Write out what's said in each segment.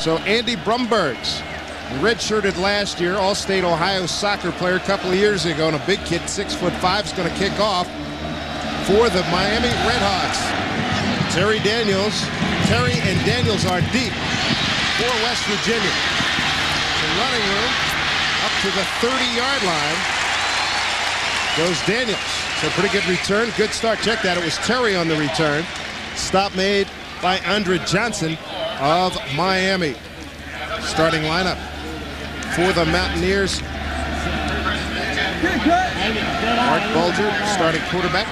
So Andy Brumbergs, redshirted last year, All-State Ohio soccer player a couple of years ago, and a big kid, 6'5", is going to kick off for the Miami Redhawks. Terry and Daniels are deep for West Virginia. The running room up to the 30-yard line goes Daniels. So pretty good return, good start. Check that, it was Terry on the return. Stop made by Andre Johnson of Miami. Starting lineup for the Mountaineers. Mark Bulger, starting quarterback.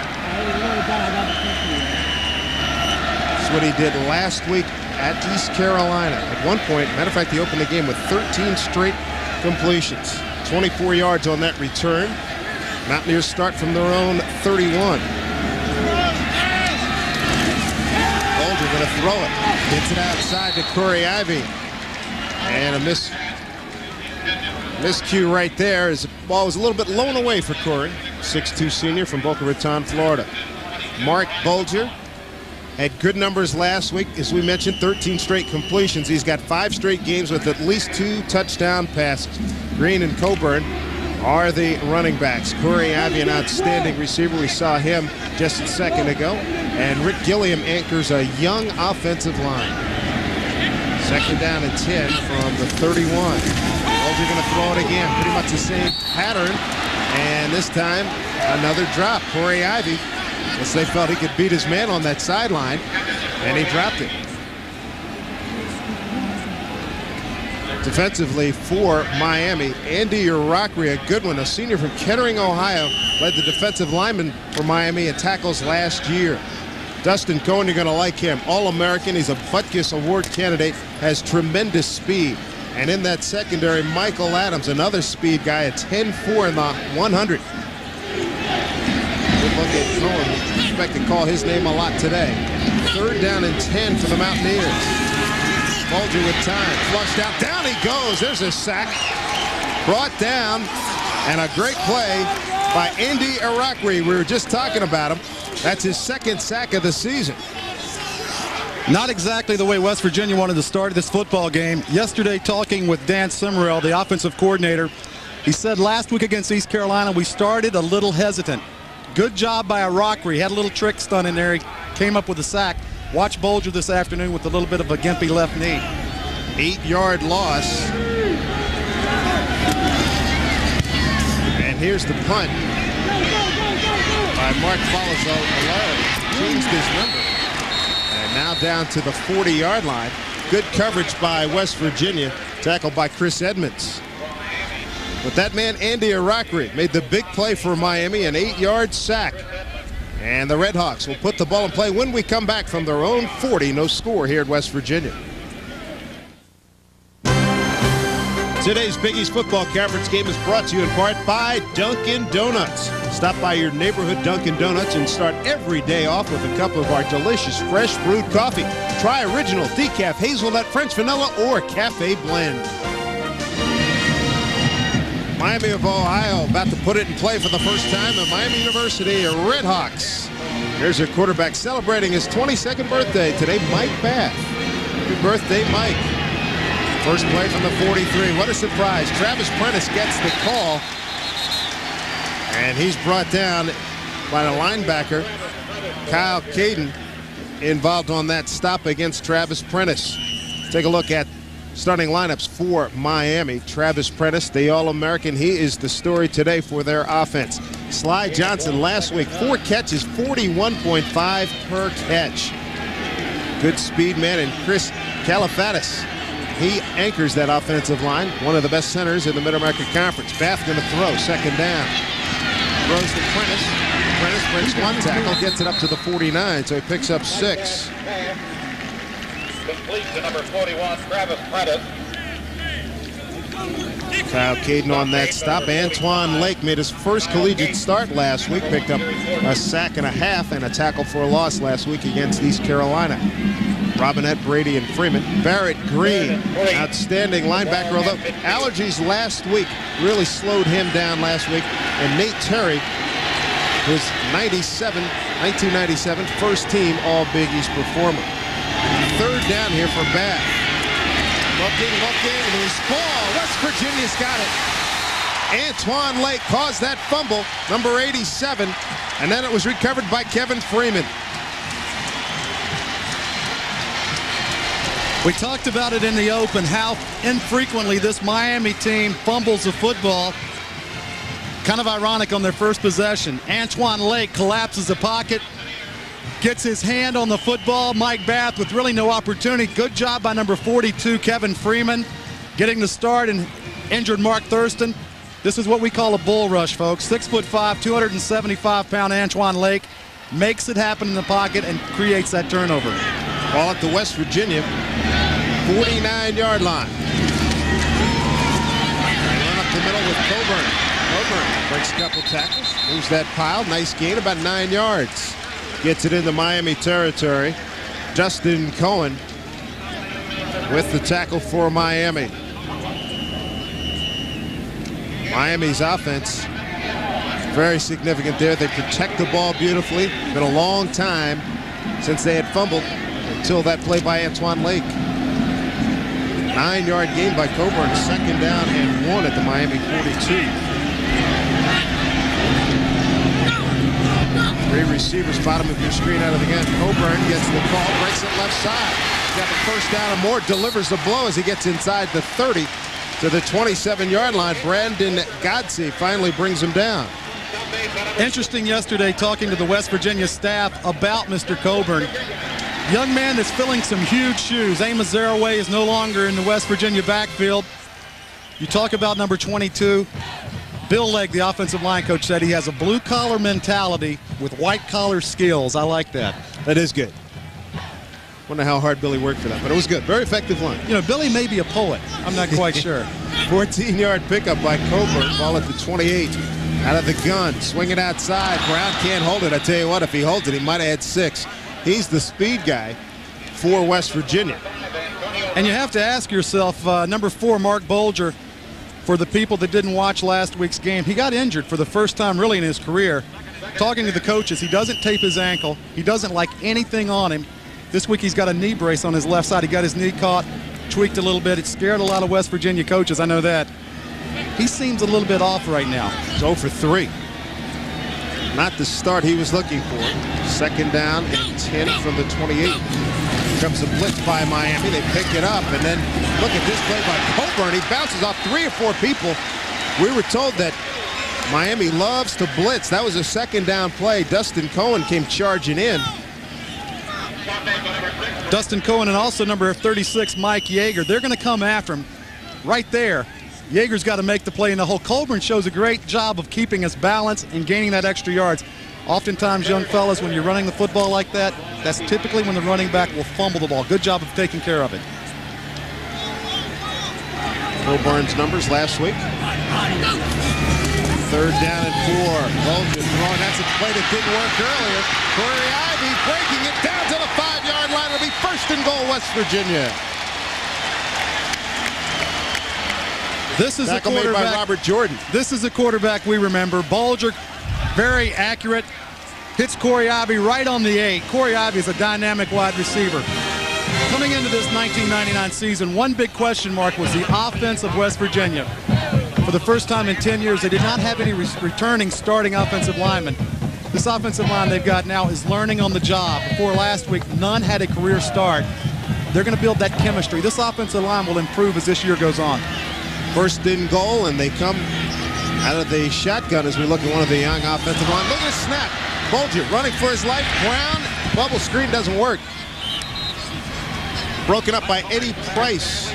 That's what he did last week at East Carolina. At one point, matter of fact, he opened the game with 13 straight completions. 24 yards on that return. Mountaineers start from their own 31. Bulger going to throw it. Gets it outside to Corey Ivy. And a miscue right there as the ball was a little bit blown away for Corey. 6'2" senior from Boca Raton, Florida. Mark Bulger had good numbers last week. As we mentioned, 13 straight completions. He's got 5 straight games with at least 2 touchdown passes. Green and Coburn are the running backs. Corey Ivy, an outstanding receiver. We saw him just a second ago. And Rick Gilliam anchors a young offensive line. Second down and 10 from the 31. Bulger going to throw it again. Pretty much the same pattern. And this time, another drop. Corey Ivy, as they felt he could beat his man on that sideline, and he dropped it. Defensively for Miami, Andy Urakri, a good one, a senior from Kettering, Ohio, led the defensive lineman for Miami in tackles last year. Dustin Cohen, you're going to like him. All-American. He's a Butkus Award candidate, has tremendous speed. And in that secondary, Michael Adams, another speed guy, a 10-4 in the 100. Good look at Cohen. Expect to call his name a lot today. Third down and 10 for the Mountaineers. Bulger with time. Flushed out. Down he goes. There's a sack. Brought down. And a great play by Andy Urakri. We were just talking about him. That's his second sack of the season. Not exactly the way West Virginia wanted to start this football game. Yesterday, talking with Dan Simmerell, the offensive coordinator, he said last week against East Carolina, we started a little hesitant. Good job by Urakri. He had a little trick stunt in there. He came up with a sack. Watch Bulger this afternoon with a little bit of a gimpy left knee. 8-yard loss. And here's the punt by Mark Folliso alone. Changed his number. And now down to the 40-yard line. Good coverage by West Virginia. Tackled by Chris Edmonds. But that man, Andy Urakri, made the big play for Miami, an 8-yard sack. And the Redhawks will put the ball in play when we come back from their own 40. No score here at West Virginia. Today's Big East Football Conference game is brought to you in part by Dunkin' Donuts. Stop by your neighborhood Dunkin' Donuts and start every day off with a cup of our delicious fresh brewed coffee. Try original, decaf, hazelnut, French vanilla, or cafe blend. Miami of Ohio about to put it in play for the first time. The Miami University Redhawks. Here's their quarterback celebrating his 22nd birthday today, Mike Bath. Happy birthday, Mike. First play from the 43. What a surprise. Travis Prentice gets the call. And he's brought down by the linebacker, Kyle Caden, involved on that stop against Travis Prentice. Take a look at starting lineups for Miami. Travis Prentice, the All-American. He is the story today for their offense. Sly Johnson last week, 4 catches, 41.5 per catch. Good speed man. And Chris Kalifatis, he anchors that offensive line. One of the best centers in the Mid-America Conference. Bath going to throw, second down. Throws to Prentice. Prentice breaks one tackle, gets it up to the 49, so he picks up 6. Complete to number 41, Travis Prentice. Kyle Caden on that stop. Antoine Lake made his first collegiate start last week. Picked up a sack and a half and a tackle for a loss last week against East Carolina. Robinette, Brady, and Freeman. Barrett Green, outstanding linebacker, although allergies last week really slowed him down last week. And Nate Terry, who's 1997 first team All Big East performer. Third down here for Bath. Looking, loose ball. West Virginia's got it. Antoine Lake caused that fumble, number 87, and then it was recovered by Kevin Freeman. We talked about it in the open, how infrequently this Miami team fumbles the football. Kind of ironic on their first possession. Antoine Lake collapses the pocket, gets his hand on the football. Mike Bath with really no opportunity. Good job by number 42, Kevin Freeman, getting the start and injured Mark Thurston. This is what we call a bull rush, folks. 6'5", 275-pound Antoine Lake makes it happen in the pocket and creates that turnover. Ball at the West Virginia 49-yard line. Run up the middle with Coburn. Coburn breaks a couple tackles, moves that pile. Nice gain, about 9 yards. Gets it into Miami territory. Justin Cohen with the tackle for Miami. Miami's offense, very significant there. They protect the ball beautifully. Been a long time since they had fumbled until that play by Antoine Lake. 9-yard gain by Coburn. 2nd down and 1 at the Miami 42. 3 receivers, bottom of your screen out of the gun. Coburn gets the ball, breaks it left side. Got the 1st down and more, delivers the blow as he gets inside the 30 to the 27-yard line. Brandon Godsey finally brings him down. Interesting yesterday talking to the West Virginia staff about Mr. Coburn. Young man that's filling some huge shoes. Amos Zaraway is no longer in the West Virginia backfield. You talk about number 22. Bill Legg, the offensive line coach, said he has a blue-collar mentality with white-collar skills. I like that. That is good. Wonder how hard Billy worked for that, but it was good. Very effective line. You know, Billy may be a poet. I'm not quite sure. 14-yard pickup by Coburn. Ball at the 28. Out of the gun. Swing it outside. Brown can't hold it. I tell you what, if he holds it, he might have had 6. He's the speed guy for West Virginia. And you have to ask yourself, number 4, Mark Bolger, for the people that didn't watch last week's game, he got injured for the first time really in his career. Talking to the coaches, he doesn't tape his ankle. He doesn't like anything on him. This week he's got a knee brace on his left side. He got his knee caught, tweaked a little bit. It scared a lot of West Virginia coaches, I know that. He seems a little bit off right now. He's 0 for 3. Not the start he was looking for. 2nd down and 10 from the 28. Comes a blitz by Miami. They pick it up, and then look at this play by Coburn. He bounces off 3 or 4 people. We were told that Miami loves to blitz. That was a 2nd down play. Dustin Cohen came charging in. Dustin Cohen and also number 36, Mike Yeager. They're going to come after him right there. Yeager's got to make the play in the hole. Coburn shows a great job of keeping his balance and gaining that extra yards. Oftentimes, young fellas, when you're running the football like that, that's typically when the running back will fumble the ball. Good job of taking care of it. Coburn's numbers last week. 3rd down and 4. Bolger throwing. That's a play that didn't work earlier. Corey Ivy breaking it down to the 5-yard line. It'll be 1st and goal, West Virginia. This is Tackle a quarterback made by Robert Jordan. This is a quarterback we remember. Bolger, very accurate. Hits Corey Ivy right on the 8. Corey Ivy is a dynamic wide receiver. Coming into this 1999 season, one big question mark was the offense of West Virginia. For the first time in 10 years, they did not have any returning starting offensive linemen. This offensive line they've got now is learning on the job. Before last week, none had a career start. They're going to build that chemistry. This offensive line will improve as this year goes on. 1st and goal, and they come out of the shotgun as we look at one of the young offensive line. Look at the snap. Bolger running for his life. Brown, bubble screen doesn't work. Broken up by Eddie Price,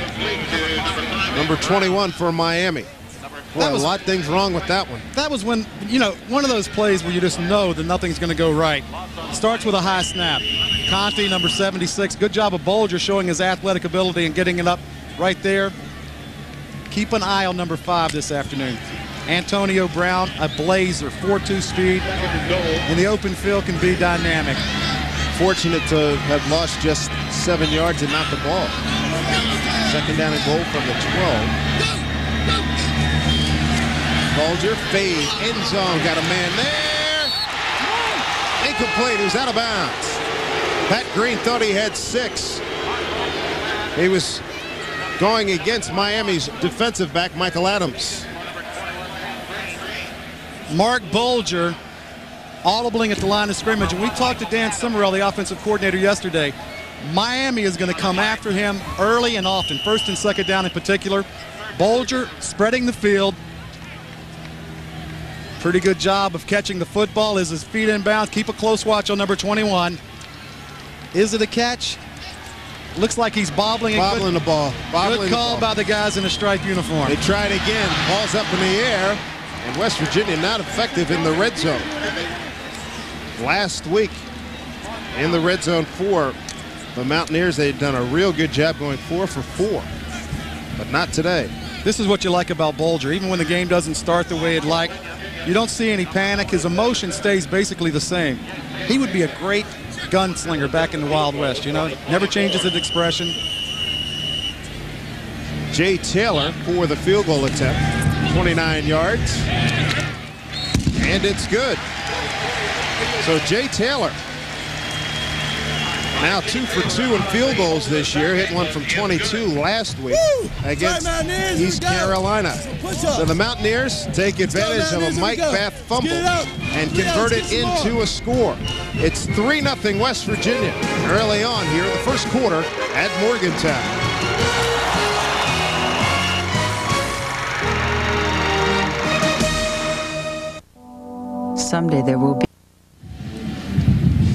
number 21 for Miami. Boy, a lot of things wrong with that one. That was when, you know, one of those plays where you just know that nothing's going to go right. Starts with a high snap. Conti, number 76. Good job of Bolger showing his athletic ability and getting it up right there. Keep an eye on number 5 this afternoon. Antonio Brown, a blazer, 4.2 speed. In the open field can be dynamic. Fortunate to have lost just 7 yards and not the ball. 2nd down and goal from the 12. Bolger, fade, end zone, got a man there. Incomplete, he was out of bounds. Pat Green thought he had 6. He was going against Miami's defensive back, Michael Adams. Mark Bulger audibling at the line of scrimmage. And we talked to Dan Summerall, the offensive coordinator, yesterday. Miami is going to come after him early and often, first and second down in particular. Bulger spreading the field. Pretty good job of catching the football. Is his feet in bounds. Keep a close watch on number 21. Is it a catch? Looks like he's bobbling. Bobbling the ball. Good call by the guys in the striped uniform. They tried again. Ball's up in the air. And West Virginia not effective in the red zone. Last week in the red zone for the Mountaineers, they'd done a real good job going 4 for 4. But not today. This is what you like about Bulger. Even when the game doesn't start the way you'd like, you don't see any panic. His emotion stays basically the same. He would be a great gunslinger back in the Wild West, you know. Never changes his expression. Jay Taylor for the field goal attempt. 29 yards. And it's good. So Jay Taylor now 2 for 2 in field goals this year. Hit one from 22 last week against East Carolina. So the Mountaineers take advantage of a Mike Bath fumble and convert it into a score. It's 3-0 West Virginia early on here in the first quarter at Morgantown. Someday there will be.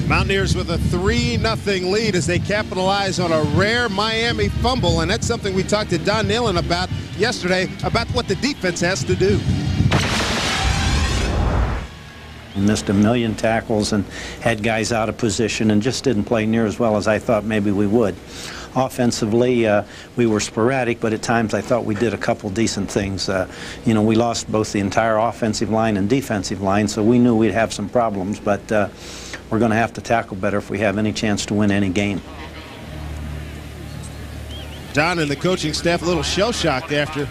Mountaineers with a 3-0 lead as they capitalize on a rare Miami fumble, and that's something we talked to Don Nehlen about yesterday, about what the defense has to do. Missed a million tackles and had guys out of position and just didn't play near as well as I thought maybe we would. Offensively, we were sporadic, but at times I thought we did a couple decent things. You know, we lost both the entire offensive line and defensive line, so we knew we'd have some problems, but we're going to have to tackle better if we have any chance to win any game. Don and the coaching staff a little shell-shocked after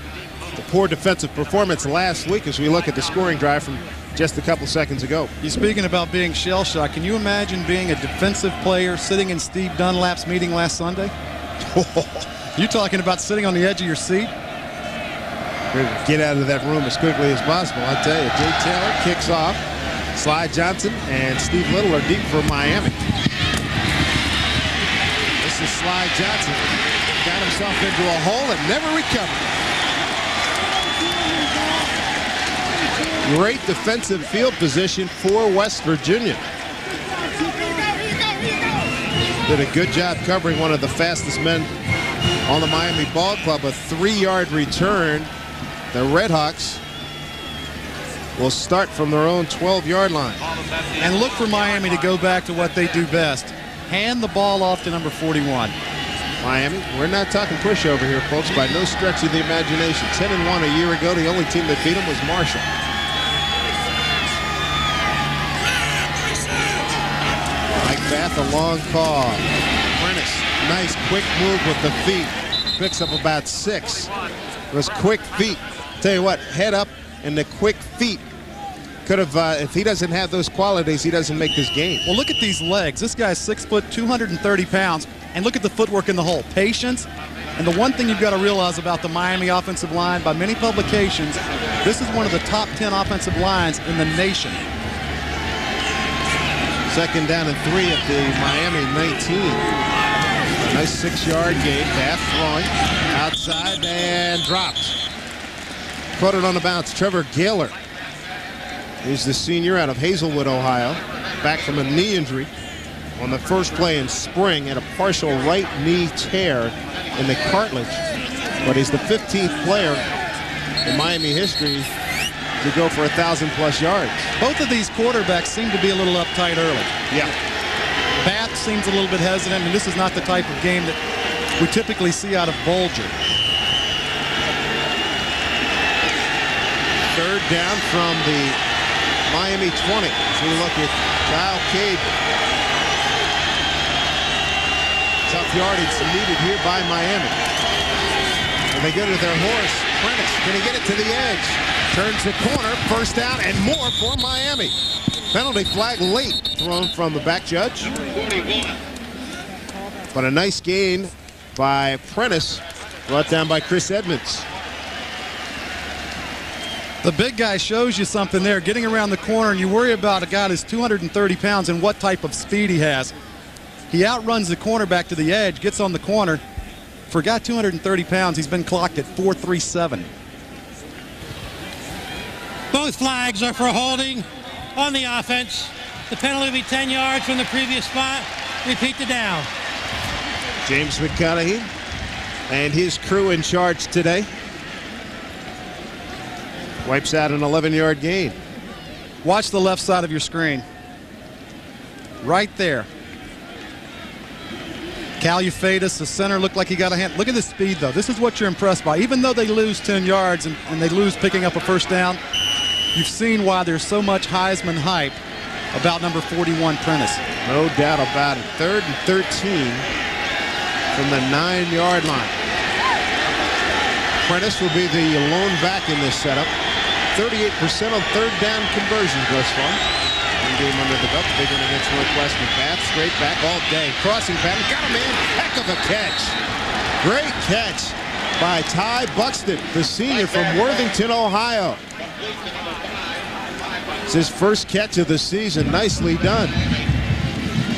the poor defensive performance last week as we look at the scoring drive from just a couple seconds ago. You're speaking about being shell-shocked. Can you imagine being a defensive player sitting in Steve Dunlap's meeting last Sunday? You're talking about sitting on the edge of your seat? Get out of that room as quickly as possible, I tell you. Jay Taylor kicks off. Sly Johnson and Steve Little are deep for Miami. This is Sly Johnson. Got himself into a hole and never recovered. Great defensive field position for West Virginia. Did a good job covering one of the fastest men on the Miami Ball Club. A 3-yard return. The Redhawks will start from their own 12-yard line. And look for Miami to go back to what they do best. Hand the ball off to number 41. Miami, we're not talking pushover here, folks, by no stretch of the imagination. 10-1 a year ago. The only team that beat them was Marshall. Mike Bath, a long call. Prentice, nice quick move with the feet. Picks up about 6. Those quick feet. Tell you what, head up and the quick feet could have, if he doesn't have those qualities, he doesn't make this game. Well, look at these legs. This guy's 6 foot, 230 pounds, and look at the footwork in the hole. Patience. And the one thing you've got to realize about the Miami offensive line, by many publications, this is one of the top 10 offensive lines in the nation. Second down and 3 at the Miami 19. A nice 6-yard gain. Bath throwing outside and dropped. Put it on the bounce. Trevor Gaylor is the senior out of Hazelwood, Ohio. Back from a knee injury on the first play in spring, and a partial right knee tear in the cartilage. But he's the 15th player in Miami history to go for 1,000+ yards. Both of these quarterbacks seem to be a little uptight early. Yeah. Bath seems a little bit hesitant, and this is not the type of game that we typically see out of Bulger. Third down from the Miami 20. As we look at Kyle Cade. Tough yardage needed here by Miami. And they go to their horse. Prentice, can he get it to the edge? Turns the corner, first down and more for Miami. Penalty flag late thrown from the back judge. But a nice gain by Prentice Brought down by Chris Edmonds. The big guy shows you something there, getting around the corner, and you worry about a guy that's 230 pounds and what type of speed he has. He outruns the cornerback to the edge, gets on the corner. For a guy 230 pounds, he's been clocked at 4.37. Both flags are for holding on the offense. The penalty will be 10 yards from the previous spot. Repeat the down. James McConaughey and his crew in charge today. Wipes out an 11-yard gain. Watch the left side of your screen. Right there. Calufadis, the center, looked like he got a hand. Look at the speed, though. This is what you're impressed by. Even though they lose 10 yards and they lose picking up a first down, you've seen why there's so much Heisman hype about number 41, Prentice. No doubt about it. 3rd and 13 from the 9-yard line. Prentice will be the lone back in this setup. 38% on 3rd down conversions thus far. One game under the belt, big one against Northwestern. Bath straight back all day. Crossing pattern, got him in. Heck of a catch. Great catch by Ty Buxton, the senior from Worthington, Ohio. It's his first catch of the season. Nicely done.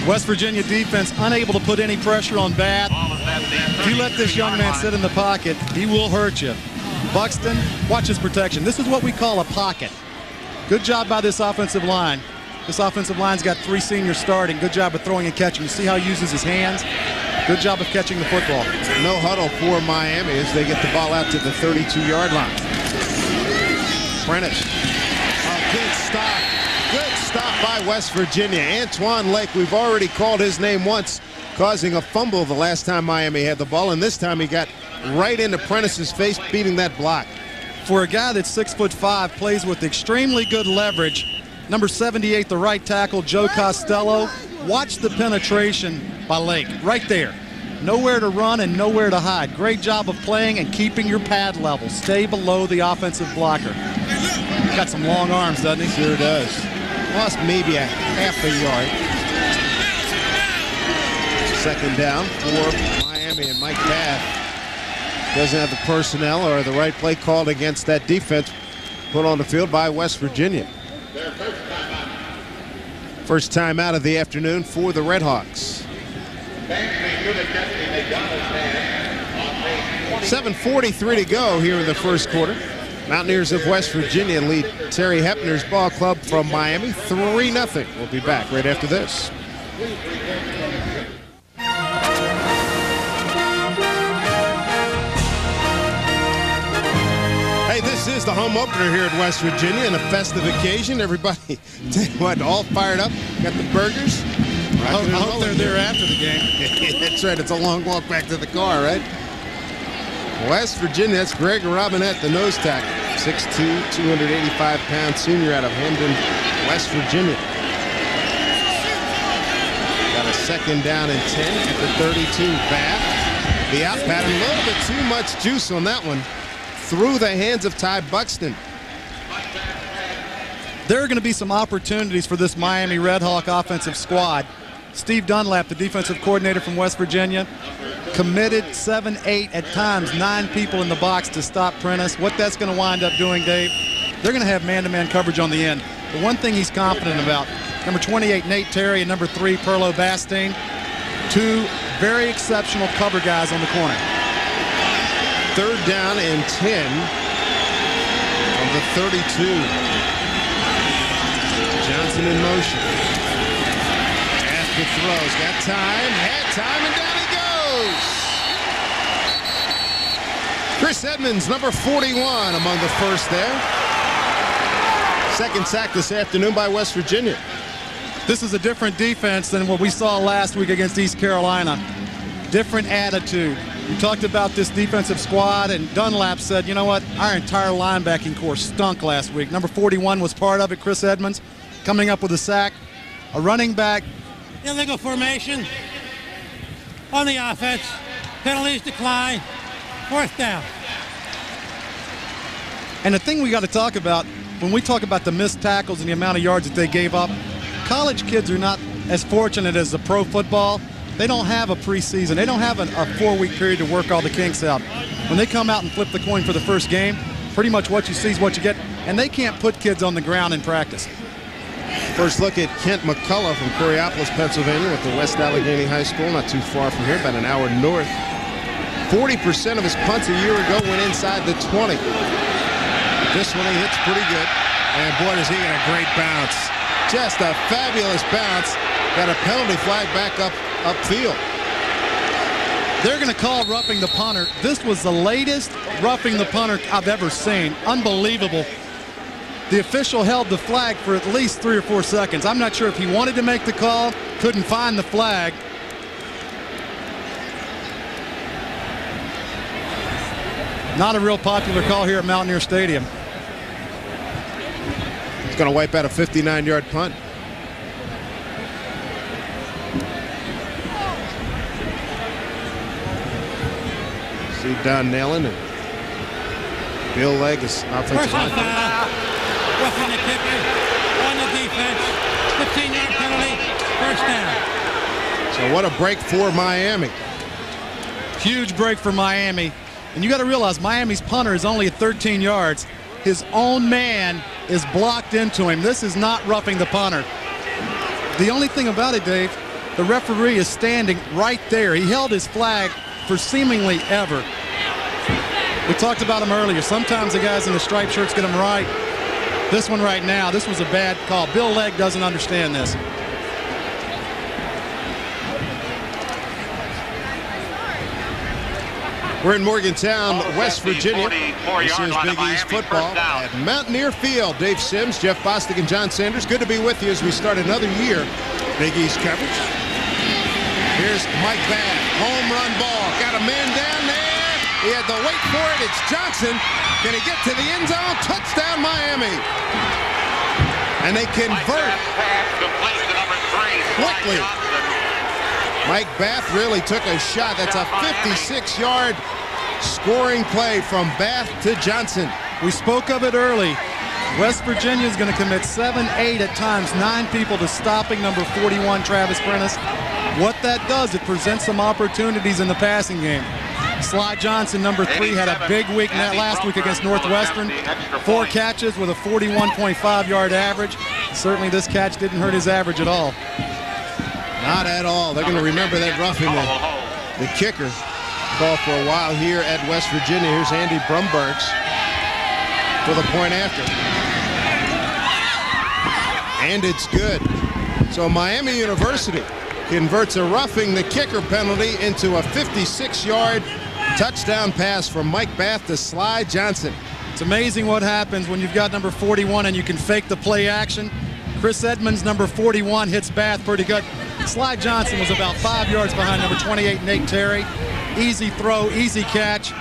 West Virginia defense unable to put any pressure on Bath. If you let this young man sit in the pocket, he will hurt you. Buxton, watch his protection. This is what we call a pocket. Good job by this offensive line. This offensive line's got 3 seniors starting. Good job of throwing and catching. You see how he uses his hands? Good job of catching the football. No huddle for Miami as they get the ball out to the 32-yard line. Prentice. Oh, good stop. Good stop by West Virginia. Antoine Lake, we've already called his name once, causing a fumble the last time Miami had the ball, and this time he got right into Prentice's face, beating that block. For a guy that's 6'5", plays with extremely good leverage, number 78, the right tackle, Joe Costello. Watch the penetration by Lake right there. Nowhere to run and nowhere to hide. Great job of playing and keeping your pad level. Stay below the offensive blocker. Got some long arms, doesn't he? Sure does. Lost maybe a half a yard. 2nd down for Miami, and Mike Bath doesn't have the personnel or the right play called against that defense put on the field by West Virginia. First time out of the afternoon for the Redhawks. 7:43 to go here in the first quarter. Mountaineers of West Virginia lead Terry Hepner's ball club from Miami 3-0. We'll be back right after this. Hey, this is the home opener here at West Virginia, and a festive occasion. Everybody, all fired up. Got the burgers. I hope they're there after the game. That's right. It's a long walk back to the car, right? West Virginia, that's Greg Robinette, the nose tackle. 6'2", 285-pound senior out of Hamden, West Virginia. Got a 2nd down and 10 at the 32. Bath. The out pattern, a little bit too much juice on that one. Through the hands of Ty Buxton. There are going to be some opportunities for this Miami Redhawk offensive squad. Steve Dunlap, the defensive coordinator from West Virginia, committed 7, 8, at times 9 people in the box to stop Prentice. What that's going to wind up doing, Dave, they're going to have man-to-man coverage on the end. The one thing he's confident about, number 28, Nate Terry, and number 3, Perlo Bastine, 2 very exceptional cover guys on the corner. 3rd down and 10 on the 32. Johnson in motion. After throws, got time, had time, and down he goes. Chris Edmonds, number 41, among the first there. 2nd sack this afternoon by West Virginia. This is a different defense than what we saw last week against East Carolina. Different attitude. We talked about this defensive squad, and Dunlap said, you know what, our entire linebacking core stunk last week. Number 41 was part of it, Chris Edmonds, coming up with a sack. A running back. Illegal formation on the offense. Penalties decline. 4th down. And the thing we got to talk about, when we talk about the missed tackles and the amount of yards that they gave up, college kids are not as fortunate as the pro football. they don't have a preseason. They don't have a 4-week period to work all the kinks out. When they come out and flip the coin for the first game, pretty much what you see is what you get, and they can't put kids on the ground in practice. First look at Kent McCullough from Coraopolis, Pennsylvania, with the West Allegheny High School, not too far from here, about an hour north. 40% of his punts a year ago went inside the 20. This one he hits pretty good. And boy, does he get a great bounce. Just a fabulous bounce. Got a penalty flag back upfield. They're going to call roughing the punter. This was the latest roughing the punter I've ever seen. Unbelievable. The official held the flag for at least 3 or 4 seconds. I'm not sure if he wanted to make the call, couldn't find the flag. Not a real popular call here at Mountaineer Stadium. It's going to wipe out a 59-yard punt. See Don Nailing and Bill Legg is offensive line. Roughing the kicker on the defense. 15-yard penalty, first down. So what a break for Miami. Huge break for Miami. And you got to realize Miami's punter is only at 13 yards. His own man is blocked into him. This is not roughing the punter. The only thing about it, Dave, the referee is standing right there. He held his flag for seemingly ever. We talked about him earlier. Sometimes the guys in the striped shirts get them right. This one right now, this was a bad call. Bill Legg doesn't understand this. We're in Morgantown, West Virginia. This is Big East football at Mountaineer Field. Dave Sims, Jeff Bostic, and John Sanders. Good to be with you as we start another year. Big East coverage. Here's Mike Babb. Home run ball. Got a man down there. He had to wait for it. It's Johnson. Can he get to the end zone? Touchdown, Miami. And they convert quickly. Mike Bath really took a shot. That's a 56-yard scoring play from Bath to Johnson. We spoke of it early. West Virginia is going to commit 7, 8, at times 9 people to stopping number 41, Travis Prentice. What that does, it presents some opportunities in the passing game. Sly Johnson, number 3, had a big week last week against Northwestern. 4 catches with a 41.5-yard average. Certainly this catch didn't hurt his average at all. Not at all. They're going to remember that roughing the kicker call for a while here at West Virginia. Here's Andy Brumbergs for the point after. And it's good. So Miami University converts a roughing the kicker penalty into a 56-yard touchdown pass from Mike Bath to Sly Johnson. It's amazing what happens when you've got number 41 and you can fake the play action. Chris Edmonds, number 41, hits Bath pretty good. Sly Johnson was about 5 yards behind number 28, Nate Terry. Easy throw, easy catch.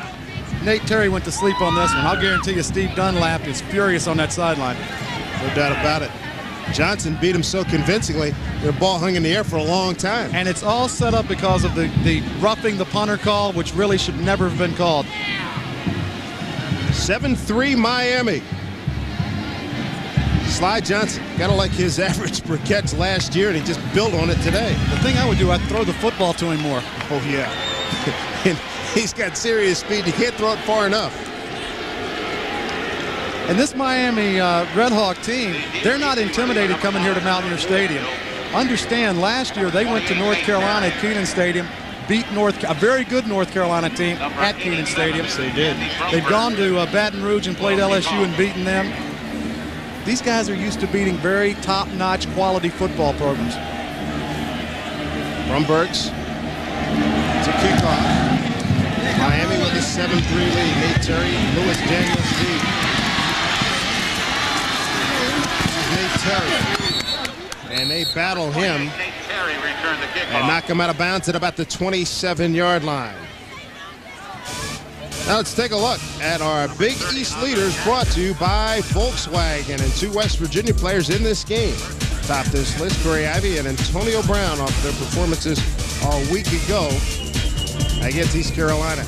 Nate Terry went to sleep on this one. I'll guarantee you Steve Dunlap is furious on that sideline. No doubt about it. Johnson beat him so convincingly, their ball hung in the air for a long time. And it's all set up because of the roughing the punter call, which really should never have been called. 7-3 Miami. Sly Johnson, gotta like his average per catch last year, and he just built on it today. The thing I would do, I'd throw the football to him more. Oh, yeah. And he's got serious speed. You can't throw it far enough. And this Miami Red Hawk team, they're not intimidated coming here to Mountaineer Stadium. Understand, last year they went to North Carolina at Kenan Stadium, beat a very good North Carolina team at Kenan Stadium. Yes, they did. They've gone to Baton Rouge and played LSU and beaten them. These guys are used to beating very top-notch quality football programs. Brumbergs to kick off. Miami with a 7-3 lead. Nate Terry, Lewis Daniels lead. Nate Terry. And they battle him and knock him out of bounds at about the 27-yard line. Now let's take a look at our Big East leaders, brought to you by Volkswagen, and 2 West Virginia players in this game. Top this list, Corey Ivey and Antonio Brown, off their performances a week ago against East Carolina.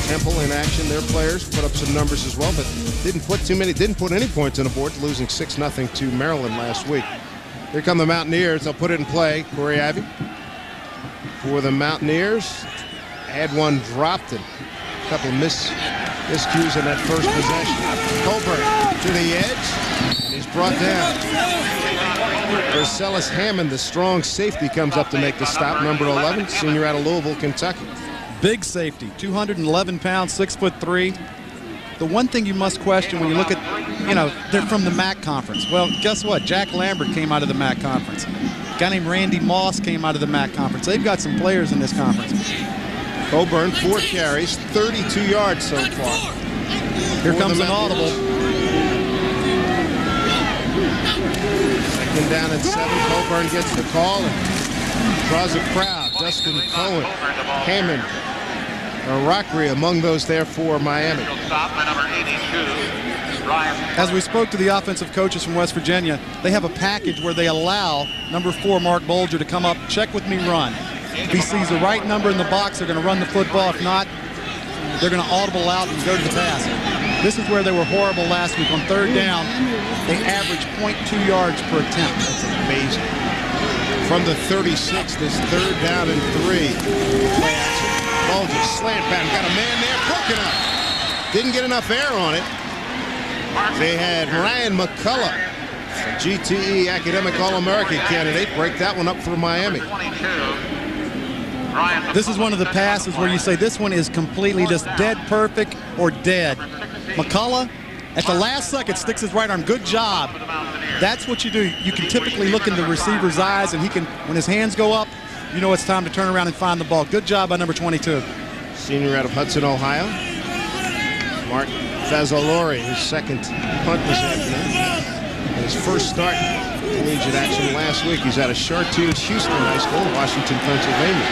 Temple in action, their players put up some numbers as well, but didn't put any points on the board, losing 6-0 to Maryland last week. Here come the Mountaineers. They'll put it in play. Corey Ivy for the Mountaineers. Had one dropped and a couple of miscues in that first possession. Colburn to the edge, and he's brought down. Marcellus Hammond, the strong safety, comes up to make the stop. Number 11, senior out of Louisville, Kentucky. Big safety, 211 pounds, 6'3". The one thing you must question when you look at, they're from the MAC conference. Well, guess what? Jack Lambert came out of the MAC conference. A guy named Randy Moss came out of the MAC conference. They've got some players in this conference. Coburn, 4 carries, 32 yards so far. Here comes an audible. Second down and 7. Coburn gets the call and draws a crowd. Dustin Cohen, Hammond, Rockry among those there for Miami. As we spoke to the offensive coaches from West Virginia, they have a package where they allow number 4, Mark Bolger, to come up, check with me, run. If he sees the right number in the box, they're going to run the football. If not, they're going to audible out and go to the pass. This is where they were horrible last week. On 3rd down, they averaged 0.2 yards per attempt. That's amazing. From the 36, this 3rd down and 3. Play action. Bolger, slant pattern, got a man there, broken up. Didn't get enough air on it. They had Ryan McCullough, a GTE Academic All-American candidate, break that one up for Miami. This is one of the passes where you say this one is completely just dead perfect or dead. McCullough, at the last second, sticks his right arm. Good job. That's what you do. You can typically look in the receiver's eyes, and he can, when his hands go up, you know it's time to turn around and find the ball. Good job by number 22. Senior out of Hudson, Ohio. Mark Fazzolari, his second punt this afternoon. His first start in collegiate action last week. He's out of Chartiers Houston High School in Washington, Pennsylvania.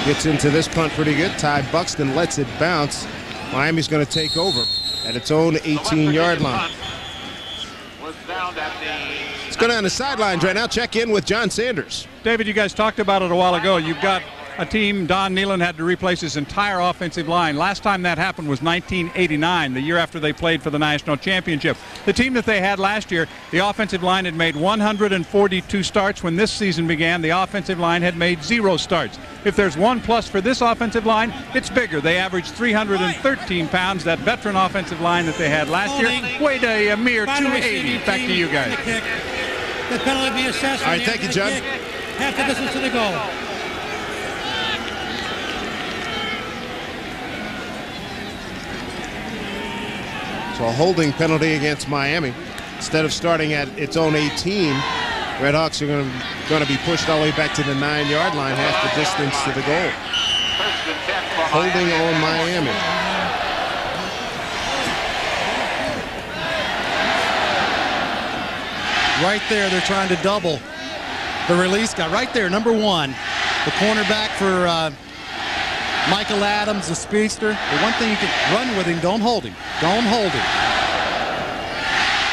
Gets into this punt pretty good. Ty Buxton lets it bounce. Miami's going to take over at its own 18-yard line. Let's go down the sidelines right now. Check in with John Sanders. David, you guys talked about it a while ago. You've got a team, Don Nealon had to replace his entire offensive line. Last time that happened was 1989, the year after they played for the national championship. The team that they had last year, the offensive line had made 142 starts. When this season began, the offensive line had made 0 starts. If there's one plus for this offensive line, it's bigger. They averaged 313 pounds. That veteran offensive line that they had last year weighed a mere 280. Back to you guys. The penalty be assessed. All right, thank you, John. Half the distance to the goal. So a holding penalty against Miami. Instead of starting at its own 18, Redhawks are going to be pushed all the way back to the 9-yard line, half the distance to the goal. Holding on Miami. Right there, they're trying to double the release guy. Right there, number 1, the cornerback for Michael Adams, the speedster. The one thing you can run with him, don't hold him. Don't hold him.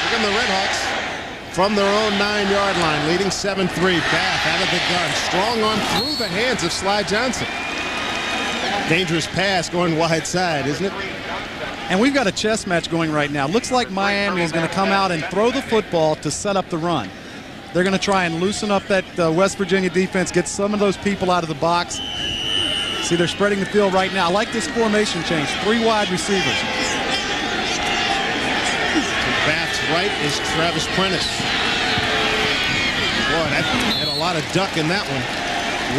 Look at the Redhawks from their own 9-yard line, leading 7-3. Bath out of the gun. Strong arm through the hands of Sly Johnson. Dangerous pass going wide side, isn't it? And we've got a chess match going right now. Looks like Miami is going to come out and throw the football to set up the run. They're going to try and loosen up that West Virginia defense, get some of those people out of the box. See, they're spreading the field right now. I like this formation change. 3 wide receivers. To Bath's right is Travis Prentice. Boy, that had a lot of duck in that one.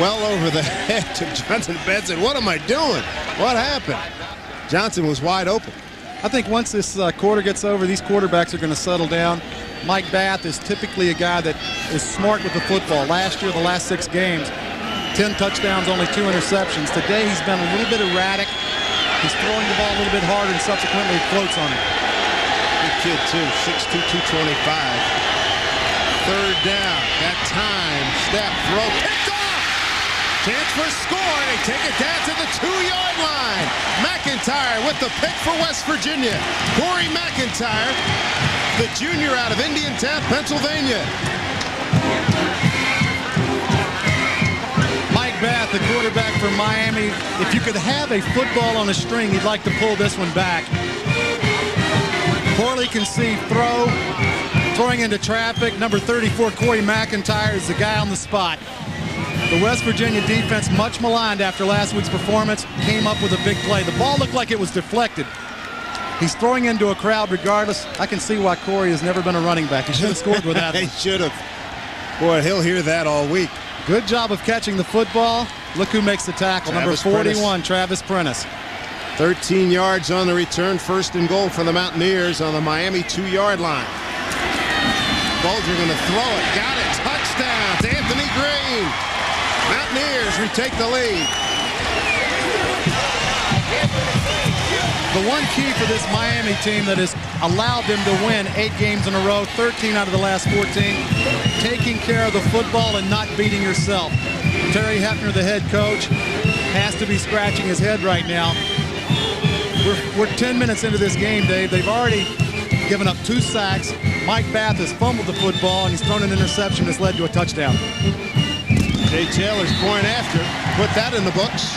Well over the head to Johnson Benson. What am I doing? What happened? Johnson was wide open. I think once this quarter gets over, these quarterbacks are going to settle down. Mike Bath is typically a guy that is smart with the football. Last year, the last 6 games, 10 touchdowns, only 2 interceptions. Today, he's been a little bit erratic. He's throwing the ball a little bit harder, and subsequently it floats on him. Good kid, too. 6'2", 225. 3rd down. That time. Step, throw, picked off! Chance for a score. They take it down to the 2-yard line. McIntyre with the pick for West Virginia. Corey McIntyre, the junior out of Indiantown, Pennsylvania. Mike Bath, the quarterback for Miami. If you could have a football on a string, he'd like to pull this one back. Poorly conceived throw. Throwing into traffic, number 34, Corey McIntyre, is the guy on the spot. The West Virginia defense, much maligned after last week's performance, came up with a big play. The ball looked like it was deflected. He's throwing into a crowd regardless. I can see why Corey has never been a running back. He should have scored with that. He should have. Boy, he'll hear that all week. Good job of catching the football. Look who makes the tackle, number 41, Travis Prentice. 13 yards on the return, 1st and goal for the Mountaineers on the Miami 2-yard line. Bulger going to throw it. Got it. Touchdown to Anthony Green. Mountaineers retake the lead. The one key for this Miami team that has allowed them to win 8 games in a row, 13 out of the last 14, taking care of the football and not beating yourself. Terry Hefner, the head coach, has to be scratching his head right now. We're 10 minutes into this game, Dave. They've already given up 2 sacks. Mike Bath has fumbled the football, and he's thrown an interception that's led to a touchdown. Jay Taylor's point after. Put that in the books.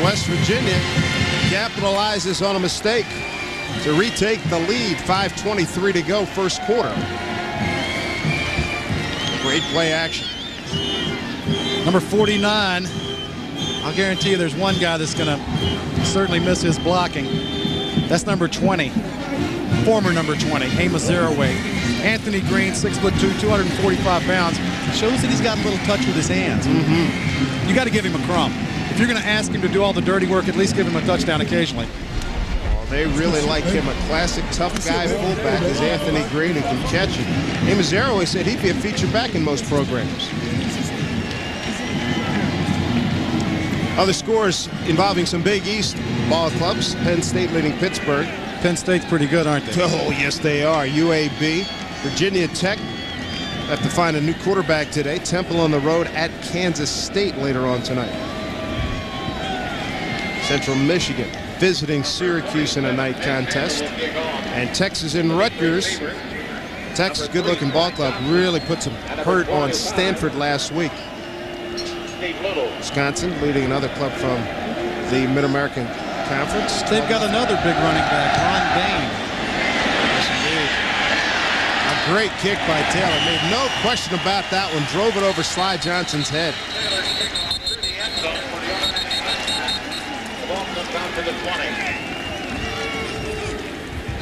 West Virginia capitalizes on a mistake to retake the lead. 5:23 to go, first quarter. Great play action. Number 49, I'll guarantee you there's one guy that's going to certainly miss his blocking. That's number 20, former number 20, Amos Zeraway. Anthony Green, 6'2", 245 pounds. Shows that he's got a little touch with his hands. You got to give him a crumb. If you're going to ask him to do all the dirty work, at least give him a touchdown occasionally. Well, they really like him. A classic tough guy fullback is Anthony Green, who can catch it. Amos Zeraway said he'd be a feature back in most programs. Other scores involving some Big East ball clubs. Penn State leading Pittsburgh. Penn State's pretty good, aren't they? Oh, yes, they are. UAB. Virginia Tech have to find a new quarterback today. Temple on the road at Kansas State later on tonight. Central Michigan visiting Syracuse in a night contest. And Texas and Rutgers. Texas, good-looking ball club, really put some hurt on Stanford last week. Wisconsin leading another club from the Mid-American Conference. They've got another big running back, Ron Bain. A great kick by Taylor. Made no question about that one. Drove it over Sly Johnson's head.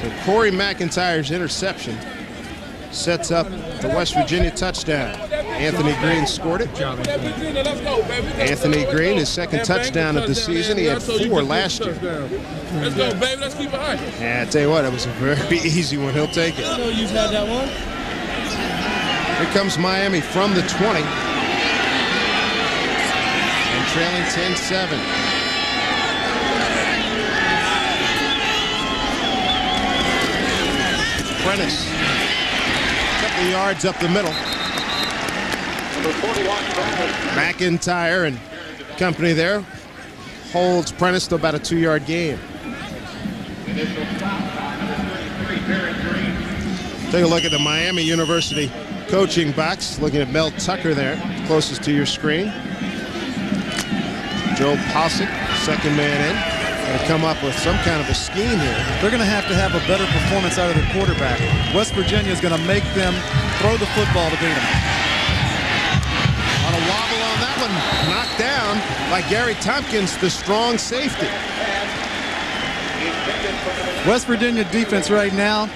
So Corey McIntyre's interception sets up the West Virginia touchdown. Anthony Green scored it. Anthony Green, his second touchdown of the season. He had 4 last year. Let's go, baby. Let's keep it high. Yeah, I tell you what, it was a very easy one. He'll take it. I know you've had that one. Here comes Miami from the 20. And trailing 10-7. Prentice. A couple of yards up the middle. McIntyre and company there holds Prentice to about a 2-yard gain. Take a look at the Miami University coaching box. Looking at Mel Tucker there, closest to your screen. Joe Posick, second man in. Going to come up with some kind of a scheme here. They're going to have a better performance out of their quarterback. West Virginia is going to make them throw the football to beat them. On a wobble on that one, knocked down by Gary Tompkins, the strong safety. West Virginia defense right now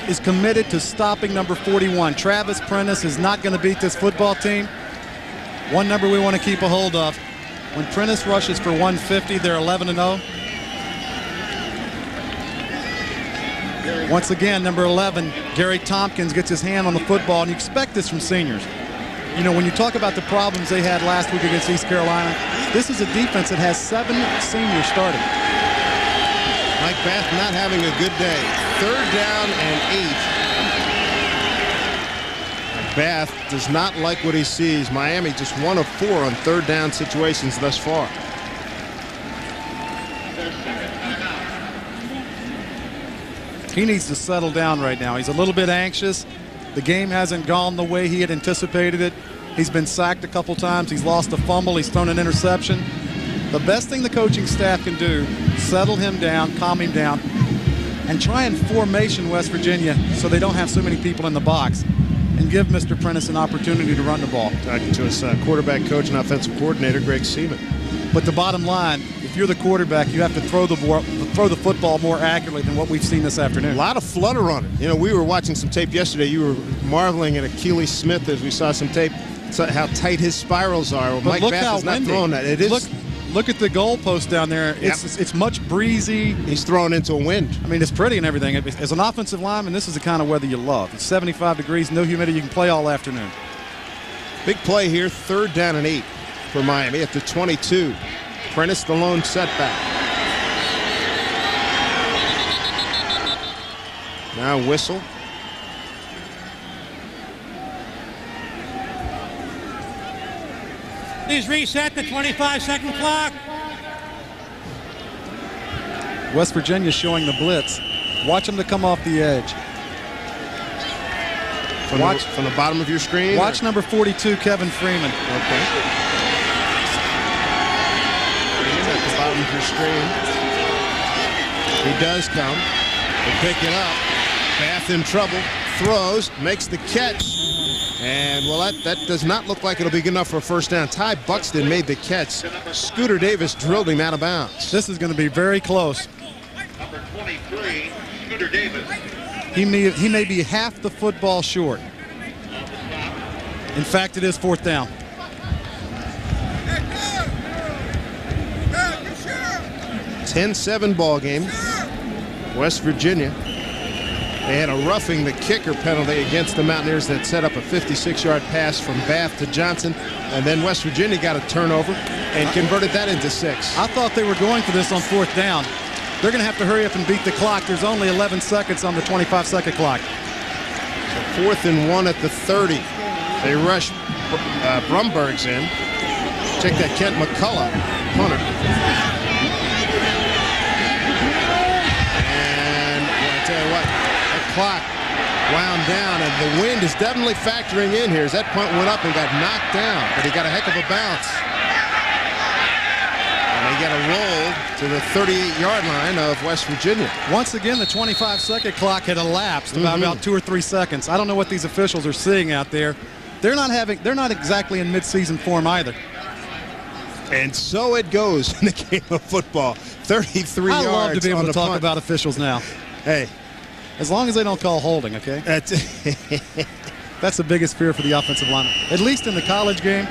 is committed to stopping number 41. Travis Prentice is not going to beat this football team. One number we want to keep a hold of. When Prentice rushes for 150, they're 11-0. Once again, number 11, Gary Tompkins gets his hand on the football, and you expect this from seniors. You know, when you talk about the problems they had last week against East Carolina, this is a defense that has 7 seniors starting. Mike Bath not having a good day. 3rd down and 8. Bath does not like what he sees. Miami just 1 of 4 on 3rd down situations thus far. He needs to settle down right now. He's a little bit anxious. The game hasn't gone the way he had anticipated it. He's been sacked a couple times. He's lost a fumble. He's thrown an interception. The best thing the coaching staff can do, settle him down, calm him down. and try and formation West Virginia so they don't have so many people in the box, and give Mr. Prentice an opportunity to run the ball. Talking to his quarterback coach and offensive coordinator, Greg Seaman. But the bottom line, if you're the quarterback, you have to throw the football more accurately than what we've seen this afternoon. A lot of flutter on it. You know, we were watching some tape yesterday. You were marveling at Achilles Smith as we saw some tape, how tight his spirals are. Well, Mike Bath is not throwing that. It is. Look at the goalpost down there. It's much breezy. He's throwing into a wind. I mean, it's pretty and everything. As an offensive lineman, this is the kind of weather you love. It's 75 degrees, no humidity. You can play all afternoon. Big play here, 3rd down and 8 for Miami at the 22. Prentice the lone setback. Now whistle. Please reset the 25-second clock. West Virginia showing the blitz. Watch them to come off the edge. From the bottom of your screen? Watch number 42, Kevin Freeman. Okay. Freeman at the bottom of your screen. He does come. They pick it up. Bath in trouble. Throws. Makes the catch. And, well, that does not look like it'll be good enough for a first down. Ty Buxton made the catch. Scooter Davis drilled him out of bounds. This is going to be very close. Number 23, Scooter Davis. He may be half the football short. In fact, it is 4th down. (10-7) ball game. West Virginia. They had a roughing the kicker penalty against the Mountaineers that set up a 56-yard pass from Bath to Johnson, and then West Virginia got a turnover and converted that into 6. I thought they were going for this on 4th down. They're going to have to hurry up and beat the clock. There's only 11 seconds on the 25-second clock. So 4th and 1 at the 30. They rush Brumberg's in. Check that, Kent McCullough, punter. And well, I tell you what, that clock wound down, and the wind is definitely factoring in here as that punt went up and got knocked down, but he got a heck of a bounce. They get a roll to the 38-yard line of West Virginia. Once again, the 25-second clock had elapsed about 2 or 3 seconds. I don't know what these officials are seeing out there. They're not exactly in midseason form either. And so it goes in the game of football. 33 yards. I love to be able on to the talk punt. about officials now. Hey, as long as they don't call holding, okay? That's the biggest fear for the offensive lineman. At least in the college game,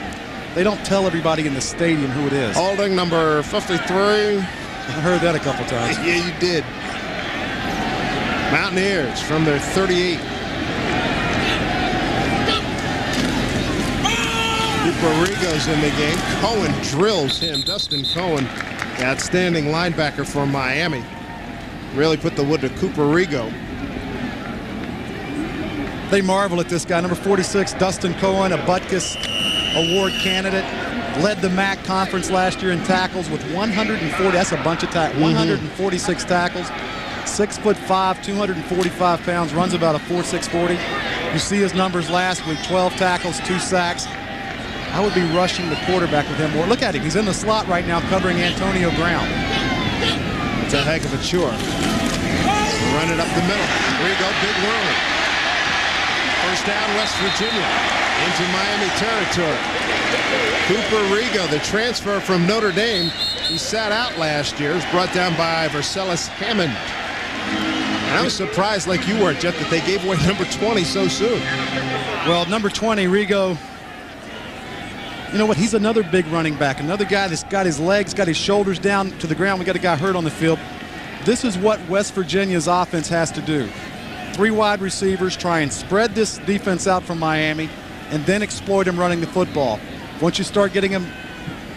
they don't tell everybody in the stadium who it is. Holding number 53. I heard that a couple times. Yeah, you did. Mountaineers from their 38. Cooper-Rigo's in the game. Cohen drills him. Dustin Cohen, the outstanding linebacker for Miami. Really put the wood to Cooper-Rigo. They marvel at this guy. Number 46, Dustin Cohen, a Butkus Award candidate. Led the MAC conference last year in tackles with 140. That's a bunch of tackles. 146 tackles. 6'5", 245 pounds. Runs about a 4.6 40. You see his numbers last week: 12 tackles, 2 sacks. I would be rushing the quarterback with him more. Look at him. He's in the slot right now covering Antonio Brown. It's a heck of a chore. Run it up the middle. There you go, big run. First down, West Virginia into Miami territory. Cooper-Rigo, the transfer from Notre Dame. He sat out last year. Was brought down by Vercellus Hammond. And I was surprised, like you were, Jeff, that they gave away number 20 so soon. Well, number 20, Rigo, you know what? He's another big running back. Another guy that's got his legs, got his shoulders down to the ground. We got a guy hurt on the field. This is what West Virginia's offense has to do. 3 wide receivers, try and spread this defense out from Miami, and then exploit him running the football. Once you start getting him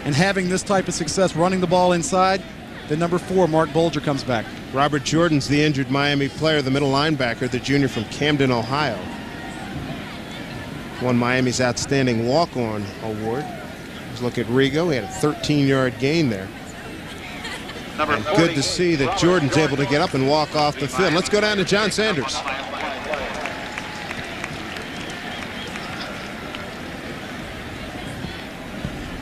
and having this type of success running the ball inside, then number 4, Mark Bolger, comes back. Robert Jordan's the injured Miami player, the middle linebacker, the junior from Camden, Ohio. Won Miami's Outstanding Walk-On Award. Let's look at Rigo. He had a 13-yard gain there. And good to see that Jordan's able to get up and walk off the field. Let's go down to John Sanders.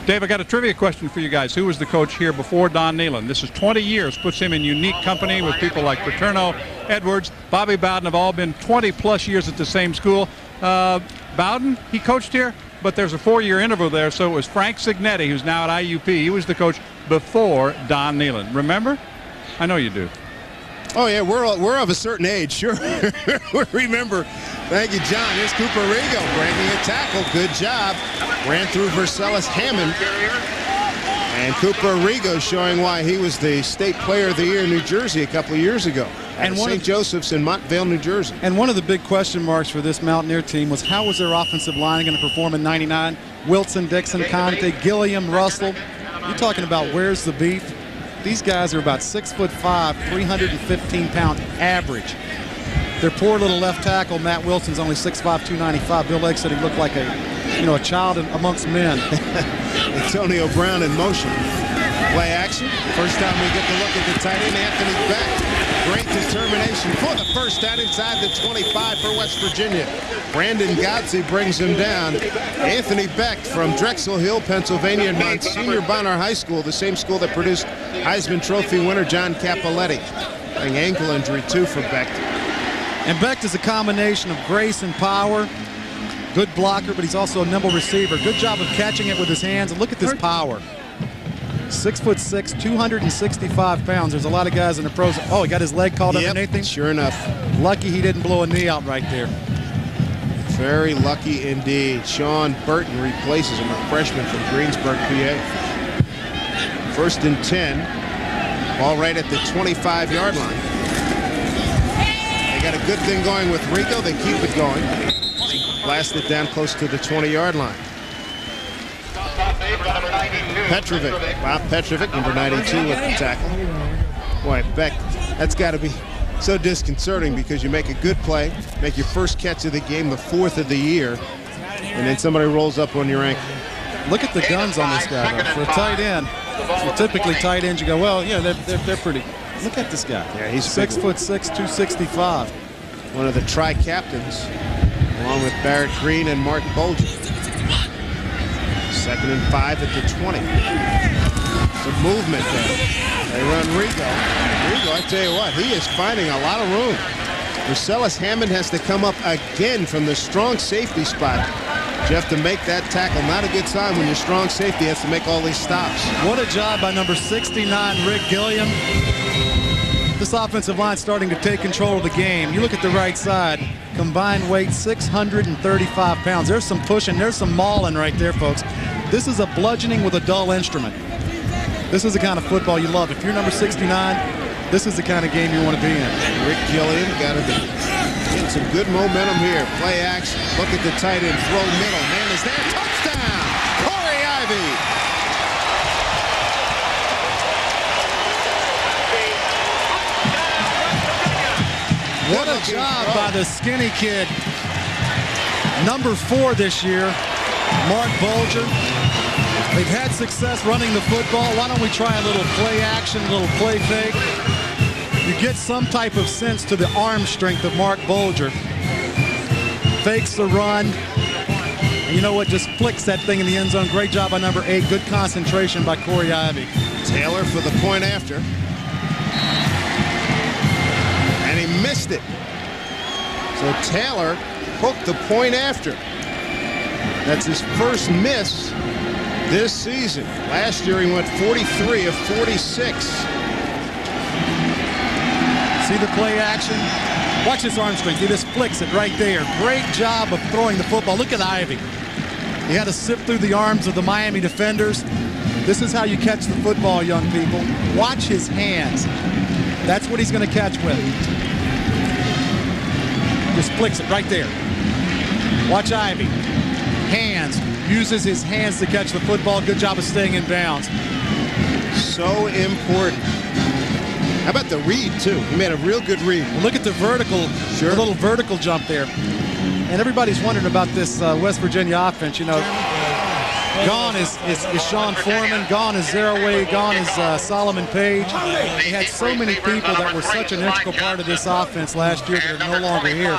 Dave, I got a trivia question for you guys. Who was the coach here before Don Nehlen? This is 20 years, puts him in unique company with people like Paterno, Edwards, Bobby Bowden have all been 20-plus years at the same school. Bowden, he coached here, but there's a 4-year interval there, so it was Frank Signetti, who's now at IUP. He was the coach before Don Nehlen. Remember? I know you do. Oh, yeah, we're of a certain age, sure. Remember. Thank you, John. Here's Cooper Rigo breaking a tackle. Good job. Ran through Vercellus Hammond. And Cooper Rigo showing why he was the State Player of the Year in New Jersey a couple of years ago. And St. Joseph's in Montvale, New Jersey. And one of the big question marks for this Mountaineer team was how was their offensive line going to perform in '99? Wilson, Dixon, Conte, Gilliam, Russell. You're talking about where's the beef? These guys are about 6'5", 315-pound average. Their poor little left tackle, Matt Wilson's only 6'5", 295. Bill Legg said he looked like a child amongst men. Antonio Brown in motion. Play action. First time we get to look at the tight end, Anthony Beck. Great determination for the first down inside the 25 for West Virginia. Brandon Godsey brings him down. Anthony Beck from Drexel Hill, Pennsylvania, and Monsignor Bonner High School, the same school that produced Heisman Trophy winner John Cappelletti. An ankle injury, too, for Beck. And Beck is a combination of grace and power. Good blocker, but he's also a nimble receiver. Good job of catching it with his hands. And look at this power. 6'6", 265 pounds. There's a lot of guys in the pros. Oh, he got his leg called underneath him? Sure enough. Lucky he didn't blow a knee out right there. Very lucky indeed. Sean Burton replaces him, a freshman from Greensburg, PA. 1st and 10. Ball right at the 25-yard line. They got a good thing going with Rico. They keep it going. Blast it down close to the 20-yard line. Petrovic, Bob Petrovic, number 92 with the tackle. Boy, Beck, that's got to be so disconcerting because you make a good play, make your first catch of the game, the 4th of the year, and then somebody rolls up on your ankle. Look at the guns on this guy, though. For a tight end, typically tight ends, you go, well, yeah, they're pretty. Look at this guy. Yeah, he's 6'6", 265. One of the tri-captains, along with Barrett Green and Mark Bolger. 2nd and 5 at the 20. Some movement there. They run Rigo. Rigo, I tell you what, he is finding a lot of room. Vercellus Hammond has to come up again from the strong safety spot. You have to make that tackle. Not a good sign when your strong safety has to make all these stops. What a job by number 69, Rick Gilliam. This offensive line starting to take control of the game. You look at the right side. Combined weight, 635 pounds. There's some pushing. There's some mauling right there, folks. This is a bludgeoning with a dull instrument. This is the kind of football you love. If you're number 69, this is the kind of game you want to be in. Rick Gilliam got to be getting some good momentum here. Play action. Look at the tight end. Throw middle. Man is there. Touchdown! Corey Ivy. What a job by the skinny kid. Number 4 this year, Mark Bolger. They've had success running the football. Why don't we try a little play action, a little play fake? You get some type of sense to the arm strength of Mark Bolger. Fakes the run. And you know what? Just flicks that thing in the end zone. Great job by number 8. Good concentration by Corey Ivy. Taylor for the point after. And he missed it. So Taylor hooked the point after. That's his first miss this season. Last year he went 43 of 46. See the play action? Watch this arm strength. He just flicks it right there. Great job of throwing the football. Look at Ivy. He had to sift through the arms of the Miami defenders. This is how you catch the football, young people. Watch his hands. That's what he's going to catch with. Just flicks it right there. Watch Ivy. Hands. Uses his hands to catch the football. Good job of staying in bounds. So important. How about the read, too? He made a real good read. Well, look at the vertical, the little vertical jump there. And everybody's wondering about this West Virginia offense. You know, Gone is Sean Foreman. Gone is Zaraway. Gone is Solomon Page. They had so many people that were such an integral part of this offense last year that are no longer here.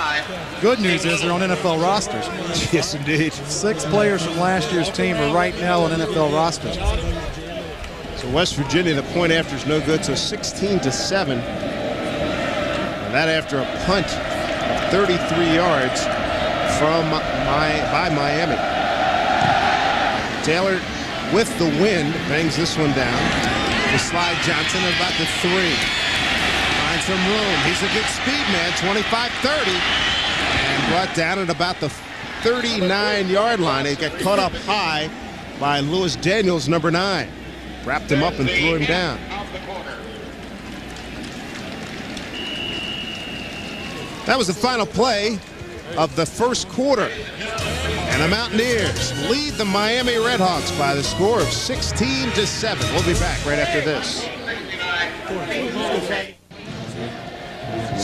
Good news is they're on NFL rosters. Yes, indeed. 6 players from last year's team are right now on NFL rosters. So West Virginia, the point after is no good, so 16-7. And that after a punt of 33 yards by Miami. Taylor with the wind bangs this one down. To Slide Johnson about the 3. Finds some room. He's a good speed man, 25-30. And brought down at about the 39-yard line. He got caught up high by Lewis Daniels, number 9. Wrapped him up and threw him down. That was the final play of the first quarter. And the Mountaineers lead the Miami Redhawks by the score of 16-7. We'll be back right after this.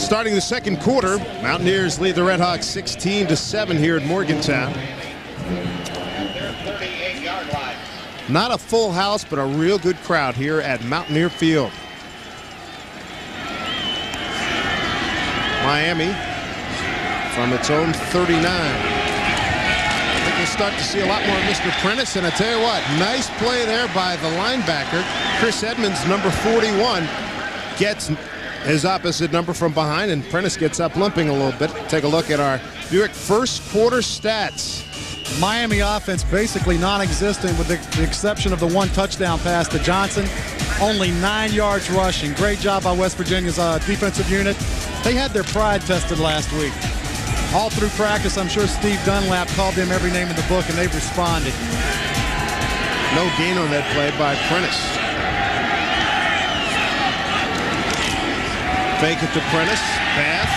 Starting the second quarter, Mountaineers lead the Redhawks 16-7 here at Morgantown. Not a full house, but a real good crowd here at Mountaineer Field. Miami from its own 39. I think we'll start to see a lot more of Mr. Prentice, and I tell you what, nice play there by the linebacker. Chris Edmonds, number 41, gets his opposite number from behind, and Prentice gets up limping a little bit. Take a look at our Buick first quarter stats. Miami offense basically non-existent with the exception of the 1 touchdown pass to Johnson. Only 9 yards rushing. Great job by West Virginia's defensive unit. They had their pride tested last week. All through practice, I'm sure Steve Dunlap called them every name in the book, and they've responded. No gain on that play by Prentice. Fake it to Prentice. Pass.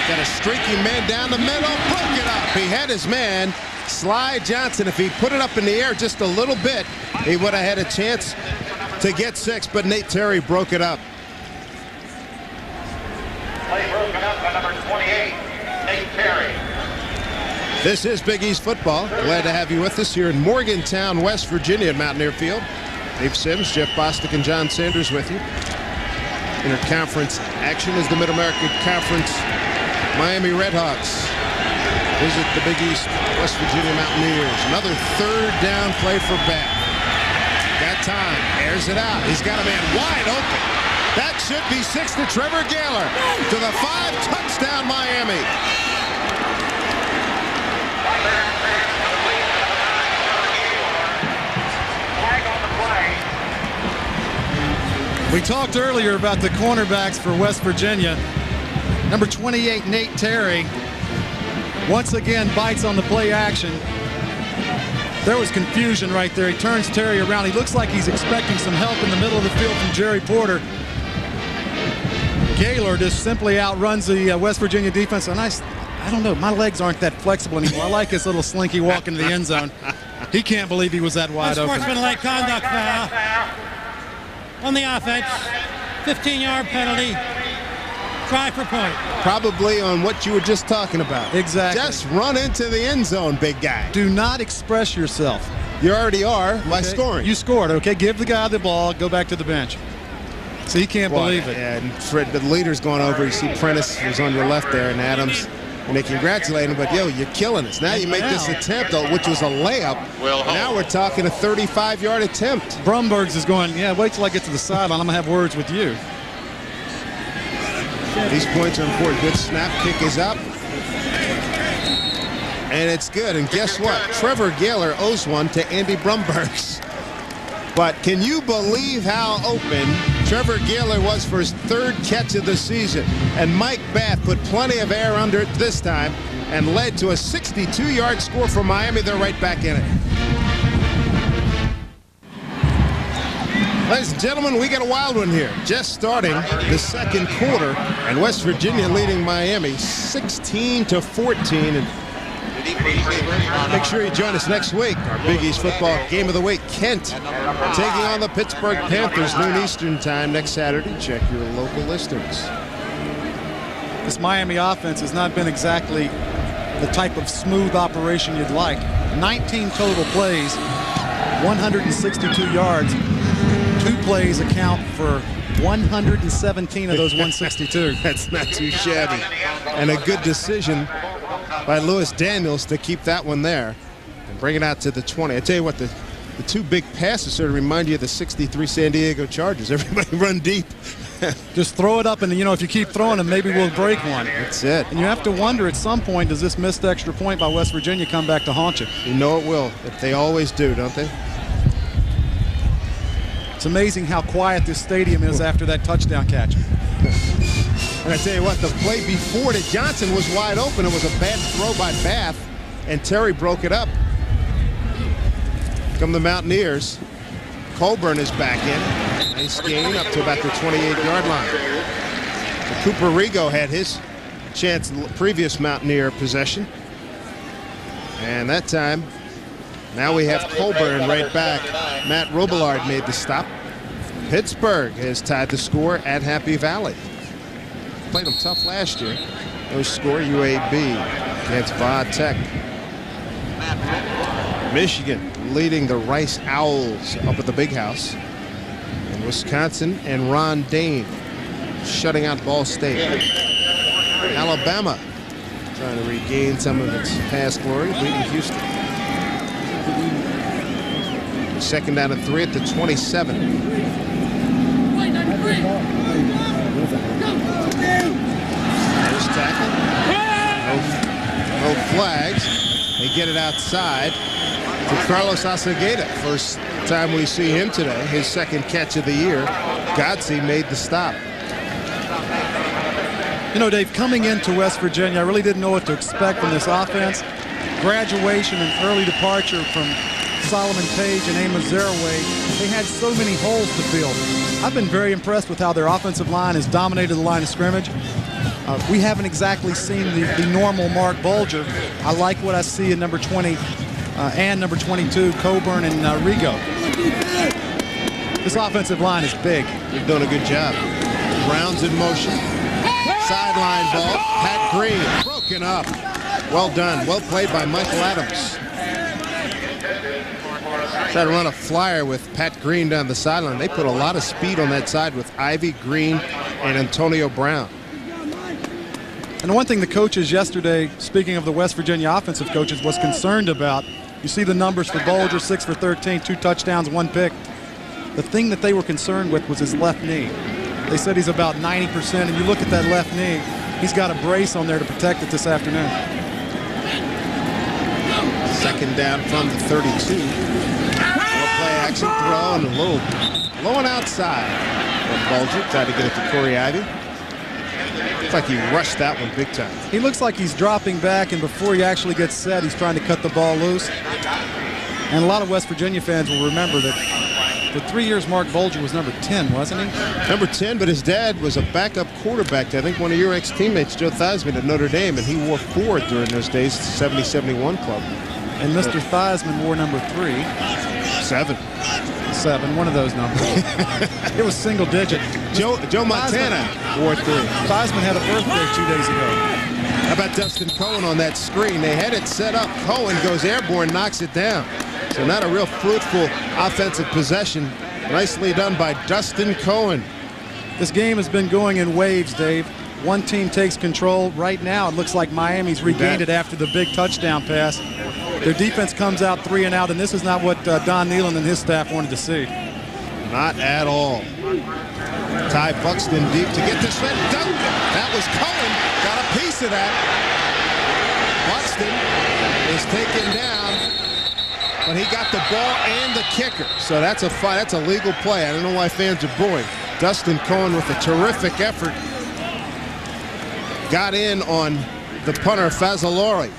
Got a streaky man down the middle. Broke it up. He had his man, Slide Johnson. If he put it up in the air just a little bit, he would have had a chance to get 6, but Nate Terry broke it up. Play broken up by number 28, Nate Terry. This is Big East football. Glad to have you with us here in Morgantown, West Virginia at Mountaineer Field. Dave Sims, Jeff Bostic, and John Sanders with you. Interconference action is the Mid-American Conference Miami Redhawks visit the Big East West Virginia Mountaineers. Another third down play for Beck. That time, airs it out. He's got a man wide open. That should be 6 to Trevor Gaylor. To the 5, touchdown Miami. We talked earlier about the cornerbacks for West Virginia. Number 28, Nate Terry, once again bites on the play action. There was confusion right there. He turns Terry around. He looks like he's expecting some help in the middle of the field from Jerry Porter. Gaylor just simply outruns the West Virginia defense. And I don't know, my legs aren't that flexible anymore. I like his little slinky walk into the end zone. He can't believe he was that wide open. Sportsmanlike conduct foul on the offense. 15-yard penalty. Try for point. Probably on what you were just talking about. Exactly. Just run into the end zone, big guy. Do not express yourself. You already are by scoring. You scored, okay? Give the guy the ball. Go back to the bench. So he can't believe it. And Fred, the leader's going over. You see Prentice was on your left there, and Adams. And they congratulate him, but yo, you're killing us. Now you make this attempt, which was a layup. Now we're talking a 35-yard attempt. Brumbergs is going, yeah, wait till I get to the sideline. I'm going to have words with you. These points are important. Good snap. Kick is up. And it's good. And guess what? Trevor Gaylor owes one to Andy Brumbergs. But can you believe how open Trevor Gaylor was for his 3rd catch of the season? And Mike Bath put plenty of air under it this time and led to a 62-yard score for Miami. They're right back in it. Ladies and gentlemen, we got a wild one here. Just starting the second quarter, and West Virginia leading Miami 16-14. And make sure you join us next week. Our Big East football game of the week. Kent taking on the Pittsburgh Panthers, noon Eastern time next Saturday. Check your local listings. This Miami offense has not been exactly the type of smooth operation you'd like. 19 total plays. 162 yards. 2 plays account for 117 of those 162. That's not too shabby. And a good decision by Lewis Daniels to keep that one there and bring it out to the 20. I tell you what, the 2 big passes sort of remind you of the 63 San Diego Chargers. Everybody run deep. Just throw it up, and if you keep throwing them, maybe we'll break one. That's it. And you have to wonder at some point, does this missed extra point by West Virginia come back to haunt you? You know it will. If they always do, don't they? It's amazing how quiet this stadium is after that touchdown catch. And I tell you what, the play before to Johnson was wide open. It was a bad throw by Bath, and Terry broke it up. Come the Mountaineers. Colburn is back in. Nice gain up to about the 28-yard line. So Cooper Rigo had his chance in the previous Mountaineer possession. And that time, now we have Colburn right back. Matt Robillard made the stop. Pittsburgh has tied the score at Happy Valley. Played them tough last year. No score, UAB against Va Tech. Michigan leading the Rice Owls up at the Big House. And Wisconsin and Ron Dane shutting out Ball State. Alabama trying to regain some of its past glory, beating Houston. Second down and 3 at the 27. First tackle. No flags. They get it outside to Carlos Acegueda. First time we see him today. His second catch of the year. Godsey made the stop. Dave, coming into West Virginia, I really didn't know what to expect from this offense. Graduation and early departure from Solomon Page and Amos Zaraway, they had so many holes to fill. I've been very impressed with how their offensive line has dominated the line of scrimmage. We haven't exactly seen the normal Mark Bulger. I like what I see in number 20 and number 22, Coburn and Rigo. This offensive line is big. They've done a good job. Brown's in motion. Sideline ball. Pat Green broken up. Well done. Well played by Michael Adams. Try to run a flyer with Pat Green down the sideline. They put a lot of speed on that side with Ivy, Green, and Antonio Brown. And the one thing the coaches yesterday, speaking of the West Virginia offensive coaches, was concerned about, you see the numbers for Bulger, 6 for 13, 2 touchdowns, 1 pick. The thing that they were concerned with was his left knee. They said he's about 90%, and you look at that left knee, he's got a brace on there to protect it this afternoon. Second down from the 32. Play action throw and a little low and outside from Bulger. Tried to get it to Corey Ivy. Looks like he rushed that one big time. He looks like he's dropping back, and before he actually gets set, he's trying to cut the ball loose. And a lot of West Virginia fans will remember that for 3 years, Mark Bulger was number 10, wasn't he? Number 10, but his dad was a backup quarterback to, I think, one of your ex-teammates, Joe Theismann, at Notre Dame, and he wore 4 during those days, 70-71 club. And Mr. Theismann wore number 3. 7, one of those numbers. It was single digit. Joe Montana wore 3. Theismann had a birthday 2 days ago. How about Dustin Cohen on that screen? They had it set up. Cohen goes airborne, knocks it down. So not a real fruitful offensive possession. Nicely done by Dustin Cohen. This game has been going in waves, Dave. One team takes control. Right now, it looks like Miami's regained it after the big touchdown pass. Their defense comes out 3 and out, and this is not what Don Nealon and his staff wanted to see. Not at all. Ty Buxton deep to get this one. That was Cohen. Got a piece of that. Buxton is taken down, but he got the ball and the kicker. So that's a fight. That's a legal play. I don't know why fans are booing. Dustin Cohen with a terrific effort. Got in on the punter, Fazzolari.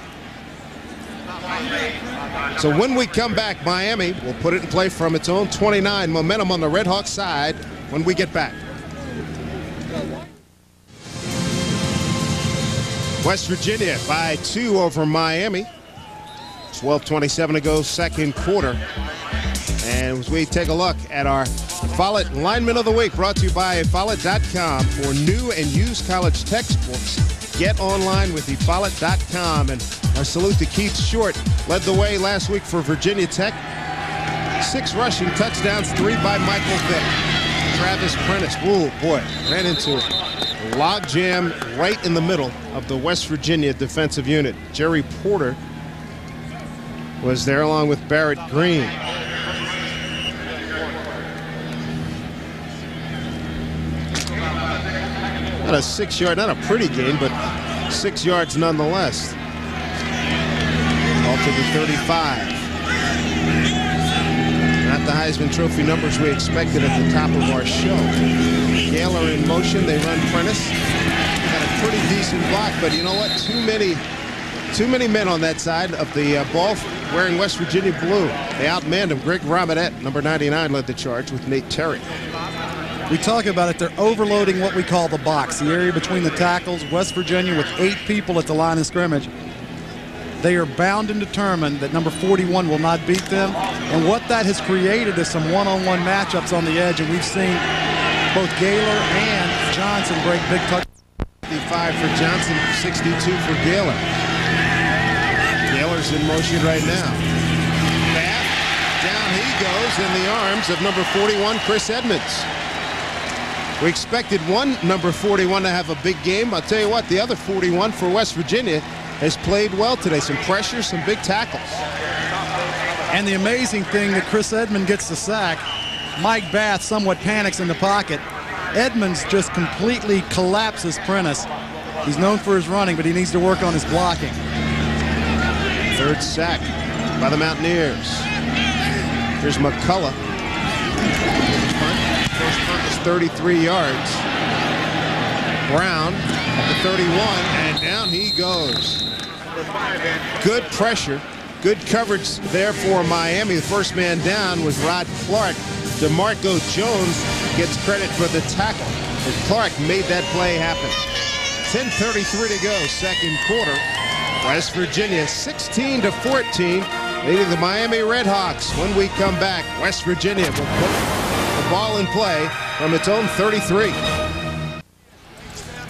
So when we come back, Miami will put it in play from its own 29. Momentum on the Red Hawks side when we get back. West Virginia by 2 over Miami. 12:27 to go, second quarter. And as we take a look at our Follett Lineman of the Week, brought to you by Follett.com. For new and used college textbooks, get online with Follett.com. And our salute to Keith Short, led the way last week for Virginia Tech. 6 rushing touchdowns, 3 by Michael Vick. Travis Prentice, whoa, boy, ran into a log jam right in the middle of the West Virginia defensive unit. Jerry Porter was there along with Barrett Green. Not a 6-yard, not a pretty gain, but 6 yards nonetheless. Ball to the 35. Not the Heisman Trophy numbers we expected at the top of our show. Gaylor in motion, they run Prentice. Got a pretty decent block, but you know what? Too many men on that side of the ball wearing West Virginia blue. They outmanned him. Greg Robinette, number 99, led the charge with Nate Terry. We talk about it. They're overloading what we call the box, the area between the tackles. West Virginia with 8 people at the line of scrimmage. They are bound and determined that number 41 will not beat them. And what that has created is some one-on-one matchups on the edge. And we've seen both Gaylor and Johnson break big touchdowns. 55 for Johnson, 62 for Gaylor. Gaylor's in motion right now. Back, down he goes in the arms of number 41, Chris Edmonds. We expected one number 41 to have a big game. I'll tell you what, the other 41 for West Virginia has played well today. Some pressure, some big tackles. And the amazing thing that Chris Edmonds gets the sack. Mike Bath somewhat panics in the pocket. Edmonds just completely collapses Prentice. He's known for his running, but he needs to work on his blocking. 3rd sack by the Mountaineers. Here's McCullough. First punt is 33 yards. Brown at the 31, and down he goes. Good pressure, good coverage there for Miami. The first man down was Rod Clark. DeMarco Jones gets credit for the tackle, and Clark made that play happen. 10:33 to go, second quarter. West Virginia 16-14, leading the Miami Redhawks. When we come back, West Virginia will put the ball in play from its own 33.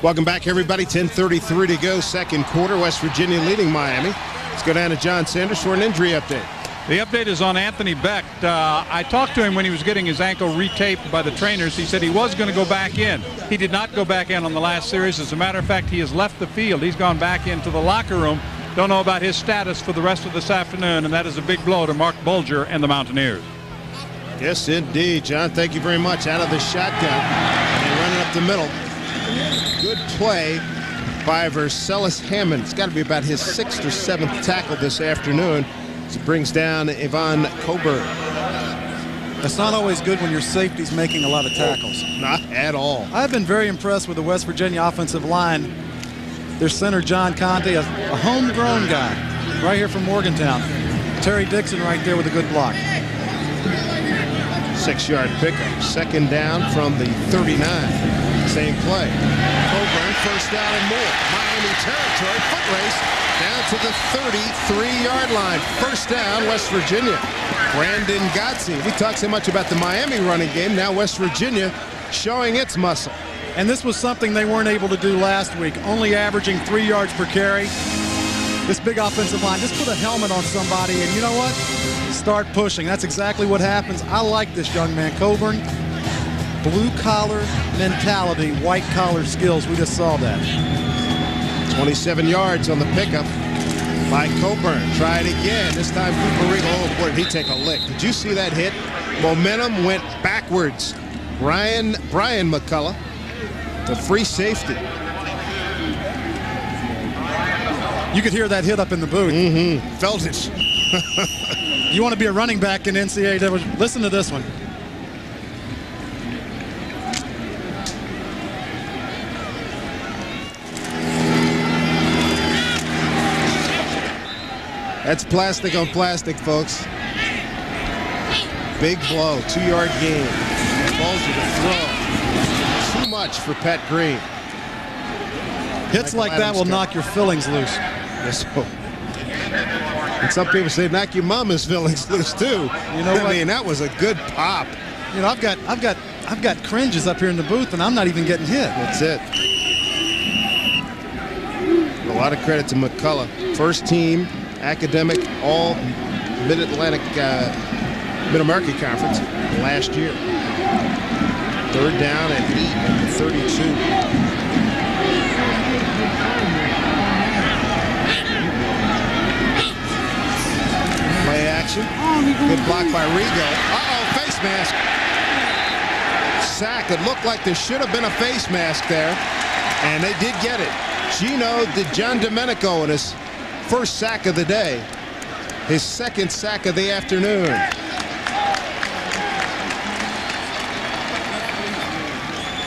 Welcome back, everybody. 10:33 to go, second quarter. West Virginia leading Miami. Let's go down to John Sanders for an injury update. The update is on Anthony Beck. I talked to him when he was getting his ankle retaped by the trainers. He said he was going to go back in. He did not go back in on the last series. As a matter of fact, he has left the field. He's gone back into the locker room. Don't know about his status for the rest of this afternoon, and that is a big blow to Mark Bulger and the Mountaineers. Yes, indeed, John. Thank you very much. Out of the shotgun, and they run it up the middle. Good play by Vercellus Hammond. It's got to be about his 6th or 7th tackle this afternoon. He brings down Yvonne Coburn. It's not always good when your safety's making a lot of tackles. Not at all. I've been very impressed with the West Virginia offensive line. Their center, John Conte, a homegrown guy, right here from Morgantown. Terry Dixon right there with a good block. 6-yard pickup. Second down from the 39. Same play. Coburn, first down and more. Miami territory, foot race down to the 33-yard line. First down, West Virginia. Brandon Gotze. We talked so much about the Miami running game. Now West Virginia showing its muscle. And this was something they weren't able to do last week, only averaging 3 yards per carry. This big offensive line, just put a helmet on somebody, and you know what? Start pushing. That's exactly what happens. I like this young man, Coburn. Blue-collar mentality, white-collar skills. We just saw that. 27 yards on the pickup by Coburn. Try it again. This time Cooper Regal. Oh, boy, did he take a lick. Did you see that hit? Momentum went backwards. Brian McCullough, the free safety. You could hear that hit up in the booth. Felt it. You want to be a running back in NCAA? Listen to this one. That's plastic on plastic, folks. Big blow, 2-yard gain. Bulger to throw. Too much for Pat Green. Hits like that will knock your fillings loose. Yes, so. And some people say knock your mama's fillings loose too. You know what? I mean, that was a good pop. You know, I've got cringes up here in the booth, and I'm not even getting hit. That's it. A lot of credit to McCullough. First team academic, all Mid-Atlantic Mid-American Conference last year. Third down and 8 at the 32. Play action. Good block by Rigo. Uh-oh, face mask. Sack. It looked like there should have been a face mask there, and they did get it. Gino DiGiandomenico in his first sack of the day. His second sack of the afternoon.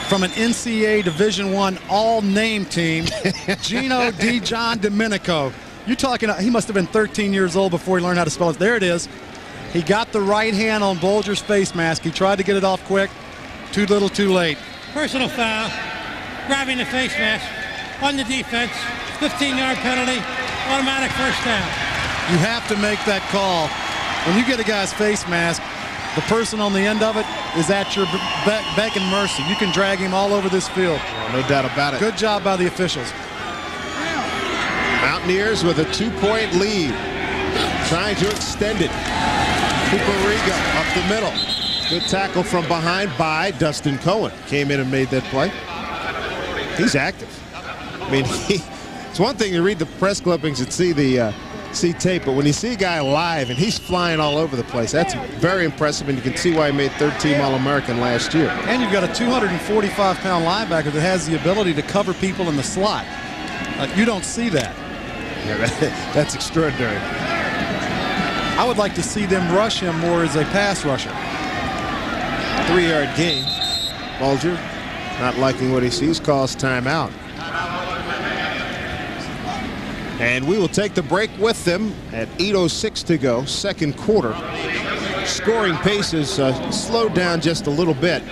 From an NCAA Division I all-name team, Gino DiGiandomenico. You're talking, he must have been 13 years old before he learned how to spell it. There it is. He got the right hand on Bulger's face mask. He tried to get it off quick. Too little, too late. Personal foul, grabbing the face mask on the defense, 15-yard penalty, automatic first down. You have to make that call. When you get a guy's face mask, the person on the end of it is at your beck and mercy. You can drag him all over this field. Oh, no doubt about it. Good job by the officials. Mountaineers with a 2-point lead, trying to extend it. Cooper Rigo up the middle. Good tackle from behind by Dustin Cohen. Came in and made that play. He's active. I mean, it's one thing to read the press clippings and see tape, but when you see a guy live and he's flying all over the place, that's very impressive, and you can see why he made third-team All-American last year. And you've got a 245-pound linebacker that has the ability to cover people in the slot. You don't see that. Yeah, that's extraordinary. I would like to see them rush him more as a pass rusher. 3-yard gain. Bulger, not liking what he sees, calls timeout. And we will take the break with them at 8:06 to go, second quarter. Scoring pace is slowed down just a little bit.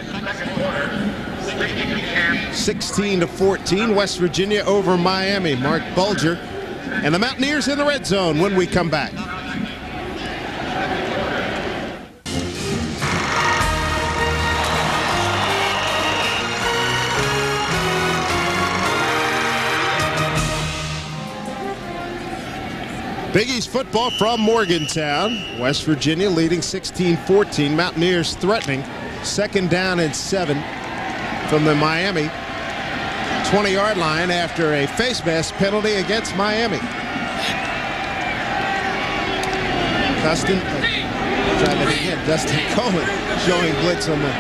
16-14, West Virginia over Miami. Mark Bulger and the Mountaineers in the red zone when we come back. Big East football from Morgantown. West Virginia leading 16-14. Mountaineers threatening. Second down and 7 from the Miami 20-yard line after a face mask penalty against Miami. Dustin Cohen showing blitz on the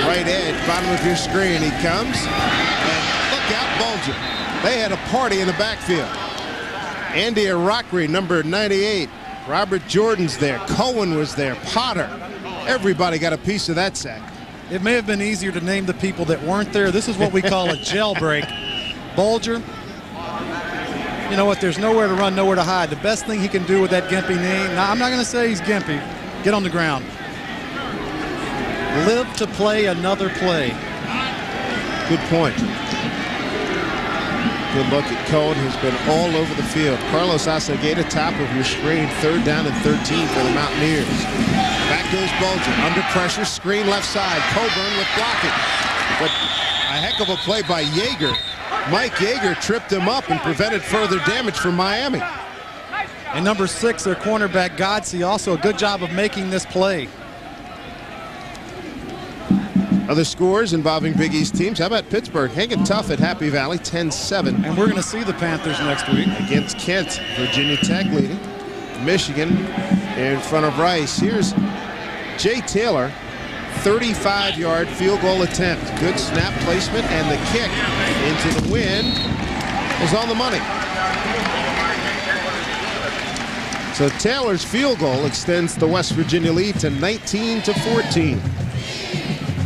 right edge, bottom of your screen. He comes, and look out, Bulger. They had a party in the backfield. Andy Aracri, number 98. Robert Jordan's there. Cohen was there. Potter. Everybody got a piece of that sack. It may have been easier to name the people that weren't there. This is what we call a jailbreak. Bulger, you know what? There's nowhere to run, nowhere to hide. The best thing he can do with that gimpy knee, now I'm not going to say he's gimpy. Get on the ground. Live to play another play. Good point. Good look at Cohen, who's been all over the field. Carlos Acegueda, top of your screen, third down and 13 for the Mountaineers. Back goes Bulger, under pressure, screen left side. Coburn with blocking. But a heck of a play by Yeager. Mike Yeager tripped him up and prevented further damage from Miami. And number 6, their cornerback, Godsey, also a good job of making this play. Other scores involving Big East teams. How about Pittsburgh hanging tough at Happy Valley, 10-7. And we're going to see the Panthers next week. Against Kent. Virginia Tech leading. Michigan in front of Rice. Here's Jay Taylor, 35-yard field goal attempt. Good snap placement, and the kick into the wind is on the money. So Taylor's field goal extends the West Virginia lead to 19-14.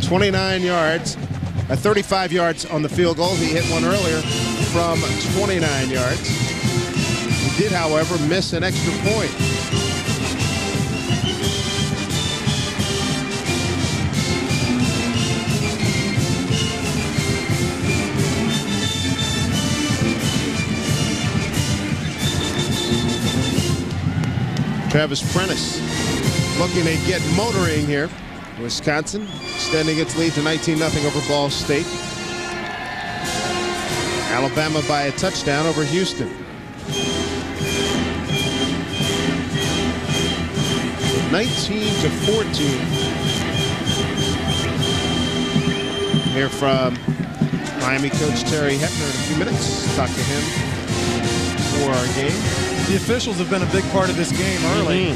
29 yards, 35 yards on the field goal. He hit one earlier from 29 yards. He did, however, miss an extra point. Travis Prentice looking to get motoring here. Wisconsin extending its lead to 19-0 over Ball State. Alabama by a touchdown over Houston. 19-14. Hear from Miami coach Terry Hepner in a few minutes. Talk to him for our game. The officials have been a big part of this game early.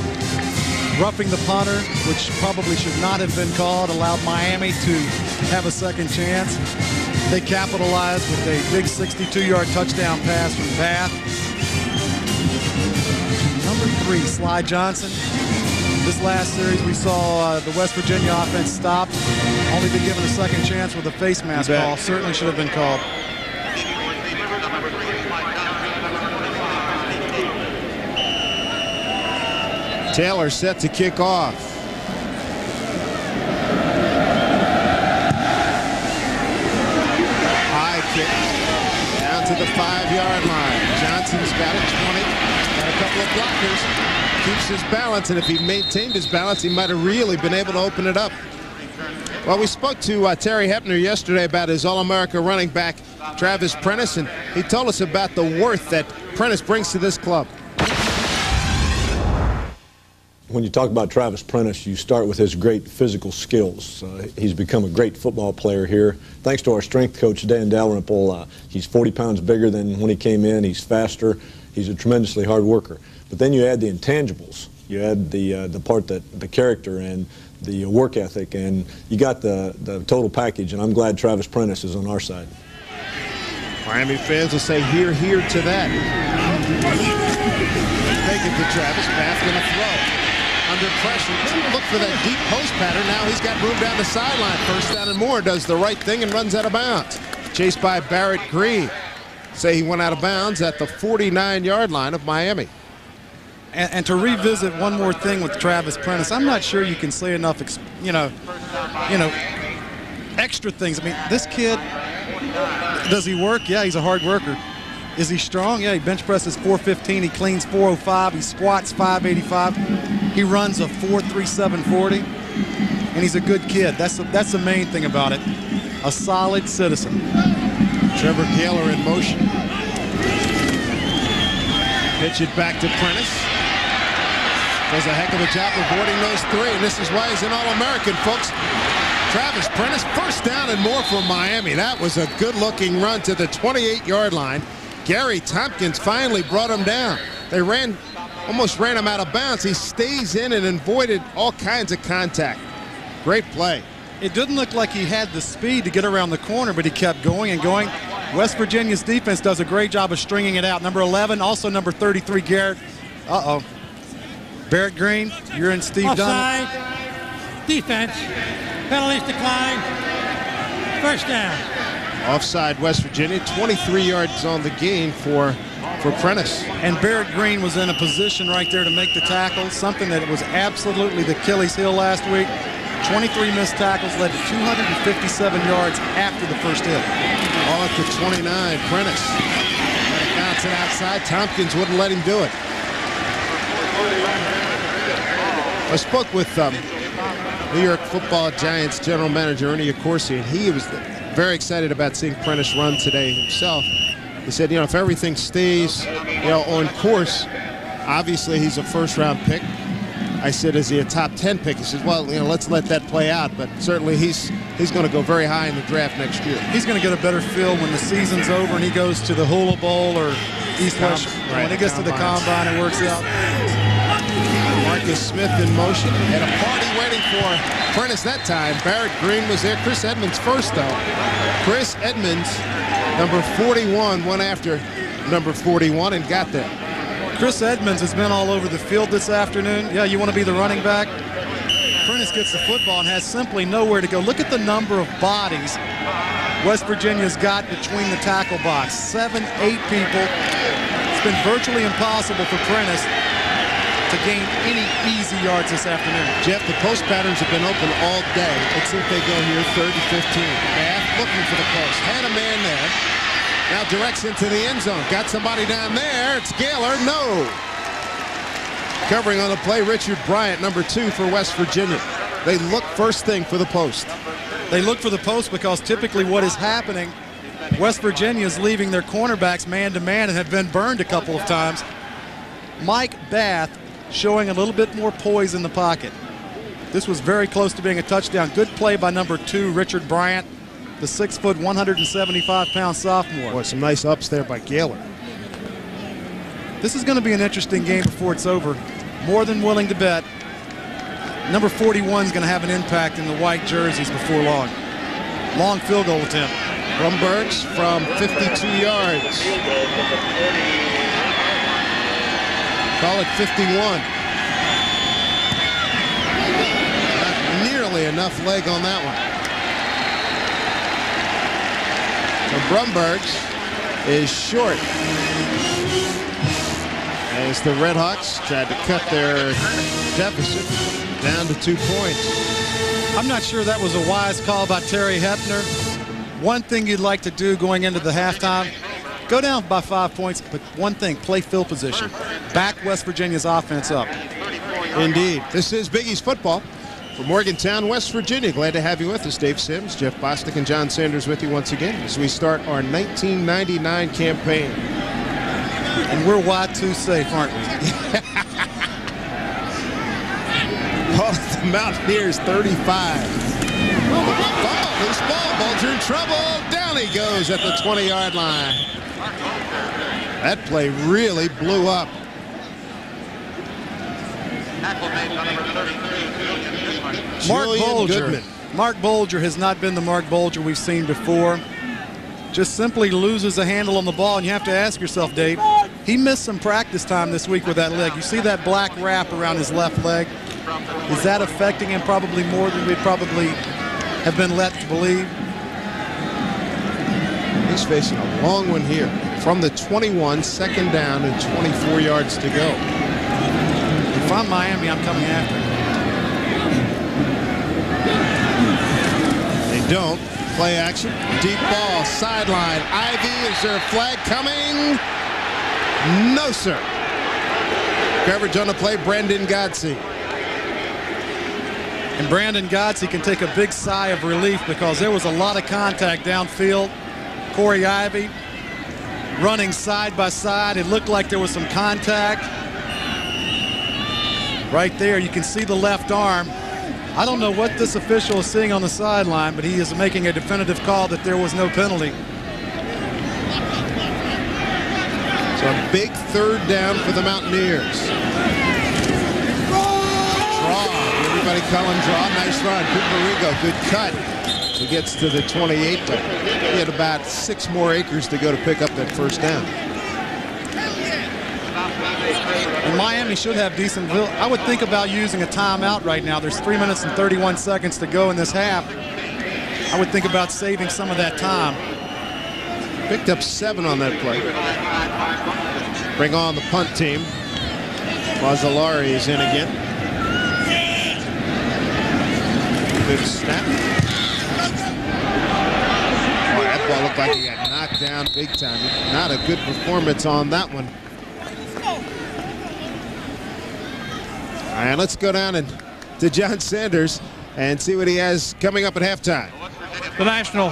Roughing the punter, which probably should not have been called, allowed Miami to have a second chance. They capitalized with a big 62-yard touchdown pass from Bath. Number 3, Sly Johnson. This last series, we saw the West Virginia offense stop, only be given a second chance with a face mask call. Certainly should have been called. Taylor set to kick off. High kick down to the 5-yard line. Johnson's got it, 20. Got a couple of blockers. Keeps his balance, and if he maintained his balance, he might have really been able to open it up. Well, we spoke to Terry Hepner yesterday about his All-America running back, Travis Prentice, and he told us about the worth that Prentice brings to this club. When you talk about Travis Prentice, you start with his great physical skills. He's become a great football player here. Thanks to our strength coach, Dan Dalrymple, he's 40 pounds bigger than when he came in. He's faster. He's a tremendously hard worker. But then you add the intangibles. You add the part that the character and the work ethic, and you got the total package, and I'm glad Travis Prentice is on our side. Miami fans will say hear, hear to that. Take it to Travis, Bath gonna throw. Under pressure, didn't look for that deep post pattern. Now he's got room down the sideline. First down and more, does the right thing and runs out of bounds. Chased by Barrett Green. Say he went out of bounds at the 49-yard line of Miami. And to revisit one more thing with Travis Prentice, I'm not sure you can say enough, extra things. I mean, this kid, does he work? Yeah, he's a hard worker. Is he strong? Yeah, he bench presses 415. He cleans 405. He squats 585. He runs a 4.37 40. And he's a good kid. That's the main thing about it. A solid citizen. Trevor Gaylor in motion. Pitch it back to Prentice. Does a heck of a job avoiding those 3, and this is why he's an All-American, folks. Travis Prentice, first down and more for Miami. That was a good-looking run to the 28-yard line. Gary Tompkins finally brought him down. They almost ran him out of bounds. He stays in and avoided all kinds of contact. Great play. It didn't look like he had the speed to get around the corner, but he kept going and going. West Virginia's defense does a great job of stringing it out. Number 11, also number 33, Garrett. Barrett Green, you're in Steve Dunn. Offside, defense, penalties decline, first down. Offside West Virginia, 23 yards on the gain for Prentice. And Barrett Green was in a position right there to make the tackle, something that was absolutely the Achilles heel last week. 23 missed tackles led to 257 yards after the first hit. All at the 29, Prentice. Bounce it outside, Tompkins wouldn't let him do it. I spoke with New York Football Giants general manager Ernie Accorsi, and he was very excited about seeing Prentice run today himself. He said, if everything stays, on course, obviously he's a first-round pick. I said, is he a top 10 pick? He says, well, let's let that play out, but certainly he's going to go very high in the draft next year. He's going to get a better feel when the season's over and he goes to the Hula Bowl or East-West. Right, when he gets to the combine, it works out. Marcus Smith in motion, and a party waiting for Prentice that time. Barrett Green was there. Chris Edmonds first, though. Chris Edmonds, number 41, went after number 41 and got there. Chris Edmonds has been all over the field this afternoon. Yeah, you want to be the running back? Prentice gets the football and has simply nowhere to go. Look at the number of bodies West Virginia's got between the tackle box. 7, 8 people. It's been virtually impossible for Prentice to gain any easy yards this afternoon. Jeff, the post patterns have been open all day. Let's see if they go here, 3rd and 15. Bath looking for the post. Had a man there. Now directs into the end zone. Got somebody down there. It's Gaylor. No. Covering on the play, Richard Bryant, number 2 for West Virginia. They look first thing for the post. They look for the post because typically what is happening, West Virginia is leaving their cornerbacks man-to-man and have been burned a couple of times. Mike Bath showing a little bit more poise in the pocket. This was very close to being a touchdown. Good play by number 2, Richard Bryant, the 6-foot, 175-pound sophomore. Boy, some nice ups there by Gaylor. This is going to be an interesting game before it's over. More than willing to bet number 41 is going to have an impact in the white jerseys before long. Long field goal attempt. Brumbergs from 52 yards. Call it 51. Not nearly enough leg on that one. So Brumbergs is short as the Red Hawks tried to cut their deficit down to 2 points. I'm not sure that was a wise call by Terry Hepner. One thing you'd like to do going into the halftime, go down by 5 points, but one thing, play field position. Back West Virginia's offense up. Indeed. This is Big East football from Morgantown, West Virginia. Glad to have you with us. Dave Sims, Jeff Bostic, and John Sanders with you once again as we start our 1999 campaign. And we're wide too safe, aren't we? The Mountaineers 35. Loose ball, Bulger in trouble. Down he goes at the 20-yard line. That play really blew up. Mark Bulger has not been the Mark Bulger we've seen before. Just simply loses a handle on the ball, and you have to ask yourself, Dave, he missed some practice time this week with that leg. You see that black wrap around his left leg? Is that affecting him probably more than we'd probably have been led to believe? He's facing a long one here. From the 21, second down and 24 yards to go. If I'm Miami, I'm coming after him. They don't. Play action. Deep ball. Sideline. Ivy. Is there a flag coming? No, sir. Coverage on the play. Brandon Godsey. And Brandon Godsey can take a big sigh of relief because there was a lot of contact downfield. Corey Ivy running side by side. It looked like there was some contact. Right there, you can see the left arm. I don't know what this official is seeing on the sideline, but he is making a definitive call that there was no penalty. So a big third down for the Mountaineers. Draw. Everybody calling draw. Nice run. Cooper, good cut. He gets to the 28. But he had about 6 more acres to go to pick up that first down. And Miami should have decent. I would think about using a timeout right now. There's 3 minutes and 31 seconds to go in this half. I would think about saving some of that time. Picked up 7 on that play. Bring on the punt team. Mazzolari is in again. Good snap. Boy, that ball looked like he got knocked down big time. Not a good performance on that one. All right, let's go down to John Sanders and see what he has coming up at halftime. The National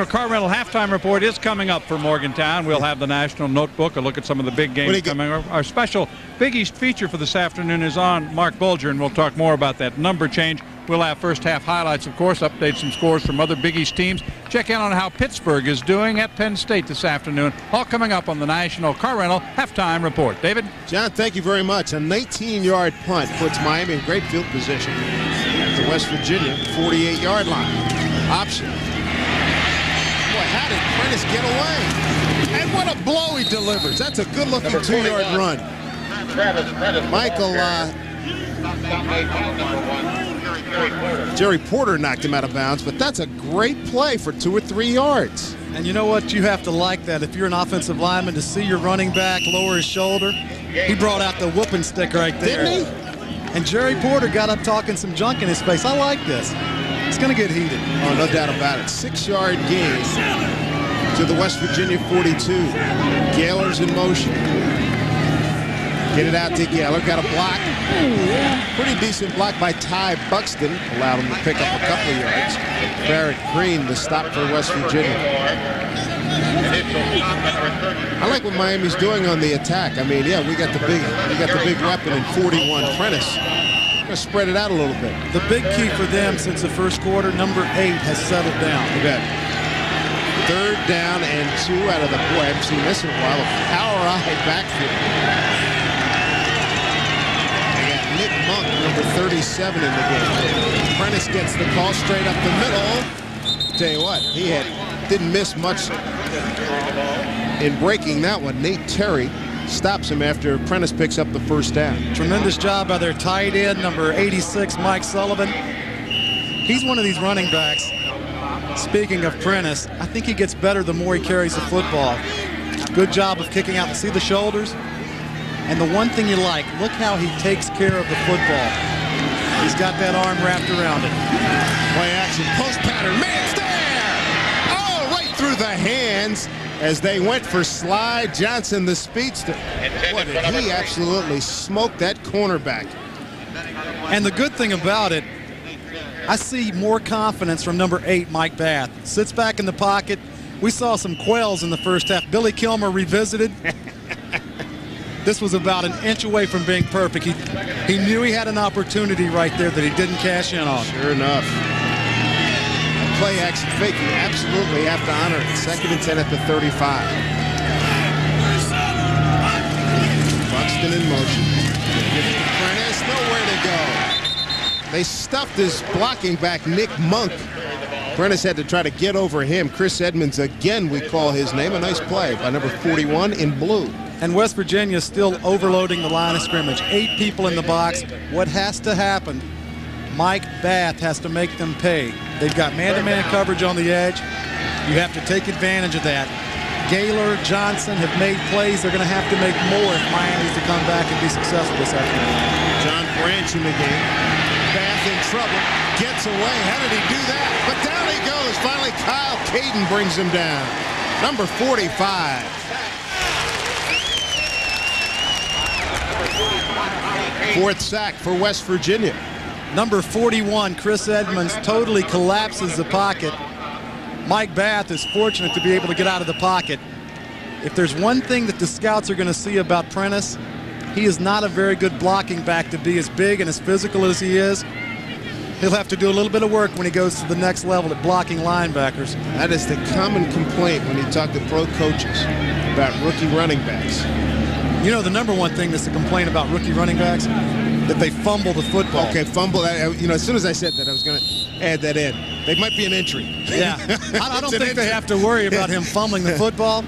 Car Rental halftime report is coming up for Morgantown. We'll have the National Notebook, a look at some of the big games coming up. Our special Big East feature for this afternoon is on Mark Bulger, and we'll talk more about that number change. We'll have first half highlights, of course, update some scores from other Big East teams. Check in on how Pittsburgh is doing at Penn State this afternoon. All coming up on the National Car Rental halftime report. David? John, thank you very much. A 19-yard punt puts Miami in great field position at the West Virginia 48-yard line. Option. Boy, how did Prentice get away? And what a blow he delivers. That's a good-looking 2-yard run. Michael, Jerry Porter knocked him out of bounds, but that's a great play for 2 or 3 yards. And you know what? You have to like that. If you're an offensive lineman, to see your running back lower his shoulder, he brought out the whooping stick right there. Didn't he? And Jerry Porter got up talking some junk in his face. I like this. It's going to get heated. Oh, no doubt about it. 6-yard gain to the West Virginia 42. Gaylor's in motion. Get it out to Gaylor. Got a block. Pretty decent block by Ty Buxton. Allowed him to pick up a couple of yards. Barrett Green, the stop for West Virginia. I like what Miami's doing on the attack. I mean, yeah, we got the big weapon in 41, Prentice. We're gonna spread it out a little bit. The big key for them since the first quarter, number 8 has settled down. You bet. 3rd down and 2 out of the, boy, I haven't seen this in a while, a power-eye backfield. They got Nick Monk, number 37 in the game. Prentice gets the call straight up the middle. Tell you what, he didn't miss much in breaking that one. Nate Terry stops him after Prentice picks up the first down. Tremendous job by their tight end, number 86, Mike Sullivan. He's one of these running backs. Speaking of Prentice, I think he gets better the more he carries the football. Good job of kicking out. See the shoulders? And the one thing you like, look how he takes care of the football. He's got that arm wrapped around it. Play action, post pattern, man's there! Oh, right through the hands as they went for Slide Johnson, the speedster. What did he absolutely smoke that cornerback. And the good thing about it, I see more confidence from number 8, Mike Bath. Sits back in the pocket. We saw some quails in the first half. Billy Kilmer revisited. This was about an inch away from being perfect. He knew he had an opportunity right there that he didn't cash in on. Sure enough. A play action fake, you absolutely have to honor it. 2nd and 10 at the 35. Buxton in motion. Gives it to Prentice, nowhere to go. They stuffed his blocking back, Nick Monk. Prentice had to try to get over him. Chris Edmonds, again, we call his name. A nice play by number 41 in blue. And West Virginia is still overloading the line of scrimmage. 8 people in the box. What has to happen, Mike Bath has to make them pay. They've got man-to-man coverage on the edge. You have to take advantage of that. Gaylor, Johnson have made plays. They're going to have to make more if Miami's to come back and be successful this afternoon. John Branch in the game. Bath in trouble. Gets away. How did he do that? But down he goes. Finally, Kyle Caden brings him down. Number 45. 4th sack for West Virginia. Number 41, Chris Edmonds, totally collapses the pocket. Mike Bath is fortunate to be able to get out of the pocket. If there's one thing that the scouts are going to see about Prentice, he is not a very good blocking back to be as big and as physical as he is. He'll have to do a little bit of work when he goes to the next level at blocking linebackers. That is the common complaint when you talk to pro coaches about rookie running backs. You know, the number one thing that's a complaint about rookie running backs, that they fumble the football. Okay, fumble. You know, as soon as I said that, I was going to add that in. They might be an entry. Yeah, I don't think they have to worry about him fumbling the football.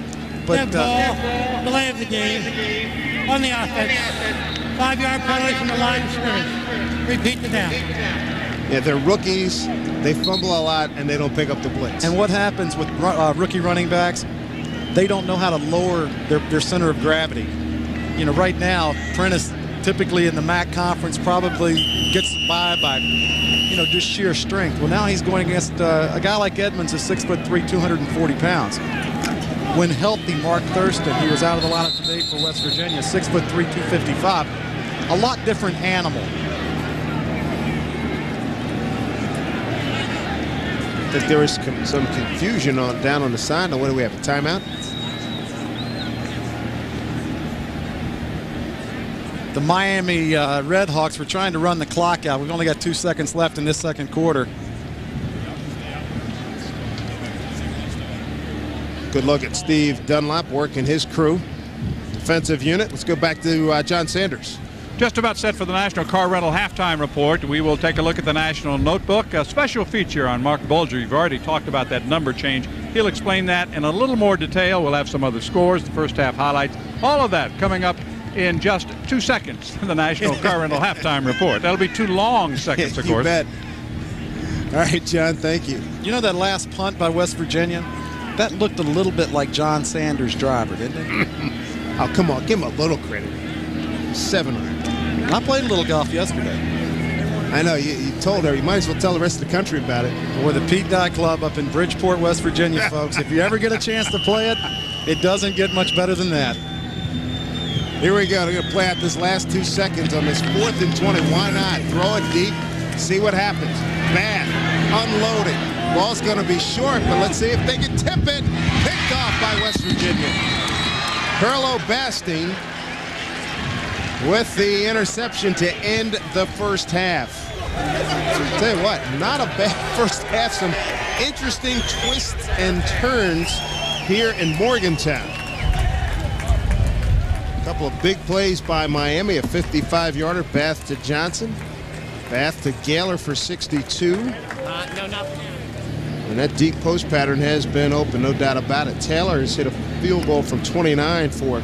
But delay of the game on the offense. 5-yard penalty from the line of scrimmage. Repeat the down. Yeah, they're rookies. They fumble a lot, and they don't pick up the blitz. And what happens with rookie running backs? They don't know how to lower their center of gravity. You know, right now, Prentice typically in the MAC conference probably gets by, you know, just sheer strength. Well, now he's going against a guy like Edmonds, is 6'3", 240 pounds. When healthy, Mark Thurston, he was out of the lineup today for West Virginia, 6'3", 255. A lot different animal. I think there was some confusion down on the side. Now, what do we have, a timeout? The Miami Redhawks were trying to run the clock out. We've only got 2 seconds left in this second quarter. Good look at Steve Dunlap working his crew. Defensive unit. Let's go back to John Sanders. Just about set for the National Car Rental Halftime Report. We will take a look at the National Notebook, a special feature on Mark Bulger. You've already talked about that number change. He'll explain that in a little more detail. We'll have some other scores, the first half highlights, all of that coming up in just 2 seconds for the National Car Rental Halftime Report. That'll be 2 long seconds, of course. You bet. All right, John, thank you. You know that last punt by West Virginia? That looked a little bit like John Sanders' driver, didn't it? Oh, come on. Give him a little credit. 700. I played a little golf yesterday. I know. You told her. You might as well tell the rest of the country about it. With the Pete Dye Club up in Bridgeport, West Virginia, folks. If you ever get a chance to play it, it doesn't get much better than that. Here we go. They're going to play out this last 2 seconds on this 4th and 20. Why not? Throw it deep. See what happens. Bad. Unloading. Ball's going to be short, but let's see if they can tip it. Picked off by West Virginia. Carlo Bastine with the interception to end the first half. I'll tell you what, not a bad first half. Some interesting twists and turns here in Morgantown. A couple of big plays by Miami, a 55-yarder, Bath to Johnson. Bath to Gaylor for 62. And that deep post pattern has been open, no doubt about it. Taylor has hit a field goal from 29 for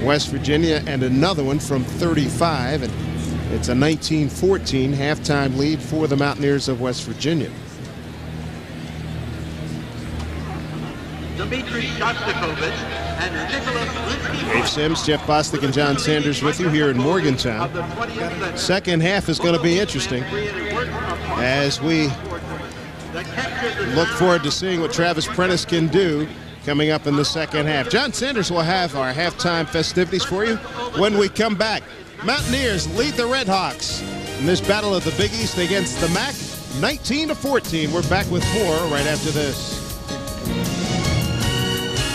West Virginia and another one from 35. And it's a 19-14 halftime lead for the Mountaineers of West Virginia. Dmitry Shostakovich and Nicholas Linsky. Dave Sims, Jeff Bostic, and John Sanders with you here in Morgantown. Second half is going to be interesting as we look forward to seeing what Travis Prentice can do coming up in the second half. John Sanders will have our halftime festivities for you when we come back. Mountaineers lead the Red Hawks in this battle of the Big East against the MAC, 19-14. We're back with more right after this.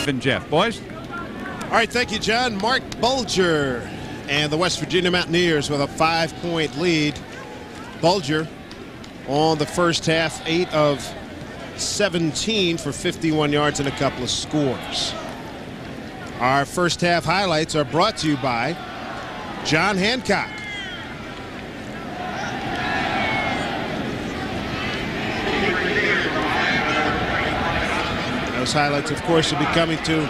And Jeff, boys. All right, thank you, John. Mark Bulger and the West Virginia Mountaineers with a 5-point lead. Bulger on the first half, 8 of 17 for 51 yards and a couple of scores. Our first half highlights are brought to you by John Hancock. Those highlights, of course, will be coming to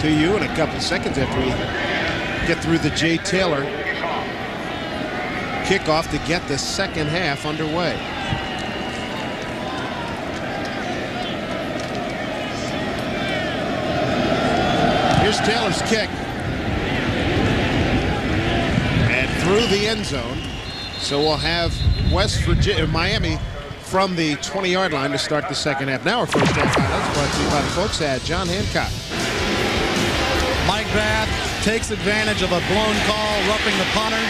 you in a couple of seconds after we get through the Jay Taylor kickoff to get the second half underway. Here's Taylor's kick. And through the end zone. So we'll have Miami from the 20-yard line to start the second half. Now our first half highlights brought to you by the folks at John Hancock. Mike Bath takes advantage of a blown call, roughing the punter.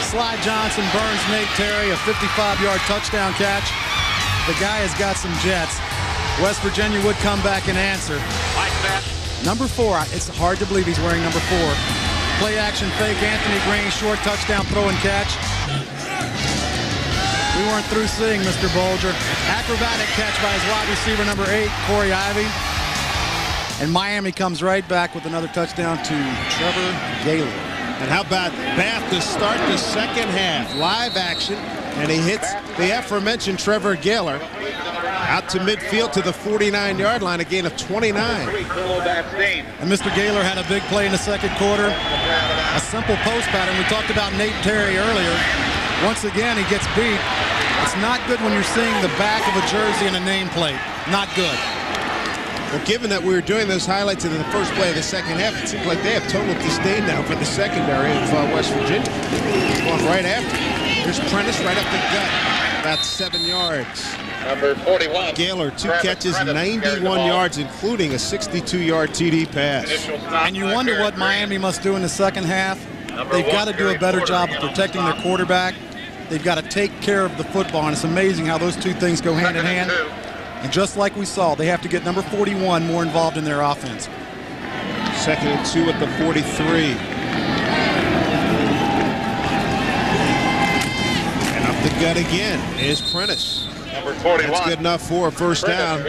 Sly Johnson burns Nate Terry, a 55-yard touchdown catch. The guy has got some jets. West Virginia would come back and answer. Mike Bath. Number 4, it's hard to believe he's wearing number 4. Play action fake, Anthony Green, short touchdown throw and catch. We weren't through seeing Mr. Bulger. Acrobatic catch by his wide receiver, number 8, Corey Ivey. And Miami comes right back with another touchdown to Trevor Gaylor. And how about Bath to start the second half? Live action, and he hits the aforementioned Trevor Gaylor out to midfield to the 49-yard line, a gain of 29. And Mr. Gaylor had a big play in the second quarter. A simple post pattern. We talked about Nate Terry earlier. Once again, he gets beat. It's not good when you're seeing the back of a jersey and a nameplate. Not good. Well, given that we were doing those highlights in the first play of the second half, it seems like they have total disdain now for the secondary of West Virginia. It's going right after. Here's Prentice right up the gut. About 7 yards. Number 41. Gaylor, 2 catches, 91 yards, including a 62-yard TD pass. And you wonder what Miami must do in the second half. They've got to do a better job of protecting their quarterback. They've got to take care of the football, and it's amazing how those two things go hand in hand. And just like we saw, they have to get number 41 more involved in their offense. 2nd and 2 at the 43. And up the gut again is Prentice. Number 41. That's good enough for a first down.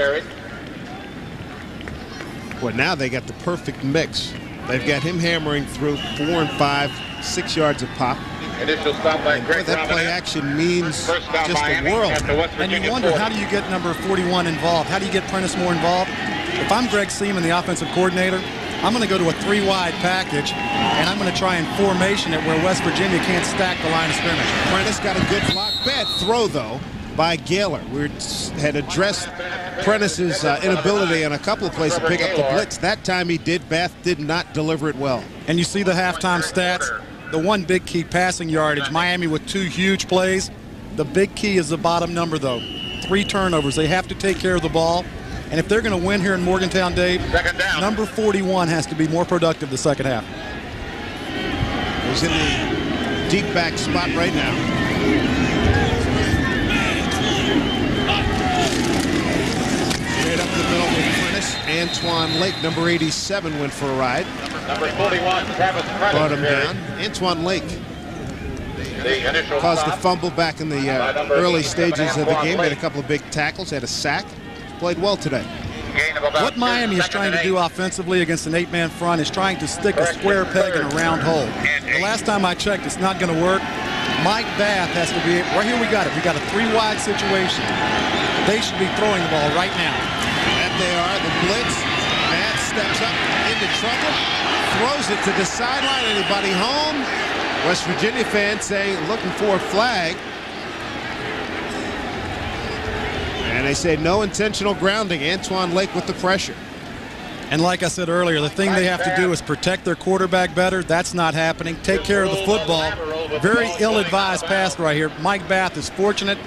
Well, now they got the perfect mix. They've got him hammering through 4 and 5, 6 yards of pop. Initial stop by Greg that play action means just the world. And you wonder, how do you get number 41 involved? How do you get Prentice more involved? If I'm Greg Seaman, the offensive coordinator, I'm going to go to a 3-wide package, and I'm going to try and formation it where West Virginia can't stack the line of scrimmage. Prentice got a good block. Bad throw, though, by Gaylor. We had addressed Prentice's inability on a couple of plays to pick up the blitz. That time he did. Bath did not deliver it well. And you see the halftime stats. The one big key, passing yardage. Miami with 2 huge plays. The big key is the bottom number, though. 3 turnovers. They have to take care of the ball. And if they're going to win here in Morgantown, Dave, number 41 has to be more productive the second half. He's in the deep back spot right now. Antoine Lake, number 87, went for a ride. Number 41, Travis Prentice. Brought him down. Antoine Lake caused a fumble back in the early stages of the game. Made a couple of big tackles, had a sack. Played well today. What Miami is trying to do offensively against an 8-man front is trying to stick a square peg in a round hole. The last time I checked, it's not going to work. Mike Bath has to be, right here we got it. We got a 3-wide situation. They should be throwing the ball right now. That they are, the blitz. Bath steps up into trouble, throws it to the sideline. Anybody home? West Virginia fans saying, looking for a flag. And they say no intentional grounding. Antoine Lake with the pressure. And like I said earlier, the thing they have to do is protect their quarterback better. That's not happening. Take care of the football. Very ill-advised pass right here. Mike Bath is fortunate.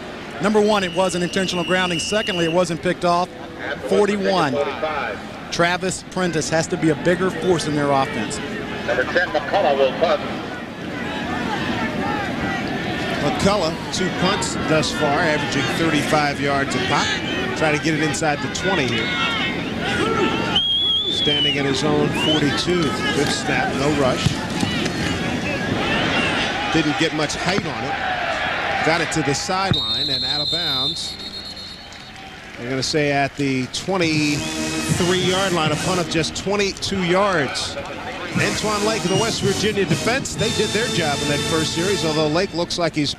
Number one, it wasn't intentional grounding. Secondly, it wasn't picked off. 41. Travis Prentice has to be a bigger force in their offense. Number 10, McCullough will punt. McCullough, 2 punts thus far, averaging 35 yards a pop. Try to get it inside the 20 here. Standing at his own 42. Good snap, no rush. Didn't get much height on it. Got it to the sideline and out of bounds. They're going to say at the 23-yard line, a punt of just 22 yards. Antoine Lake of the West Virginia defense, they did their job in that first series, although Lake looks like he's...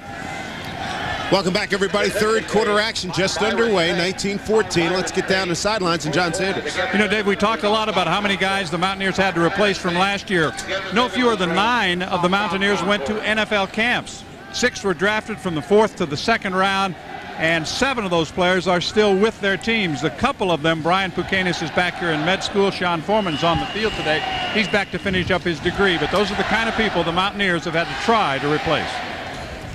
Welcome back, everybody. Third quarter action just underway, 19-14. Let's get down to the sidelines and John Sanders. You know, Dave, we talked a lot about how many guys the Mountaineers had to replace from last year. No fewer than 9 of the Mountaineers went to NFL camps. 6 were drafted from the 4th to the 2nd round, and 7 of those players are still with their teams. A couple of them, Brian Pukanis is back here in med school. Sean Foreman's on the field today. He's back to finish up his degree, but those are the kind of people the Mountaineers have had to try to replace.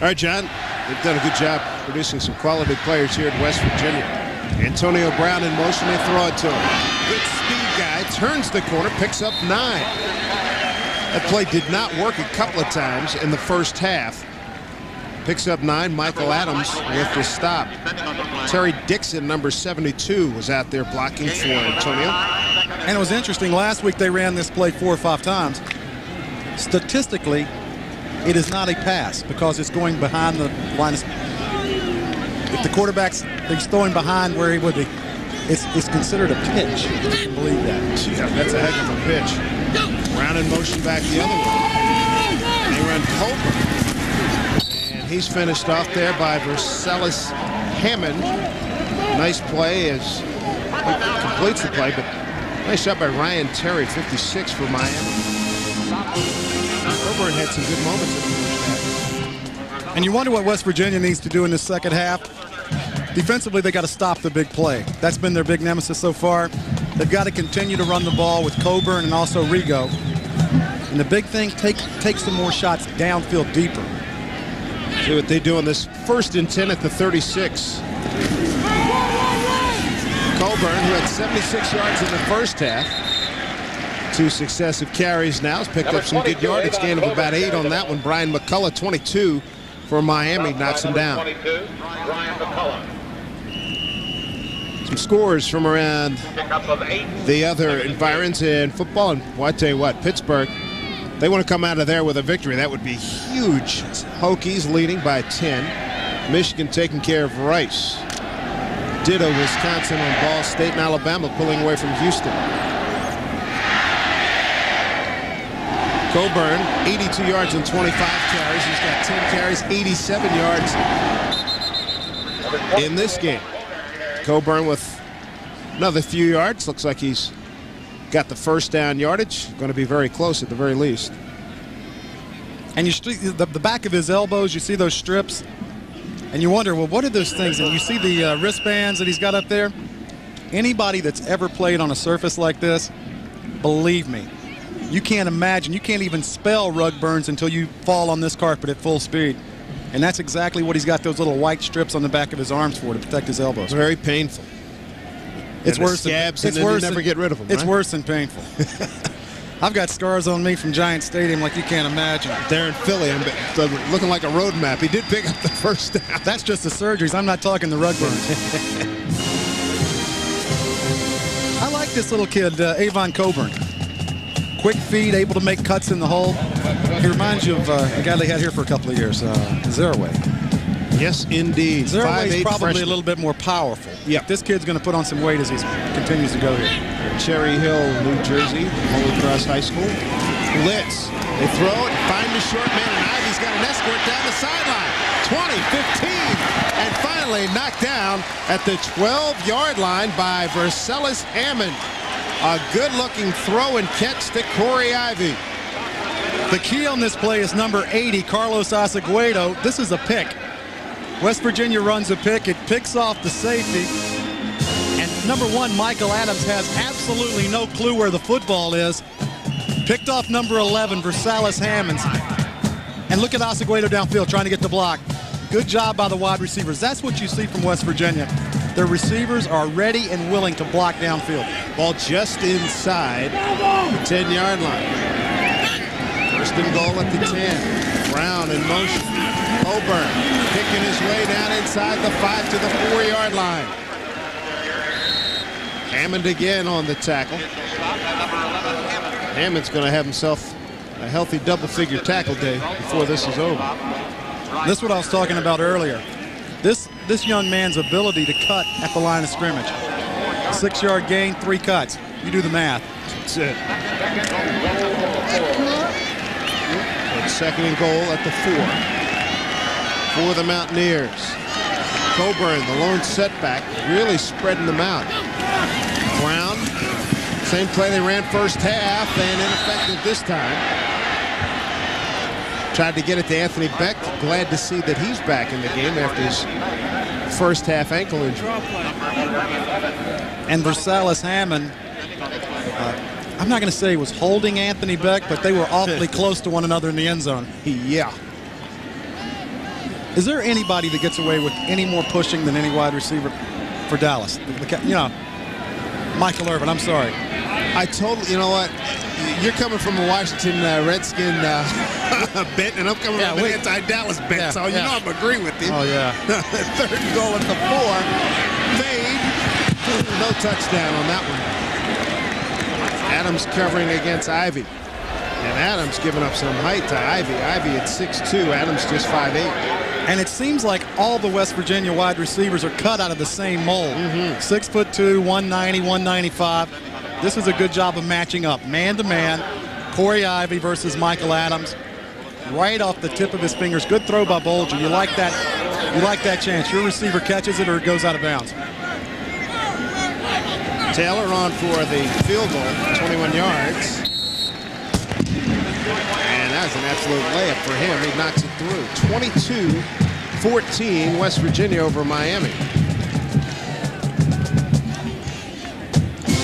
All right, John, they've done a good job producing some quality players here at West Virginia. Antonio Brown in motion, they throw it to him. Good speed guy, turns the corner, picks up 9. That play did not work a couple of times in the first half. Picks up 9. Michael Adams with the stop. Terry Dixon, number 72, was out there blocking for Antonio. And it was interesting. Last week they ran this play 4 or 5 times. Statistically, it is not a pass because it's going behind the line. If the quarterback's he's throwing behind where he would be, it's considered a pitch. If you can believe that. Yeah, that's a heck of a pitch. Brown in motion back the other way. They run Colbert. He's finished off there by Versailles Hammond. Nice play as he completes the play, but nice shot by Ryan Terry, 56 for Miami. Coburn had some good moments in the first half. And you wonder what West Virginia needs to do in the second half. Defensively, they got to stop the big play. That's been their big nemesis so far. They've got to continue to run the ball with Coburn and also Rigo. And the big thing, take some more shots downfield deeper. See what they do on this 1st and 10 at the 36. Coburn, who had 76 yards in the first half. 2 successive carries now. Has picked up some good yardage. Gain of about 8 on that one. Brian McCullough, 22 for Miami, knocks him down. Some scores from around the other environs in football. And well, I tell you what, Pittsburgh, they want to come out of there with a victory. That would be huge. Hokies leading by 10. Michigan taking care of Rice. Ditto Wisconsin on Ball State, and Alabama pulling away from Houston. Coburn, 82 yards and 25 carries. He's got 10 carries, 87 yards in this game. Coburn with another few yards. Looks like he's got the first down yardage. Going to be very close at the very least. And you see the back of his elbows, you see those strips, and you wonder, well, what are those things? And you see the wristbands that he's got up there. Anybody that's ever played on a surface like this, believe me, you can't imagine, you can't even spell rug burns until you fall on this carpet at full speed. And that's exactly what he's got those little white strips on the back of his arms for, to protect his elbows. Very painful. It's worse scabs, than, and then you never get rid of them. It's right? worse than painful. I've got scars on me from Giant Stadium like you can't imagine. There in Philly, I'm looking like a road map. He did pick up the first down. That's just the surgeries. I'm not talking the rug burns. I like this little kid, Avon Coburn. Quick feet, able to make cuts in the hole. He reminds you of a guy they had here for a couple of years, Zeraway. Yes, indeed. Zeraway's probably freshman. a little bit more powerful. Yeah. This kid's going to put on some weight as he continues to go here. Cherry Hill, New Jersey, Holy Cross High School. Blitz. They throw it, find the short man, and Ivy's got an escort down the sideline. 20, 15, and finally knocked down at the 12-yard line by Vercellus Hammond. A good-looking throw and catch to Corey Ivy. The key on this play is number 80, Carlos Aceguedo. This is a pick. West Virginia runs a pick. It picks off the safety. And number 1, Michael Adams has absolutely no clue where the football is. Picked off number 11, Vercellus Hammond. And look at Aceguedo downfield trying to get the block. Good job by the wide receivers. That's what you see from West Virginia. Their receivers are ready and willing to block downfield. Ball just inside the 10-yard line. First and goal at the 10. Brown in motion. Coburn picking his way down inside the 5 to the 4-yard line. Hammond again on the tackle. Hammond's going to have himself a healthy double-figure tackle day before this is over. This is what I was talking about earlier. This young man's ability to cut at the line of scrimmage. 6-yard gain, 3 cuts. You do the math. That's it. It's second and goal at the 4 for the Mountaineers. Coburn, the lone setback, really spreading them out. Brown, same play they ran first half and ineffective this time. Tried to get it to Anthony Beck. Glad to see that he's back in the game after his first half ankle injury. And Vercellus Hammond, I'm not going to say he was holding Anthony Beck, but they were awfully close to one another in the end zone. Yeah. Is there anybody that gets away with any more pushing than any wide receiver for Dallas? You know, Michael Irvin, I'm sorry. I totally, you know what? You're coming from a Washington Redskin bent, and I'm coming from an anti-Dallas bent, so you know I'm agreeing with you. Oh, yeah. Third and goal at the 4. Fade. No touchdown on that one. Adams covering against Ivy. And Adams giving up some height to Ivy. Ivy at 6'2", Adams just 5'8". And it seems like all the West Virginia wide receivers are cut out of the same mold. 6'2", 190, 195. This is a good job of matching up. Man-to-man, Corey Ivy versus Michael Adams. Right off the tip of his fingers. Good throw by Bolger. You like that chance. Your receiver catches it or it goes out of bounds. Taylor on for the field goal, 21 yards. And that's an absolute layup for him. He knocks it through. 22-14, West Virginia over Miami.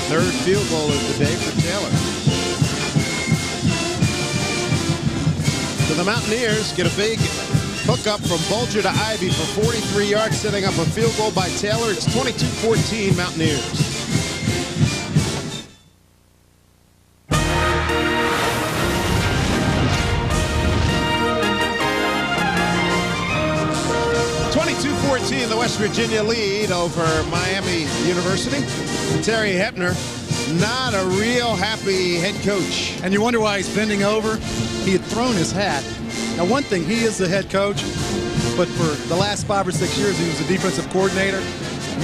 Third field goal of the day for Taylor. So the Mountaineers get a big hookup from Bolger to Ivy for 43 yards, setting up a field goal by Taylor. It's 22-14 Mountaineers. The West Virginia lead over Miami University. Terry Hepner, not a real happy head coach. And you wonder why he's bending over? He had thrown his hat. Now, one thing, he is the head coach, but for the last 5 or 6 years, he was a defensive coordinator.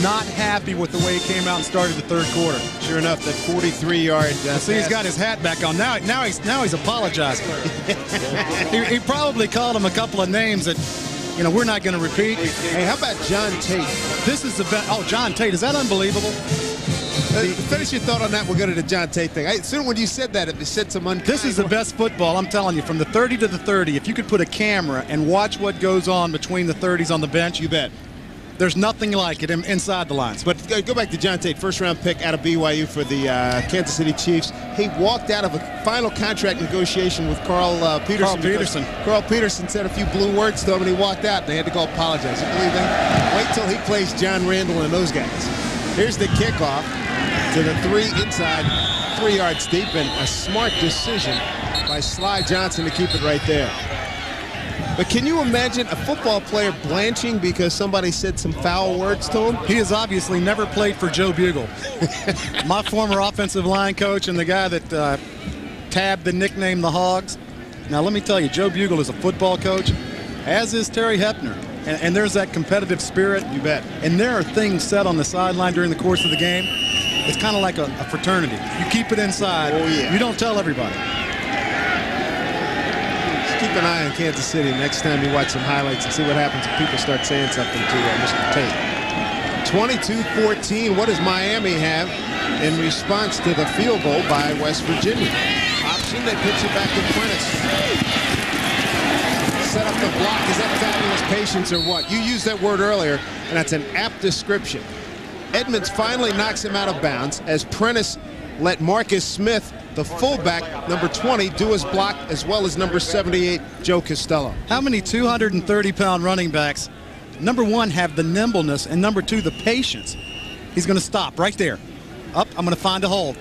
Not happy with the way he came out and started the third quarter. Sure enough, that 43-yard. See, he's got his hat back on. Now he's apologizing. he probably called him a couple of names that, you know, we're not going to repeat. Hey, how about John Tate? This is the best. Oh, John Tate. Is that unbelievable? Finish your thought on that. We'll go to the John Tate thing. As soon when you said that, it said some unkind. This is the best football, I'm telling you. From the 30 to the 30, if you could put a camera and watch what goes on between the 30s on the bench, you bet. There's nothing like it inside the lines. But go back to John Tate, first-round pick out of BYU for the Kansas City Chiefs. He walked out of a final contract negotiation with Carl Peterson. Carl Peterson said a few blue words to him, and he walked out, and they had to go apologize. You believe that? Wait till he plays John Randall and those guys. Here's the kickoff to the 3 inside, 3 yards deep, and a smart decision by Sly Johnson to keep it right there. But can you imagine a football player blanching because somebody said some foul words to him? He has obviously never played for Joe Bugle, my former offensive line coach and the guy that tabbed the nickname the Hogs. Now, let me tell you, Joe Bugle is a football coach, as is Terry Hepner. And there's that competitive spirit. You bet. And there are things said on the sideline during the course of the game. It's kind of like a fraternity. You keep it inside. Oh, yeah. You don't tell everybody. Just keep an eye on Kansas City next time you watch some highlights and see what happens if people start saying something to Mr. Tate. 22-14. What does Miami have in response to the field goal by West Virginia? Option, they pitch it back to Prentice. Set up the block. Is that fabulous patience or what? You used that word earlier, and that's an apt description. Edmonds finally knocks him out of bounds as Prentice let Marcus Smith, the fullback, number 20, do his block, as well as number 78, Joe Costello. How many 230-pound running backs, number one, have the nimbleness, and number two, the patience? He's going to stop right there. Up, I'm going to find a hole.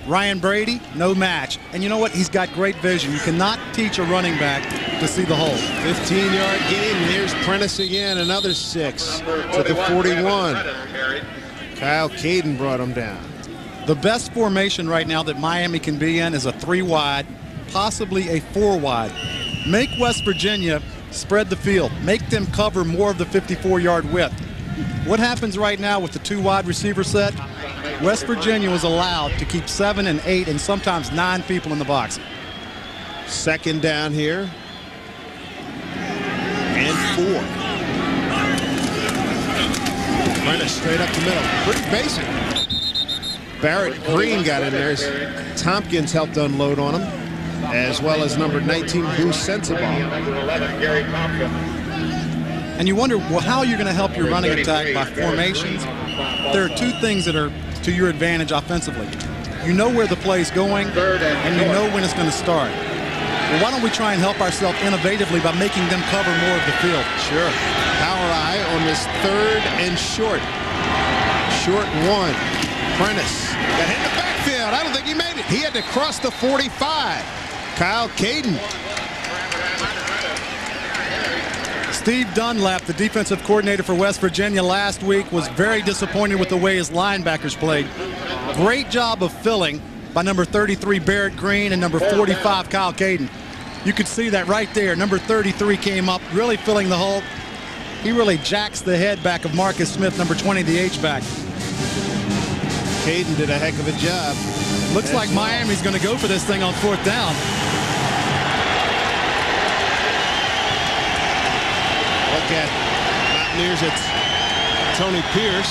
Ryan Brady, no match. And you know what? He's got great vision. You cannot teach a running back to see the hole. 15-yard gain. Here's Prentice again, another 6 to the 41. Kyle Caden brought him down. The best formation right now that Miami can be in is a 3-wide, possibly a 4-wide. Make West Virginia spread the field. Make them cover more of the 54-yard width. What happens right now with the 2-wide receiver set? West Virginia was allowed to keep 7 and 8 and sometimes 9 people in the box. Second down here. And 4. Prentice straight up the middle. Pretty basic. Barrett Green got in there. Tompkins helped unload on him, as well as number 19, Bruce Sensabaugh. And you wonder, well, how you're going to help your running attack by formations. There are two things that are to your advantage offensively. You know where the play's going, and you know when it's going to start. Well, why don't we try and help ourselves innovatively by making them cover more of the field? Sure. Power eye on this 3rd and short. Short 1. Prentice got hit in the backfield. I don't think he made it. He had to cross the 45. Kyle Caden. Steve Dunlap, the defensive coordinator for West Virginia last week, was very disappointed with the way his linebackers played. Great job of filling by number 33, Barrett Green, and number 45, Kyle Caden. You could see that right there. Number 33 came up, really filling the hole. He really jacks the head back of Marcus Smith, number 20, the H-back. Caden did a heck of a job. Looks like Miami's going to go for this thing on 4th down. Look at Mountaineers. It's Tony Pierce,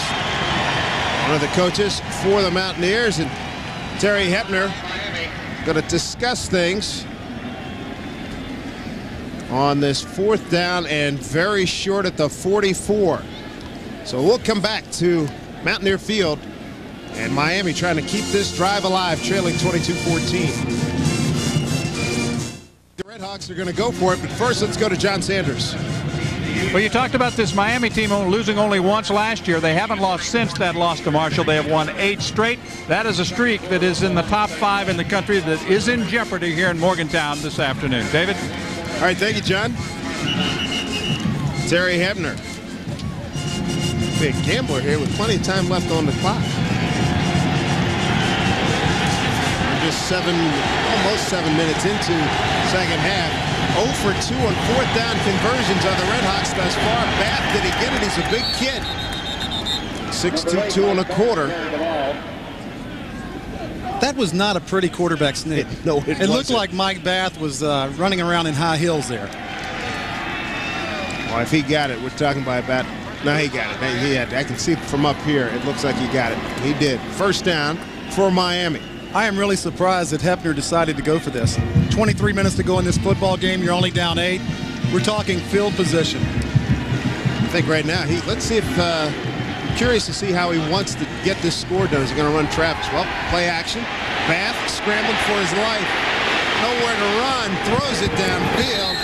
one of the coaches for the Mountaineers, and Terry Hepner going to discuss things on this 4th down and very short at the 44. So we'll come back to Mountaineer Field and Miami trying to keep this drive alive, trailing 22-14. The Red Hawks are going to go for it, but first let's go to John Sanders. Well, you talked about this Miami team losing only once last year. They haven't lost since that loss to Marshall. They have won 8 straight. That is a streak that is in the top 5 in the country that is in jeopardy here in Morgantown this afternoon. David? All right, thank you, John. Terry Hepner. Big gambler here with plenty of time left on the clock. We're just almost 7 minutes into second half. 0 for 2 on 4th down conversions on the Red Hawks thus far. Bath, did he get it? He's a big kid. 6'2", 2 1/4. That was not a pretty quarterback sneak. It looked like Mike Bath was running around in high heels there. Well, if he got it, we're talking about no, he got it. He had. I can see from up here. It looks like he got it. He did. First down for Miami. I am really surprised that Hepner decided to go for this. 23 minutes to go in this football game. You're only down 8. We're talking field position. I think right now, let's see if, I'm curious to see how he wants to get this score done. Is he going to run Travis? Well, play action. Bath scrambling for his life. Nowhere to run. Throws it downfield.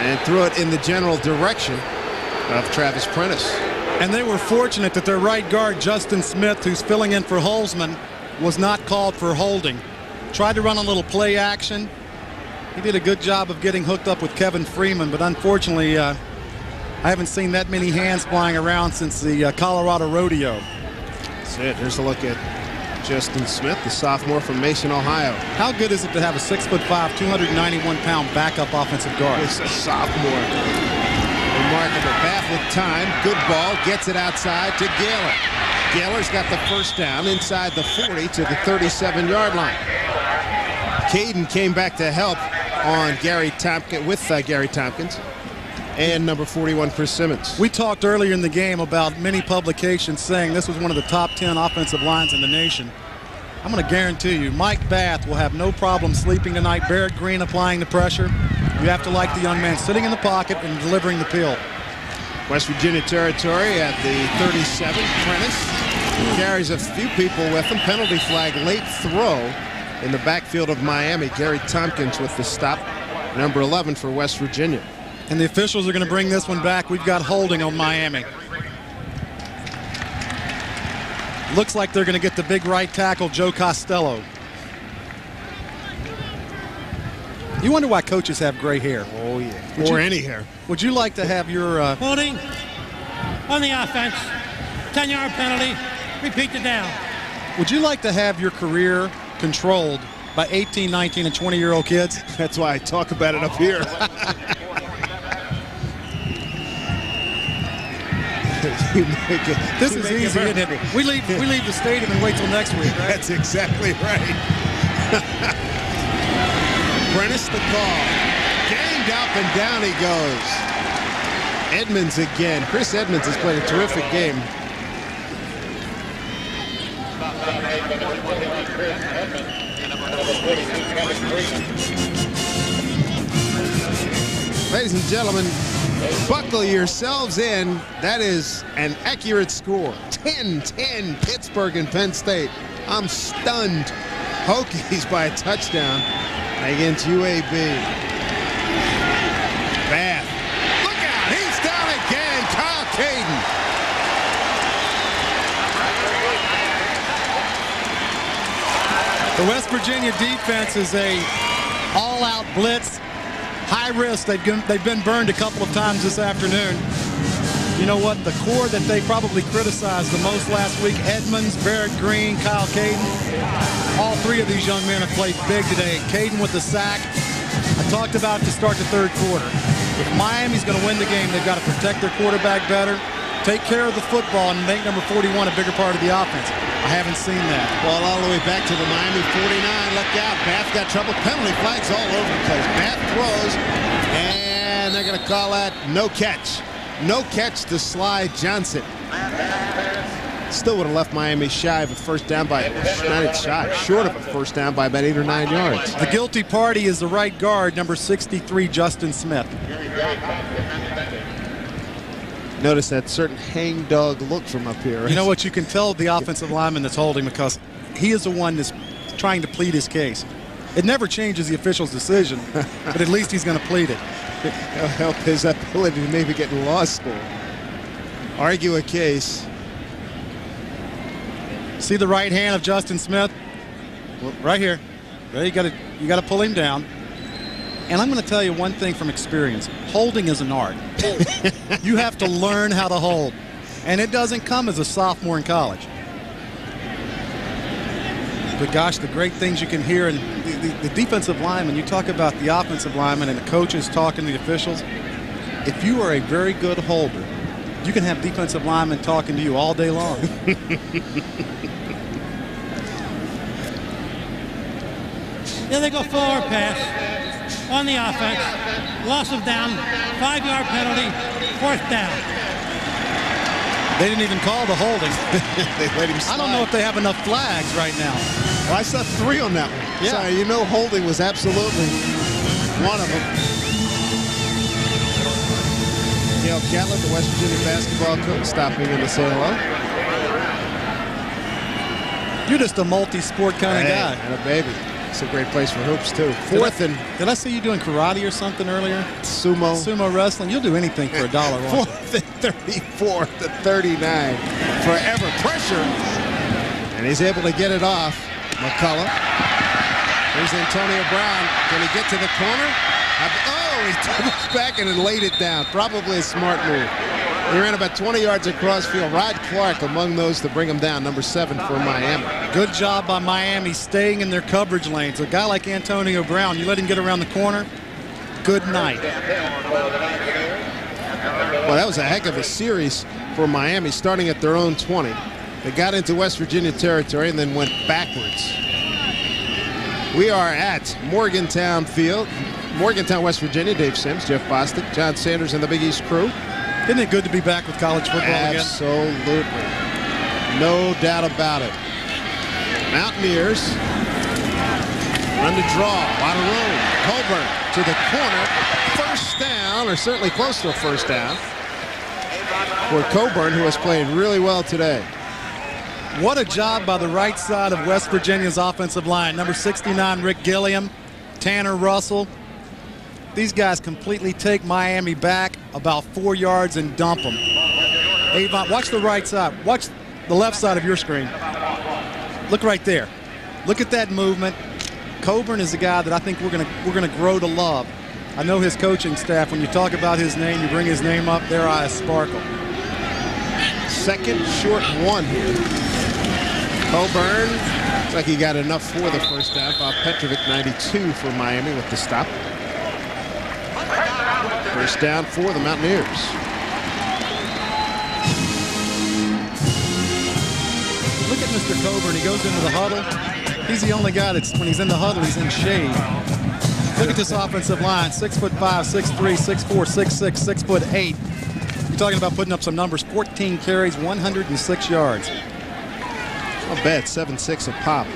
And threw it in the general direction of Travis Prentice. And they were fortunate that their right guard, Justin Smith, who's filling in for Holzman, was not called for holding. Tried to run a little play action. He did a good job of getting hooked up with Kevin Freeman, but unfortunately, I haven't seen that many hands flying around since the Colorado Rodeo. That's it. Here's a look at Justin Smith, the sophomore from Mason, Ohio. How good is it to have a 6'5", 291-pound backup offensive guard? He's a sophomore. Remarkable. Bath with time. Good ball. Gets it outside to Gaylor. Gaylor's got the first down inside the 40 to the 37-yard line. Caden came back to help on Gary Tompkins. And number 41, Chris Simmons. We talked earlier in the game about many publications saying this was one of the top 10 offensive lines in the nation. I'm going to guarantee you, Mike Bath will have no problem sleeping tonight. Barrett Green applying the pressure. You have to like the young man sitting in the pocket and delivering the peel. West Virginia territory at the 37. Prentice carries a few people with him. Penalty flag, late throw in the backfield of Miami. Gary Tompkins with the stop. Number 11 for West Virginia. And the officials are going to bring this one back. We've got holding on Miami. Looks like they're going to get the big right tackle, Joe Costello. You wonder why coaches have gray hair. Oh, yeah. Or any hair. Would you like to have your... Holding on the offense. 10-yard penalty. Repeat the down. Would you like to have your career controlled by 18, 19, and 20-year-old kids? That's why I talk about it up here. This is easy, isn't it? We leave the stadium and wait till next week, right? That's exactly right. Prentice the call. Gained up and down he goes. Edmonds again. Chris Edmonds has played a terrific game. Ladies and gentlemen, buckle yourselves in. That is an accurate score. 10-10 Pittsburgh and Penn State. I'm stunned. Hokies by a touchdown against UAB. Bath. Look out. He's down again. Kyle Caden. The West Virginia defense is a all-out blitz. High risk. They've been burned a couple of times this afternoon. You know what? The core that they probably criticized the most last week, Edmonds, Barrett Green, Kyle Caden, all three of these young men have played big today. Caden with the sack. I talked about to start the third quarter. If Miami's going to win the game, they've got to protect their quarterback better, take care of the football, and make number 41 a bigger part of the offense. I haven't seen that. Ball all the way back to the Miami 49. Look out. Bath got trouble. Penalty flags all over the place. Bath throws, and they're going to call that no catch. No catch to Sly Johnson. Still would have left Miami shy of a first down by, not shy, short of a first down by about 8 or 9 yards. The guilty party is the right guard, number 63, Justin Smith. Notice that certain hangdog look from up here. You know what? You can tell the offensive lineman that's holding because he is the one that's trying to plead his case. It never changes the official's decision, but at least he's going to plead it. It'll help his ability to maybe get in law school. Argue a case. See the right hand of Justin Smith? Well, right here. There you got to pull him down. And I'm going to tell you one thing from experience. Holding is an art. You have to learn how to hold. And it doesn't come as a sophomore in college. But gosh, the great things you can hear. And the defensive lineman, you talk about the offensive lineman and the coaches talking to the officials. If you are a very good holder, you can have defensive linemen talking to you all day long. There they go forward pass on the offense. Loss of down, 5-yard penalty, 4th down. They didn't even call the holding. They let him slide. I don't know if they have enough flags right now. Well, I saw 3 on that one. Yeah. So you know holding was absolutely one of them. Gail Catlett, the West Virginia basketball coach, stopping in to say hello. You're just a multi-sport kind of guy. And a baby. It's a great place for hoops, too. Did I see you doing karate or something earlier? Sumo. Sumo wrestling. You'll do anything for $1. 4th and 34 to 39. Forever pressure. And he's able to get it off. McCullough. Here's Antonio Brown. Can he get to the corner? Oh, he doubles back and then laid it down. Probably a smart move. He ran about 20 yards across field. Rod Clark among those to bring him down, number 7 for Miami. Good job by Miami staying in their coverage lanes. A guy like Antonio Brown, you let him get around the corner, good night. Well, that was a heck of a series for Miami, starting at their own 20. They got into West Virginia territory and then went backwards. We are at Morgantown Field. Morgantown, West Virginia. Dave Sims, Jeff Bostic, John Sanders, and the Big East crew. Isn't it good to be back with college football again? Absolutely. No doubt about it. Mountaineers run to draw. A lot of room. Coburn to the corner. First down, or certainly close to a first down for Coburn, who has played really well today. What a job by the right side of West Virginia's offensive line. Number 69, Rick Gilliam, Tanner Russell. These guys completely take Miami back about 4 yards and dump them. Avon, watch the right side. Watch the left side of your screen. Look right there. Look at that movement. Coburn is a guy that I think we're gonna grow to love. I know his coaching staff, when you talk about his name, you bring his name up, their eyes sparkle. Second short one here. Coburn, looks like he got enough for the first down. Bob Petrovic, 92 for Miami with the stop. First down for the Mountaineers. Look at Mr. Coburn. He goes into the huddle. He's the only guy that's, when he's in the huddle, he's in shade. Look at this offensive line. 6'5", 6'3", 6'4", 6'6", 6'8". You're talking about putting up some numbers. 14 carries, 106 yards. Not bad. 7-6 a pop.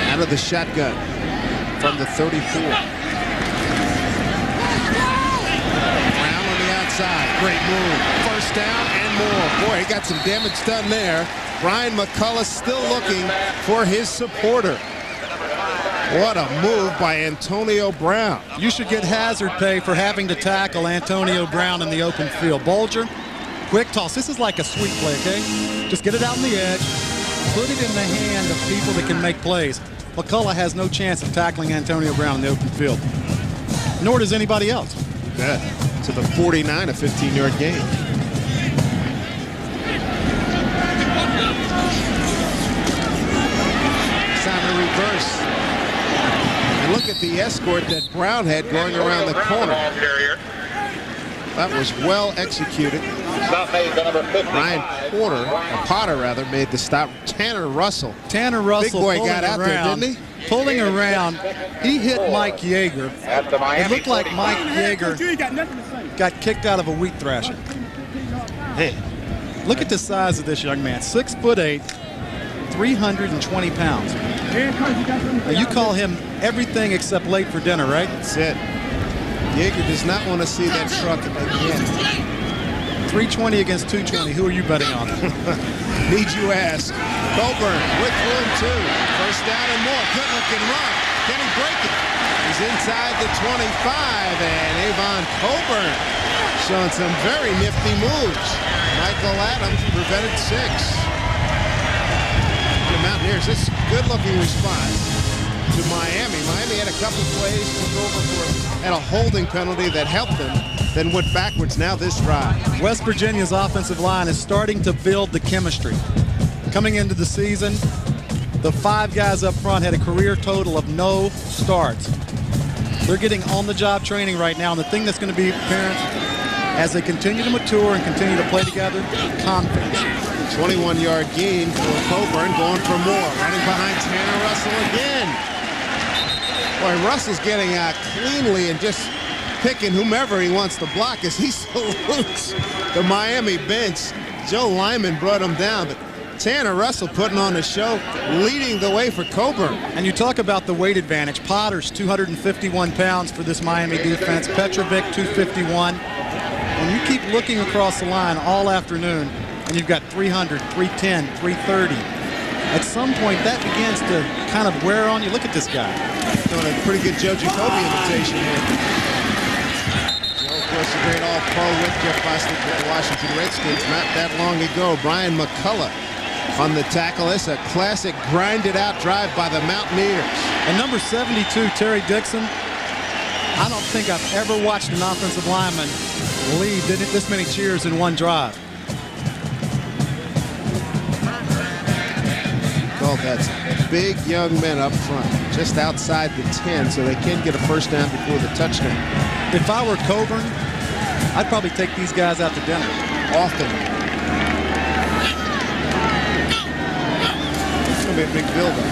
Out of the shotgun from the 34. Brown on the outside. Great move. First down and more. Boy, he got some damage done there. Brian McCullough still looking for his supporter. What a move by Antonio Brown. You should get hazard pay for having to tackle Antonio Brown in the open field. Bulger, quick toss. This is like a sweep play, okay? Just get it out on the edge. Put it in the hand of people that can make plays. McCullough has no chance of tackling Antonio Brown in the open field. Nor does anybody else. Yeah, to the 49, a 15-yard gain. Time to reverse. And look at the escort that Brown had going around the corner. That was well executed. Ryan Potter made the stop. Tanner Russell. Big boy got out there, didn't he? Pulling around. He hit Mike Yeager. It looked like Mike Yeager got kicked out of a wheat thrasher. Hey, look at the size of this young man. 6'8", 320 pounds. Now you call him everything except late for dinner, right? That's it. Yeager does not want to see that truck again. 320 against 220. Who are you betting on? Need you ask. Coburn with room too. First down and more. Good looking run. Can he break it? He's inside the 25, and Avon Coburn showing some very nifty moves. Michael Adams prevented 6. The Mountaineers, this is a good looking response to Miami. Miami had a couple plays, took over had a holding penalty that helped them, then went backwards. Now this drive. West Virginia's offensive line is starting to build the chemistry. Coming into the season, the 5 guys up front had a career total of no starts. They're getting on-the-job training right now, and the thing that's going to be apparent as they continue to mature and continue to play together, confidence. 21-yard gain for Coburn, going for more. Running behind Tanner Russell again. Boy, Russell's getting out cleanly and just picking whomever he wants to block as he salutes the Miami bench. Joe Lyman brought him down, but Tanner Russell putting on a show, leading the way for Coburn. And you talk about the weight advantage. Potter's 251 pounds for this Miami defense. Petrovic, 251. When you keep looking across the line all afternoon, and you've got 300, 310, 330, at some point that begins to kind of wear on you. Look at this guy. Doing a pretty good Joe Jacoby imitation here. Joe, of course, a great all-pro with Jeff Bostic with the Washington Redskins not that long ago. Brian McCullough on the tackle. It's a classic grinded-out drive by the Mountaineers. And number 72, Terry Dixon, I don't think I've ever watched an offensive lineman lead this many cheers in one drive. Well, that's big young men up front, just outside the 10, so they can get a first down before the touchdown. If I were Coburn, I'd probably take these guys out to dinner. Often. It's going to be a big build-up.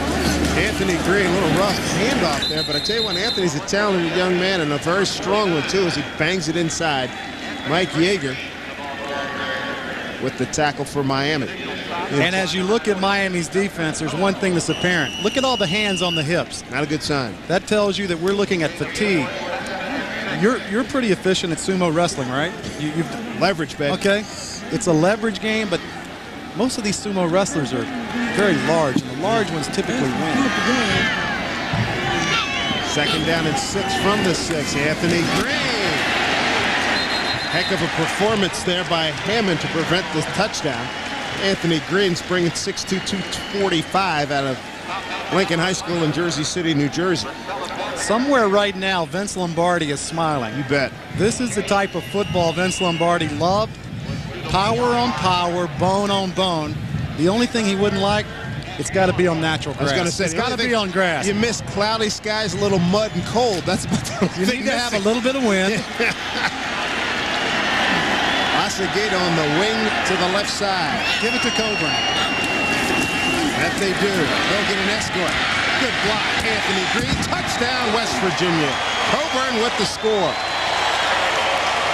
Anthony Green, a little rough handoff there, but I tell you what, Anthony's a talented young man and a very strong one, too, as he bangs it inside. Mike Yeager with the tackle for Miami. And as you look at Miami's defense, there's one thing that's apparent. Look at all the hands on the hips. Not a good sign. That tells you that we're looking at fatigue. You're pretty efficient at sumo wrestling, right? You've leverage, baby. Okay. It's a leverage game, but most of these sumo wrestlers are very large, and the large ones typically win. 2nd down and 6 from the 6. Anthony Green. Heck of a performance there by Hammond to prevent the touchdown. Anthony Green's bringing 6'2", 245 out of Lincoln High School in Jersey City, New Jersey. Somewhere right now, Vince Lombardi is smiling. You bet. This is the type of football Vince Lombardi loved. Power on power, bone on bone. The only thing he wouldn't like, it's got to be on natural grass. I was going to say, it's got to be on grass. You miss cloudy skies, a little mud and cold. That's about the only thing. You need to have a little bit of wind. Asagata on the wing to the left side. Give it to Coburn. That they do. They'll get an escort. Good block. Anthony Green. Touchdown, West Virginia. Coburn with the score.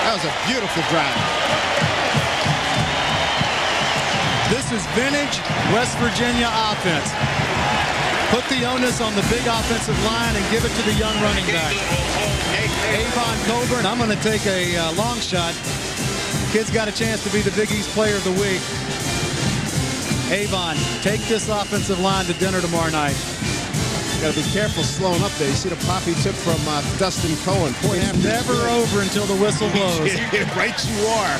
That was a beautiful drive. This is vintage West Virginia offense. Put the onus on the big offensive line and give it to the young running back. Avon Coburn. I'm going to take a long shot. Kid's got a chance to be the Big East Player of the Week. Avon, take this offensive line to dinner tomorrow night. Got to be careful slowing up there. You see the pop he took from Dustin Cohen. It's never over until the whistle blows. Right you are.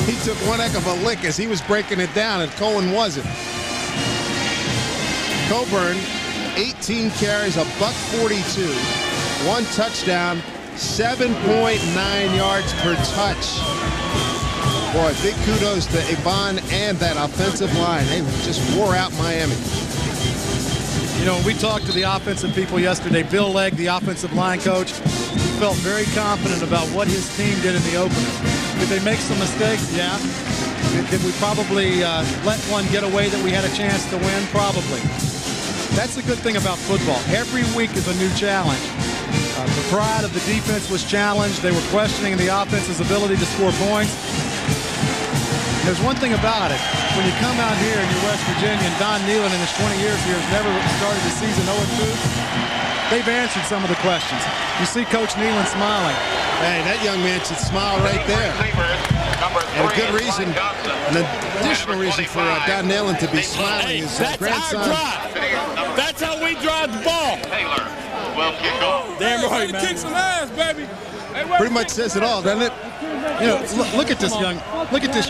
He took one heck of a lick as he was breaking it down, and Cohen wasn't. Coburn, 18 carries, a $142, 1 touchdown, 7.9 yards per touch. Boy, big kudos to Avon and that offensive line. They just wore out Miami. You know, when we talked to the offensive people yesterday, Bill Legg, the offensive line coach, he felt very confident about what his team did in the opener. Did they make some mistakes? Yeah. Did we probably let one get away that we had a chance to win? Probably. That's the good thing about football. Every week is a new challenge. The pride of the defense was challenged. They were questioning the offense's ability to score points. There's one thing about it. When you come out here and you're West Virginia, and Don Nealon in his 20 years here has never started the season 0-2, they've answered some of the questions. You see Coach Nealon smiling. Hey, that young man should smile right there. And a good reason, an additional reason for Don Nealon to be smiling is his grandson. That's how we drive the ball. Damn right, man. Kick some ass, baby. Pretty much says it all, doesn't it? You know, look at this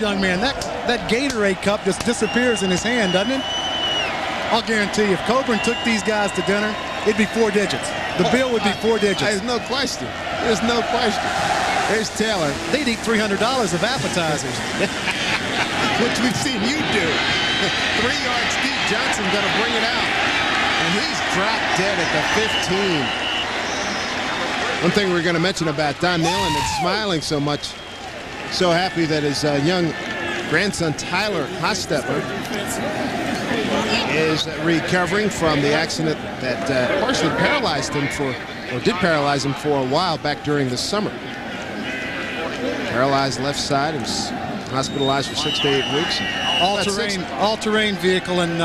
young man. That Gatorade cup just disappears in his hand, doesn't it? I'll guarantee you, if Coburn took these guys to dinner, it'd be 4 digits. The bill would be 4 digits. There's no question. There's no question. There's Taylor. They'd eat $300 of appetizers. Which we've seen you do. 3 yards deep. Johnson going to bring it out. And he's dropped dead at the 15. One thing we're going to mention about Don Nealon is smiling so much, so happy that his young grandson Tyler Hostetler is recovering from the accident that partially paralyzed him did paralyze him for a while back during the summer. Paralyzed left side and was hospitalized for 6 to 8 weeks. All-terrain vehicle, and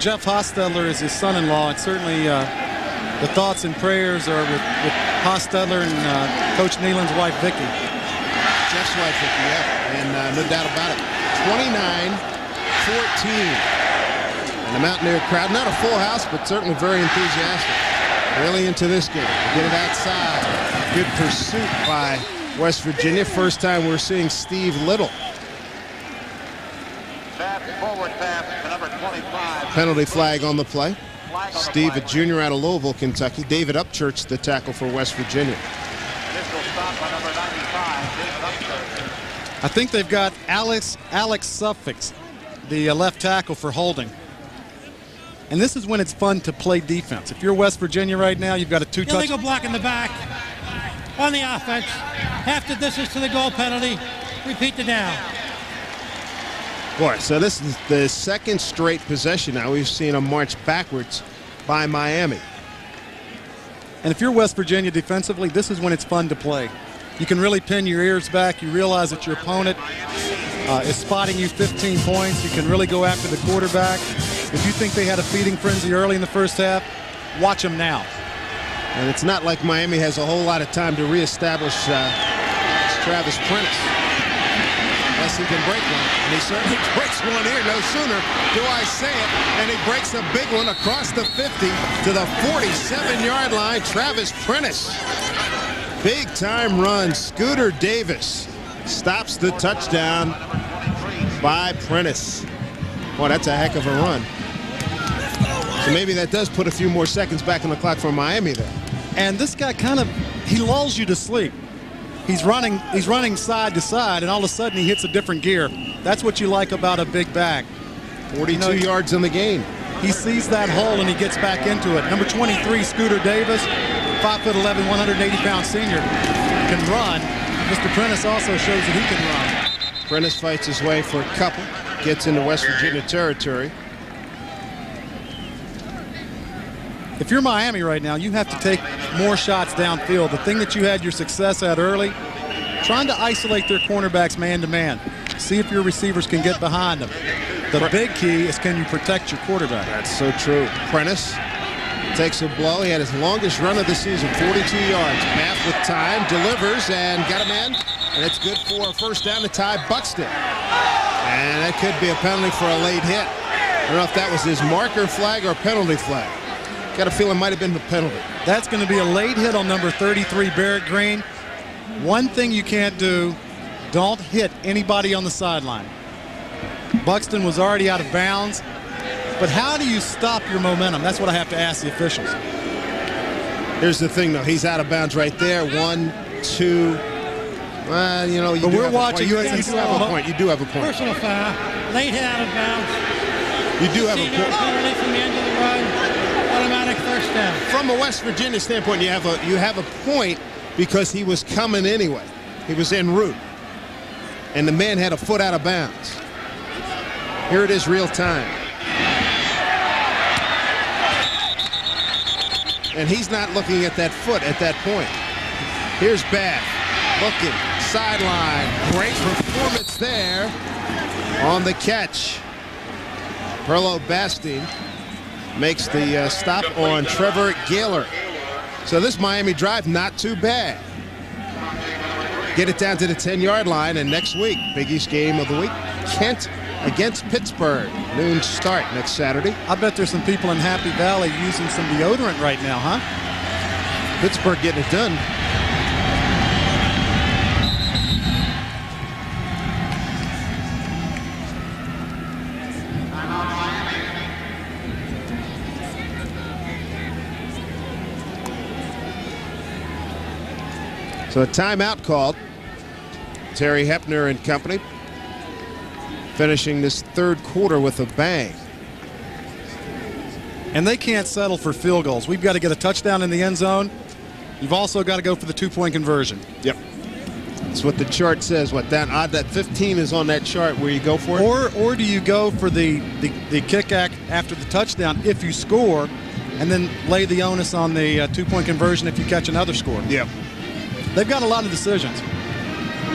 Jeff Hostetler is his son-in-law, and certainly the thoughts and prayers are with Hostetler and Coach Nealon's wife, Vicky. Jeff's wife, Vicky, yeah, and no doubt about it. 29-14. And the Mountaineer crowd, not a full house, but certainly very enthusiastic. Really into this game. Get it outside. Good pursuit by West Virginia. First time we're seeing Steve Little. Forward pass. Penalty flag on the play. Steve, a junior out of Louisville, Kentucky. David Upchurch, the tackle for West Virginia. I think they've got Alex Suffix, the left tackle, for holding. And this is when it's fun to play defense. If you're West Virginia right now, you've got a two-touch. Illegal block in the back on the offense. Half the distance to the goal penalty. Repeat the down. Boy, so this is the second straight possession now we've seen a march backwards by Miami. And if you're West Virginia defensively, this is when it's fun to play. You can really pin your ears back. You realize that your opponent is spotting you 15 points. You can really go after the quarterback. If you think they had a feeding frenzy early in the first half, watch them now. And it's not like Miami has a whole lot of time to reestablish Travis Prentice. Unless he can break one. And he certainly breaks one here. No sooner do I say it. And he breaks a big one across the 50 to the 47-yard line. Travis Prentice. Big time run. Scooter Davis stops the touchdown by Prentice. Boy, that's a heck of a run. So maybe that does put a few more seconds back on the clock for Miami there. And this guy he lulls you to sleep. He's running side to side, and all of a sudden he hits a different gear. That's what you like about a big back. 42 yards in the game. He sees that hole and he gets back into it. Number 23, Scooter Davis, 5'11", 180-pound senior, can run. Mr. Prentice also shows that he can run. Prentice fights his way for a couple, gets into West Virginia territory. If you're Miami right now, you have to take more shots downfield. The thing that you had your success at early, trying to isolate their cornerbacks man-to-man. See if your receivers can get behind them. The big key is, can you protect your quarterback? That's so true. Prentice takes a blow. He had his longest run of the season, 42 yards. Math with time, delivers, and got a man. And it's good for a first down to Ty Buxton. And that could be a penalty for a late hit. I don't know if that was his marker flag or penalty flag. Got a feeling it might have been the penalty. That's going to be a late hit on number 33, Barrett Green. One thing you can't do, don't hit anybody on the sideline. Buxton was already out of bounds. But how do you stop your momentum? That's what I have to ask the officials. Here's the thing, though. He's out of bounds right there. 1, 2. Well, you know, but we're watching. You do have a point. You do have a point. Personal foul. Late hit out of bounds. You do have a point. Penalty from the end of the run. Automatic first down. From a West Virginia standpoint, you have a point because he was coming anyway. He was en route. And the man had a foot out of bounds. Here it is real time. And he's not looking at that foot at that point. Here's Bath looking, sideline. Great performance there on the catch. Perlo Bastine makes the stop on Trevor Gaylor. So this Miami drive, not too bad. Get it down to the 10-yard line, and next week, Big East game of the week, Kent against Pittsburgh. Noon start next Saturday. I bet there's some people in Happy Valley using some deodorant right now, huh? Pittsburgh getting it done. So a timeout called. Terry Hepner and company finishing this third quarter with a bang. And they can't settle for field goals. We've got to get a touchdown in the end zone. You've also got to go for the two-point conversion. Yep. That's what the chart says. What, that odd that 15 is on that chart where you go for it? Or do you go for the kick after the touchdown if you score, and then lay the onus on the two-point conversion if you catch another score? Yep. They've got a lot of decisions.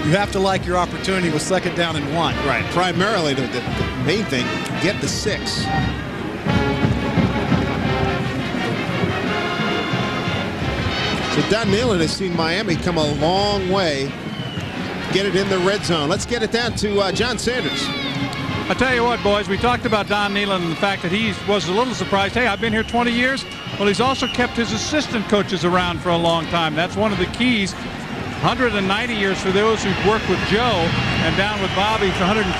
You have to like your opportunity with second down and 1. Right. Primarily, the main thing, get the 6. So Don Nehlen has seen Miami come a long way, get it in the red zone. Let's get it down to John Sanders. I tell you what, boys, we talked about Don Nehlen and the fact that he was a little surprised. Hey, I've been here 20 years. Well, he's also kept his assistant coaches around for a long time. That's one of the keys 190 years for those who've worked with Joe, and down with Bobby, it's 157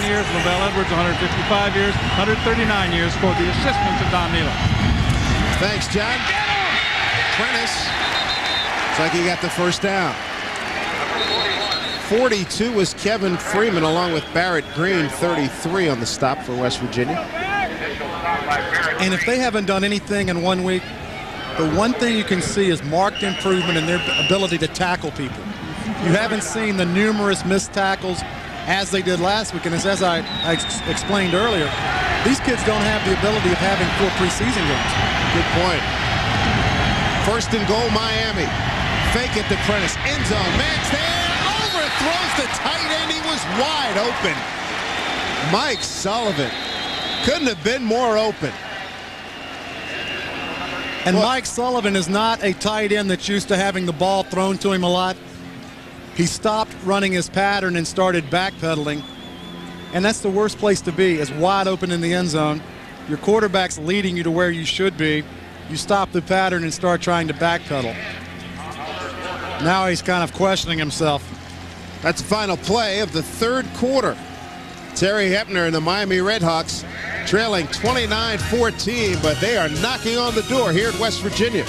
years. Lavelle Edwards, 155 years, 139 years for the assistants of Don Nealon. Thanks, John. Prentice. Looks like he got the first down. 42 was Kevin Freeman, along with Barrett Green, 33 on the stop for West Virginia. And if they haven't done anything in 1 week, the one thing you can see is marked improvement in their ability to tackle people. You haven't seen the numerous missed tackles as they did last week, and as I explained earlier, these kids don't have the ability of having 4 preseason games. Good point. First and goal, Miami. Fake it to Prentice. End zone. Man's there. Overthrows the tight end. He was wide open. Mike Sullivan couldn't have been more open. And Mike Sullivan is not a tight end that's used to having the ball thrown to him a lot. He stopped running his pattern and started backpedaling. And that's the worst place to be, is wide open in the end zone. Your quarterback's leading you to where you should be. You stop the pattern and start trying to backpedal. Now he's kind of questioning himself. That's the final play of the third quarter. Terry Hepner and the Miami Redhawks trailing 29-14, but they are knocking on the door here at West Virginia.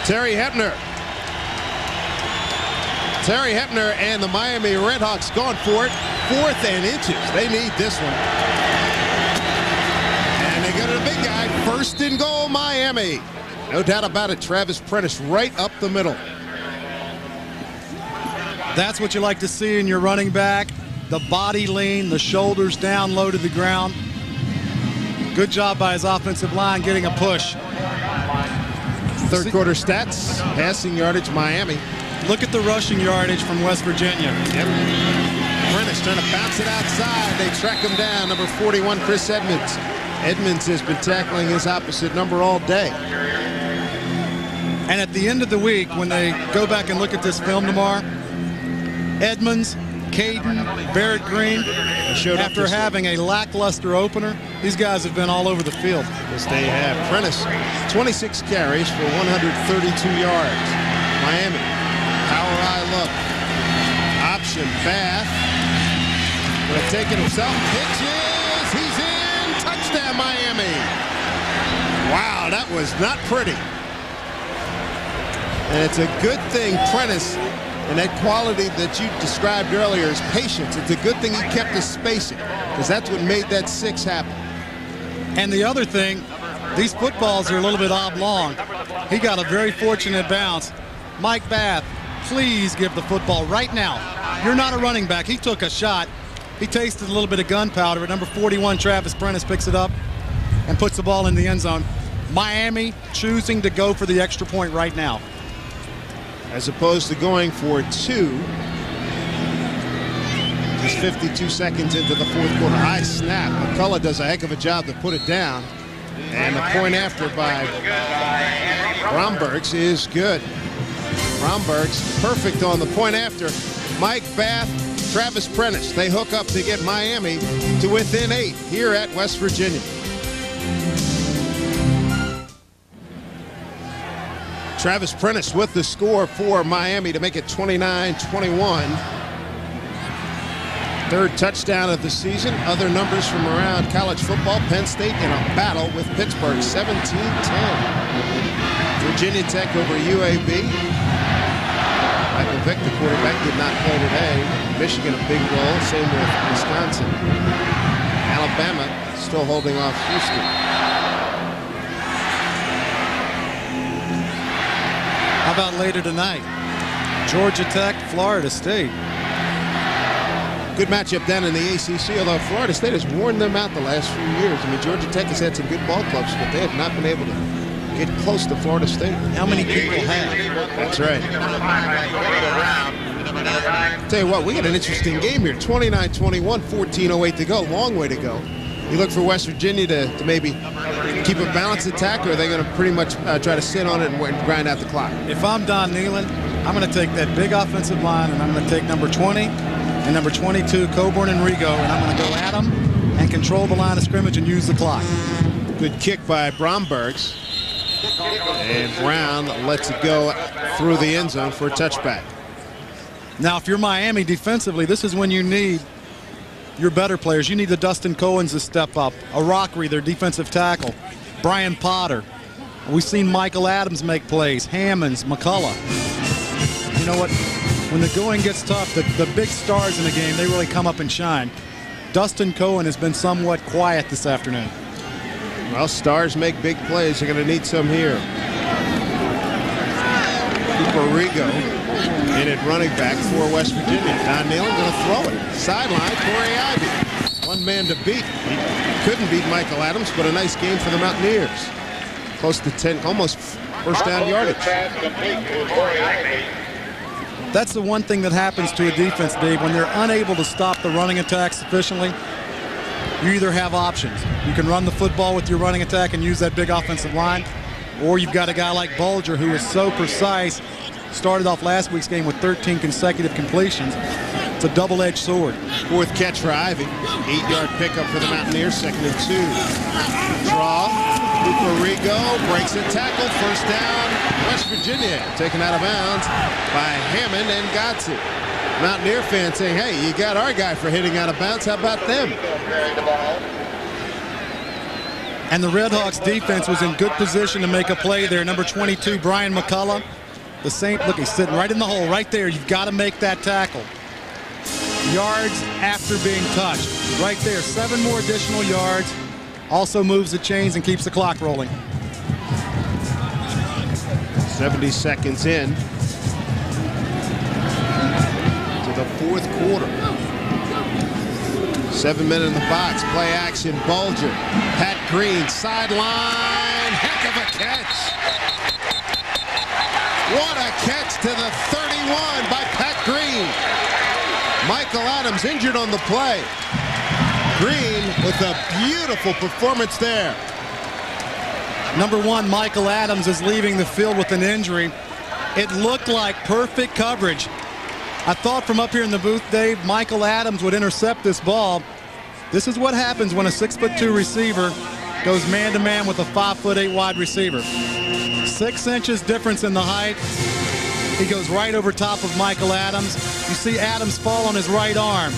Terry Hepner and the Miami Redhawks going for it. 4th and inches. They need this one. And they go to the big guy. First and goal, Miami. No doubt about it. Travis Prentice right up the middle. That's what you like to see in your running back. The body lean, the shoulders down low to the ground. Good job by his offensive line getting a push. Third quarter stats, passing yardage, Miami. Look at the rushing yardage from West Virginia. Yep. Prentice trying to bounce it outside. They track him down, number 41, Chris Edmonds. Edmonds has been tackling his opposite number all day. And at the end of the week, when they go back and look at this film tomorrow, Edmonds, Caden, Barrett Green, after having a lackluster opener, these guys have been all over the field. Yes, they have. Prentice, 26 carries for 132 yards. Miami, power eye look. Option, Bath. Going to take it himself. Pitches. He's in. Touchdown, Miami. Wow, that was not pretty. And it's a good thing Prentice, and that quality that you described earlier is patience. It's a good thing he kept his spacing, because that's what made that 6 happen. And the other thing, these footballs are a little bit oblong. He got a very fortunate bounce. Mike Bath, please give the football right now. You're not a running back. He took a shot. He tasted a little bit of gunpowder. At number 41, Travis Prentice picks it up and puts the ball in the end zone. Miami choosing to go for the extra point right now, as opposed to going for 2. Just 52 seconds into the fourth quarter. High snap. McCullough does a heck of a job to put it down. And the point after by Brombergs is good. Brombergs perfect on the point after. Mike Bath, Travis Prentice. They hook up to get Miami to within 8 here at West Virginia. Travis Prentice with the score for Miami to make it 29-21. Third touchdown of the season. Other numbers from around college football. Penn State in a battle with Pittsburgh, 17-10. Virginia Tech over UAB. Michael Vick, the quarterback, did not play today. Michigan a big role. Same with Wisconsin. Alabama still holding off Houston. How about later tonight? Georgia Tech, Florida State. Good matchup down in the ACC, although Florida State has worn them out the last few years. I mean, Georgia Tech has had some good ball clubs, but they have not been able to get close to Florida State. How many people have? That's right. Tell you what, we got an interesting game here. 29-21, 14:08 to go. Long way to go. You look for West Virginia to maybe keep a balanced attack, or are they going to pretty much try to sit on it and grind out the clock? If I'm Don Nealon, I'm going to take that big offensive line, and I'm going to take number 20 and number 22, Coburn and Rigo, and I'm going to go at them and control the line of scrimmage and use the clock. Good kick by Brombergs. And Brown lets it go through the end zone for a touchback. Now, if you're Miami defensively, this is when you need your better players. You need the Dustin Cohens to step up. Aracri, their defensive tackle. Brian Potter. We've seen Michael Adams make plays. Hammonds, McCullough. You know what? When the going gets tough, the big stars in the game, they really come up and shine. Dustin Cohen has been somewhat quiet this afternoon. Well, stars make big plays. They're going to need some here. Cooper Rigo in at running back for West Virginia. Don Nealon going to throw it. Sideline, Corey Ivy. One man to beat. He couldn't beat Michael Adams, but a nice game for the Mountaineers. Close to 10, almost first down yardage. That's the one thing that happens to a defense, Dave, when they're unable to stop the running attack sufficiently. You either have options. You can run the football with your running attack and use that big offensive line, or you've got a guy like Bulger who is so precise. Started off last week's game with 13 consecutive completions. It's a double-edged sword. Fourth catch for Ivy. 8-yard pickup for the Mountaineers, 2nd and 2. Draw. Cooper Rigo breaks a tackle. First down, West Virginia. Taken out of bounds by Hammond and Gotze. Mountaineer fans saying, hey, you got our guy for hitting out of bounds. How about them? And the Redhawks defense was in good position to make a play there. Number 22, Brian McCullough. The same, look, he's sitting right in the hole right there. You've got to make that tackle. Yards after being touched. Right there, 7 more additional yards. Also moves the chains and keeps the clock rolling. 70 seconds in to the 4th quarter. 7 men in the box. Play action. Bulger. Pat Green. Sideline. Heck of a catch. What a catch to the 31 by Pat Green. Michael Adams injured on the play. Green with a beautiful performance there. Number 1, Michael Adams is leaving the field with an injury. It looked like perfect coverage. I thought from up here in the booth, Dave, Michael Adams would intercept this ball. This is what happens when a 6'2" receiver goes man-to-man with a 5'8" wide receiver. 6 inches difference in the height. He goes right over top of Michael Adams. You see Adams fall on his right arm.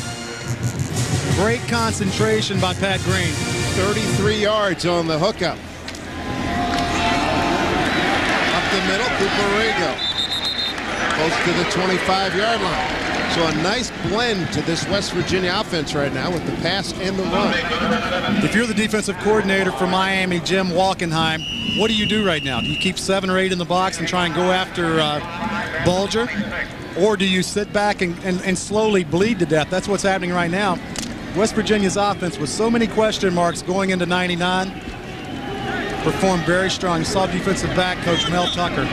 Great concentration by Pat Green. 33 yards on the hookup. Up the middle, Cooper Rigo. Close to the 25-yard line. So a nice blend to this West Virginia offense right now with the pass and the run. If you're the defensive coordinator for Miami, Jim Walkenheim, what do you do right now? Do you keep 7 or 8 in the box and try and go after Bulger? Or do you sit back and slowly bleed to death? That's what's happening right now. West Virginia's offense with so many question marks going into 99 performed very strong. You saw defensive back coach Mel Tucker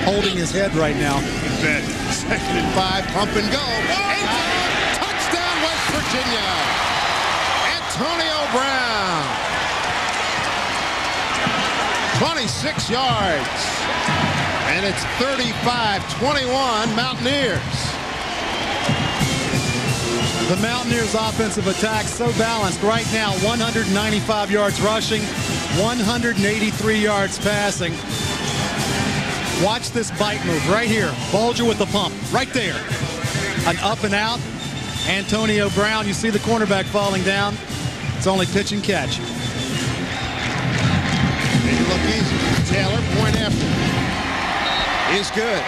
holding his head right now. 2nd and 5, pump and go. Touchdown, West Virginia. Antonio Brown. 26 yards. And it's 35-21 Mountaineers. The Mountaineers' offensive attack so balanced right now. 195 yards rushing, 183 yards passing. Watch this bite move right here. Bulger with the pump right there. An up and out. Antonio Brown, you see the cornerback falling down. It's only pitch and catch. Make it look easy. Taylor, point after. Is good.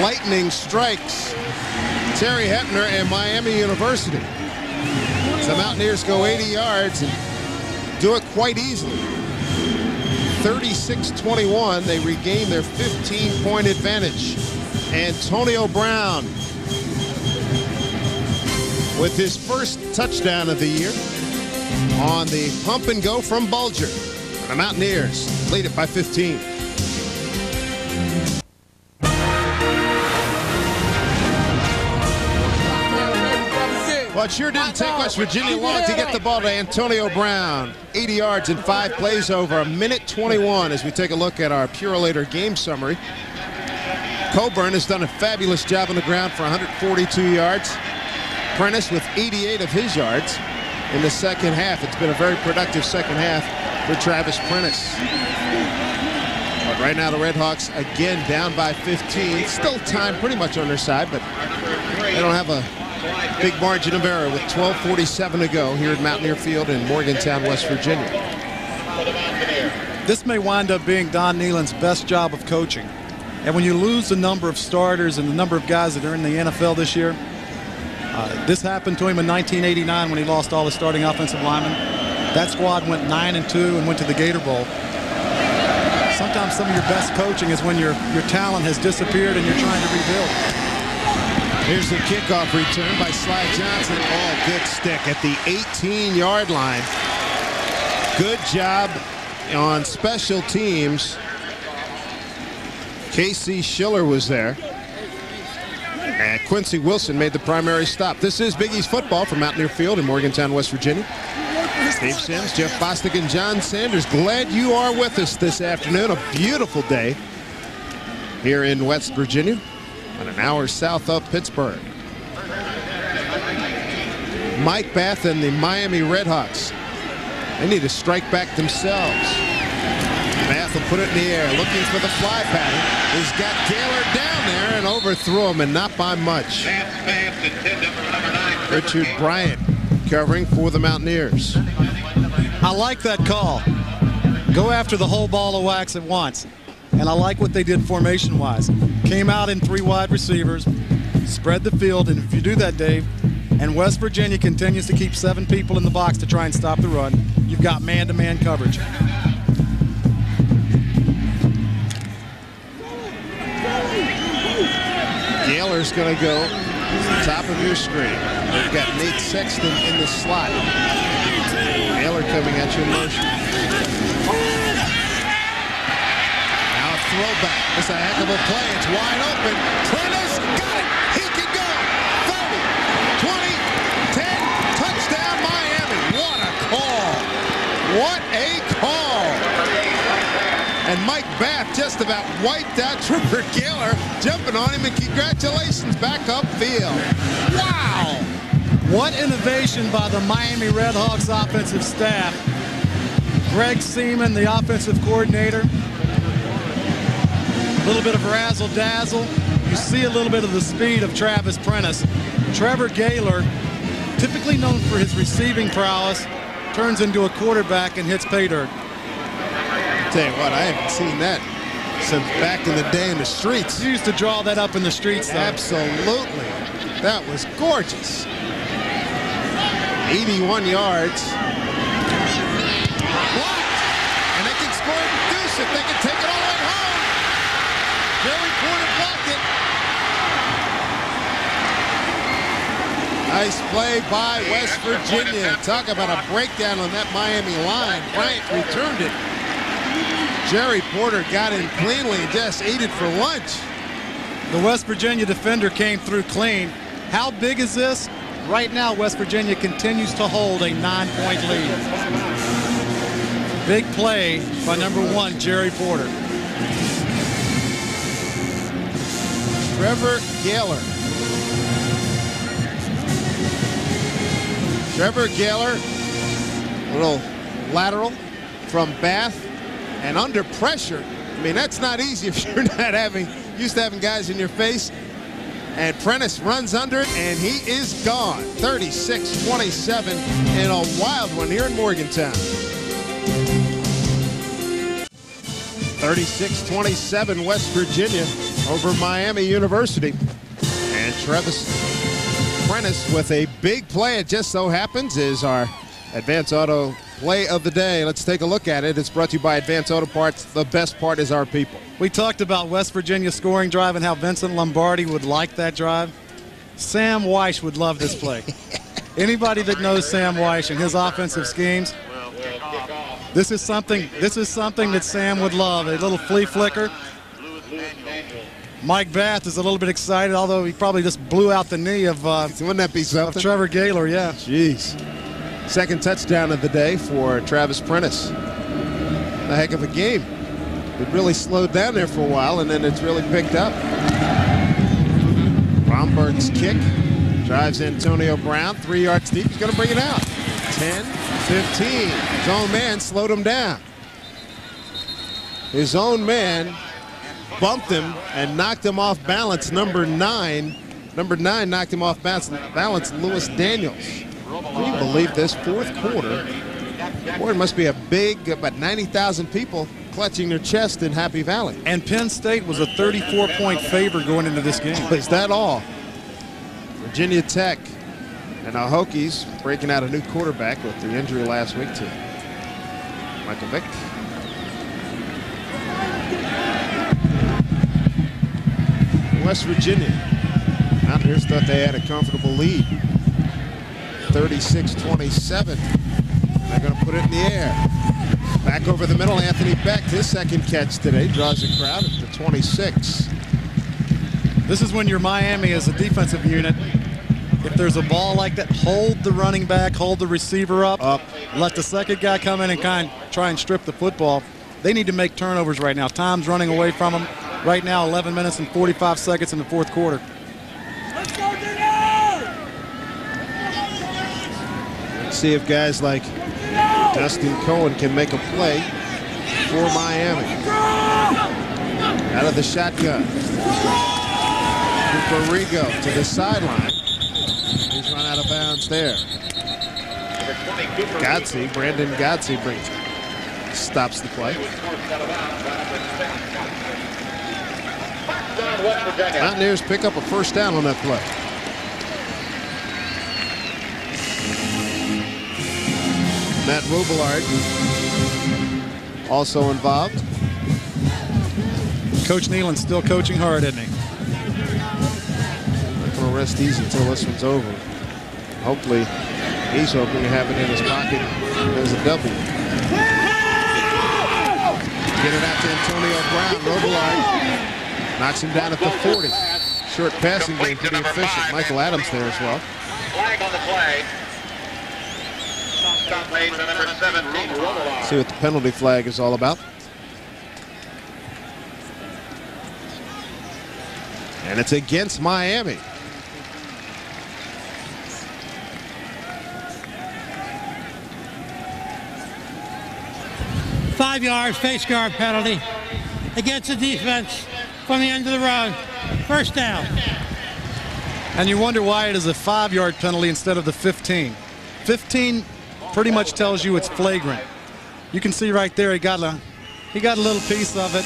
Lightning strikes Terry Hepner and Miami University. The Mountaineers go 80 yards and do it quite easily. 36-21, they regain their 15-point advantage. Antonio Brown with his first touchdown of the year on the pump and go from Bulger. The Mountaineers lead it by 15. Well, it sure didn't take West Virginia long to get the ball to Antonio Brown. 80 yards in 5 plays over 1:21 as we take a look at our Purolator game summary. Coburn has done a fabulous job on the ground for 142 yards. Prentice with 88 of his yards in the second half. It's been a very productive second half for Travis Prentice. But right now the Redhawks again down by 15. Still time pretty much on their side, but they don't have a big margin of error with 12:47 to go here at Mountaineer Field in Morgantown, West Virginia. This may wind up being Don Nehlen's best job of coaching. And when you lose the number of starters and the number of guys that are in the NFL this year, this happened to him in 1989 when he lost all his starting offensive linemen. That squad went 9-2 and went to the Gator Bowl. Sometimes some of your best coaching is when your talent has disappeared and you're trying to rebuild. Here's the kickoff return by Sly Johnson. Oh, good stick at the 18-yard line. Good job on special teams. Casey Schiller was there. And Quincy Wilson made the primary stop. This is Big East football from Mountaineer Field in Morgantown, West Virginia. Steve Sims, Jeff Bostic, and John Sanders. Glad you are with us this afternoon. A beautiful day here in West Virginia, about an hour south of Pittsburgh. Mike Bath and the Miami Redhawks. They need to strike back themselves. Bath will put it in the air, looking for the fly pattern. He's got Gaylor down there and overthrew him, and not by much. Richard Bryant covering for the Mountaineers. I like that call. Go after the whole ball of wax at once. And I like what they did formation-wise. Came out in 3 wide receivers, spread the field, and if you do that, Dave, and West Virginia continues to keep 7 people in the box to try and stop the run, you've got man-to-man coverage. Gaylor's going to go top of your screen. They've got Nate Sexton in the slot. Gaylor coming at you in motion. Now a throwback. It's a heck of a play. It's wide open. Prentice got it. He can go. 30, 20, 10. Touchdown Miami. What a call. What a call. And Mike Bath just about wiped out Trooper Gaylor, jumping on him, and congratulations back upfield. Wow! What innovation by the Miami Redhawks offensive staff. Greg Seaman, the offensive coordinator. A little bit of razzle-dazzle. You see a little bit of the speed of Travis Prentice. Trevor Gaylor, typically known for his receiving prowess, turns into a quarterback and hits pay dirt. Tell you what, I haven't seen that since back in the day in the streets. You used to draw that up in the streets, though. Absolutely. That was gorgeous. 81 yards. Blocked. And they can score and reduce it. They can take it all the way home. Jerry Porter blocked it. Nice play by West Virginia. Talk about a breakdown on that Miami line. Bryant returned it. Jerry Porter got in cleanly and just ate it for lunch. The West Virginia defender came through clean. How big is this? Right now, West Virginia continues to hold a 9-point lead. Big play by number 1, Jerry Porter. Trevor Gaylor. Trevor Gaylor, a little lateral from Bath. And under pressure, I mean, that's not easy if you're not used to having guys in your face. And Prentice runs under it, and he is gone. 36-27 in a wild one here in Morgantown. 36-27 West Virginia over Miami University. And Travis Prentice with a big play. It just so happens is our Advance Auto play of the day. Let's take a look at it. It's brought to you by Advance Auto Parts. The best part is our people. We talked about West Virginia scoring drive and how Vincent Lombardi would like that drive. Sam Weish would love this play. Anybody that knows Sam Weish and his offensive schemes, this is something that Sam would love. A little flea flicker. Mike Bath is a little bit excited, although he probably just blew out the knee of wouldn't that be something? Of Trevor Gaylor, yeah. Jeez. Second touchdown of the day for Travis Prentice. A heck of a game. It really slowed down there for a while, and then it's really picked up. Romberg's kick drives Antonio Brown 3 yards deep. He's going to bring it out. 10, 15. His own man slowed him down. His own man bumped him and knocked him off balance. Number 9 knocked him off balance, Lewis Daniels. Can you believe this? Fourth quarter. Boy, it must be a big, about 90,000 people clutching their chest in Happy Valley. And Penn State was a 34-point favorite going into this game. Is that all? Virginia Tech and our Hokies breaking out a new quarterback with the injury last week to Michael Vick. West Virginia. Mountaineers thought they had a comfortable lead. 36-27. They're going to put it in the air. Back over the middle, Anthony Beck, his second catch today, draws a crowd at the 26. This is when you're Miami as a defensive unit. If there's a ball like that, hold the running back, hold the receiver up. Let the second guy come in and try and strip the football. They need to make turnovers right now. Time's running away from them. Right now, 11 minutes and 45 seconds in the fourth quarter. Let's see if guys like Dustin Cohen can make a play for Miami. Out of the shotgun. Cooper Rigo to the sideline. He's run out of bounds there. Brandon Godsey brings it. Stops the play. Mountaineers pick up a first down on that play. Matt Robillard also involved. Coach Nealon's still coaching hard, isn't he? Not going to rest easy until this one's over. Hopefully, he's hoping to have it in his pocket as a W. Get it out to Antonio Brown. Robillard knocks him down at the 40. Short passing game, pretty efficient. Michael Adams there as well. Flag on the play. Stop made for number 17. See what the penalty flag is all about. And it's against Miami. Five-yard face guard penalty against the defense from the end of the run. First down. And you wonder why it is a 5-yard penalty instead of the 15. 15 pretty much tells you it's flagrant. You can see right there he got a little piece of it.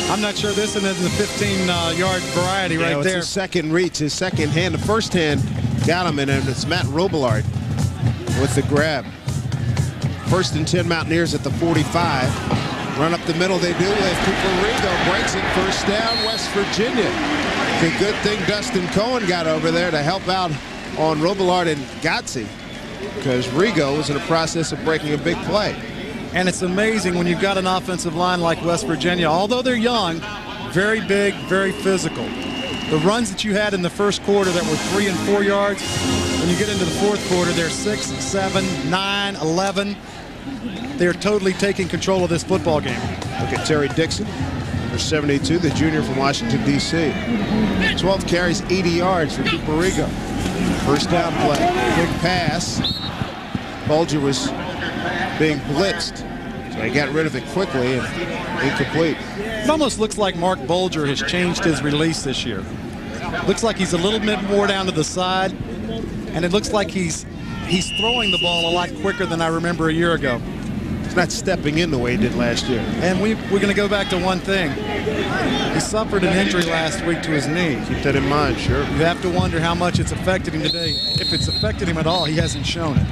I'm not sure this one is the 15-yard variety right there. It's his second reach, his second hand. The first hand got him, and it's Matt Robillard with the grab. First and 10 Mountaineers at the 45. Run up the middle they do with Cooper Rigo. Breaks it, first down, West Virginia. The good thing Dustin Cohen got over there to help out on Robillard and Godsey, because Rigo was in the process of breaking a big play. And it's amazing when you've got an offensive line like West Virginia, although they're young, very big, very physical. The runs that you had in the first quarter that were 3 and 4 yards, when you get into the fourth quarter, they're 6, 7, 9, 11. They're totally taking control of this football game. Look at Terry Dixon, number 72, the junior from Washington, D.C. 12 carries, 80 yards for Cooper Rigo. First down play, quick pass. Bulger was being blitzed, so he got rid of it quickly and incomplete. It almost looks like Mark Bulger has changed his release this year. Looks like he's a little bit more down to the side, and it looks like he's throwing the ball a lot quicker than I remember a year ago. He's not stepping in the way he did last year. And we're going to go back to one thing. He suffered an injury last week to his knee. Keep that in mind, sure. You have to wonder how much it's affected him today. If it's affected him at all, he hasn't shown it.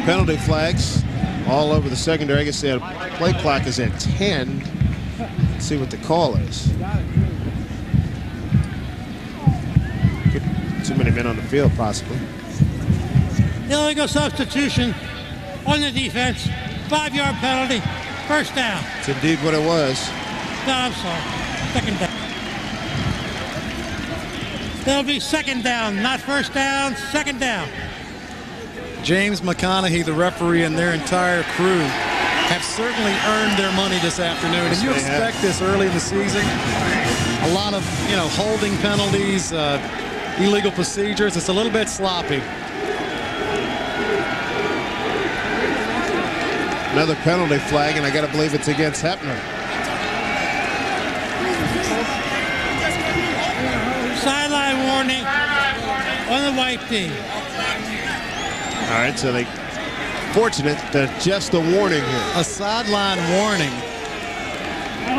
Penalty flags all over the secondary. I guess the play clock is at 10. Let's see what the call is. Too many men on the field, possibly. Illegal substitution on the defense. 5-yard penalty. First down. It's indeed what it was. No, I'm sorry. Second down. That'll be second down, not first down, second down. James McConaughey, the referee, and their entire crew have certainly earned their money this afternoon. And you expect this early in the season. A lot of, holding penalties, illegal procedures. It's a little bit sloppy. Another penalty flag, and I got to believe it's against Hepner. Sideline warning on the white team. All right, so they fortunate that just a warning here. A sideline warning.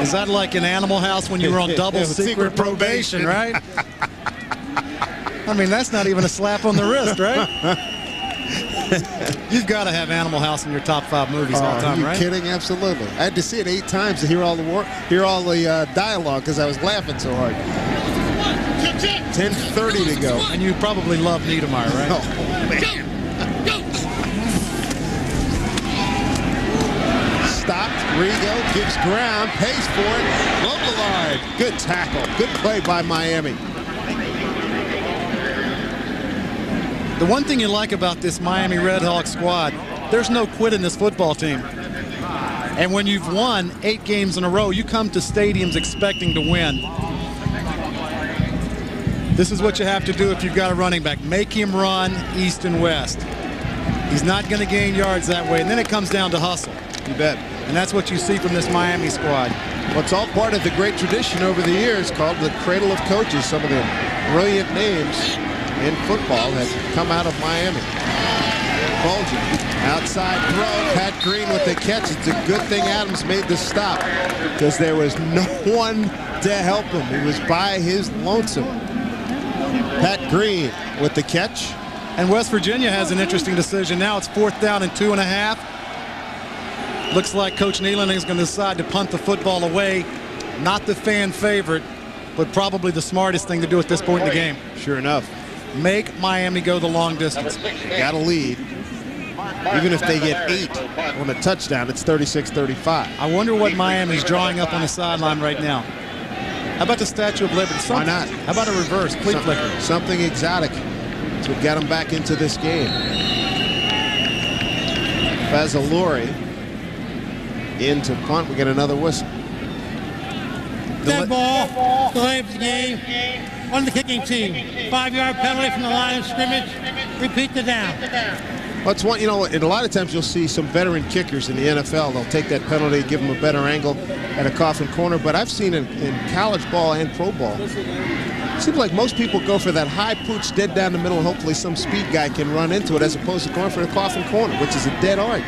Is that like in Animal House when you were on double secret probation, right? I mean, that's not even a slap on the wrist, right? You've got to have Animal House in your top 5 movies all the time, right? Are you kidding? Absolutely. I had to see it 8 times to hear all the dialogue because I was laughing so hard. 10:30 to go. And you probably love Niedermeyer, right? Oh, man. Stopped. Rigo gives ground, pays for it. Localized. Good tackle. Good play by Miami. The one thing you like about this Miami Redhawks squad, there's no quit in this football team. And when you've won 8 games in a row, you come to stadiums expecting to win. This is what you have to do if you've got a running back. Make him run east and west. He's not going to gain yards that way. And then it comes down to hustle. You bet. And that's what you see from this Miami squad. Well, it's all part of the great tradition over the years called the Cradle of Coaches. Some of the brilliant names in football have come out of Miami. Bulging. Outside throw. Pat Green with the catch. It's a good thing Adams made the stop because there was no one to help him. He was by his lonesome. Pat Green with the catch. And West Virginia has an interesting decision. Now it's 4th down and 2.5. Looks like Coach Nealon is going to decide to punt the football away. Not the fan favorite, but probably the smartest thing to do at this point in the game. Sure enough. Make Miami go the long distance. Got to lead. Even if they get 8 on a touchdown, it's 36-35. I wonder what Miami's drawing up on the sideline right now. How about the Statue of Liberty? Why not? How about a reverse cleat flicker? Something exotic. That's what got them back into this game. Fazzalori into punt. We get another whistle. Dead ball. Delay of the game on the kicking team. 5-yard penalty from the line of scrimmage. Repeat the down. Well, it's one, you know, and a lot of times you'll see some veteran kickers in the NFL. They'll take that penalty, give them a better angle at a coffin corner. But I've seen it in college ball and pro ball. It seems like most people go for that high pooch dead down the middle. Hopefully some speed guy can run into it as opposed to going for the coffin corner, which is a dead art.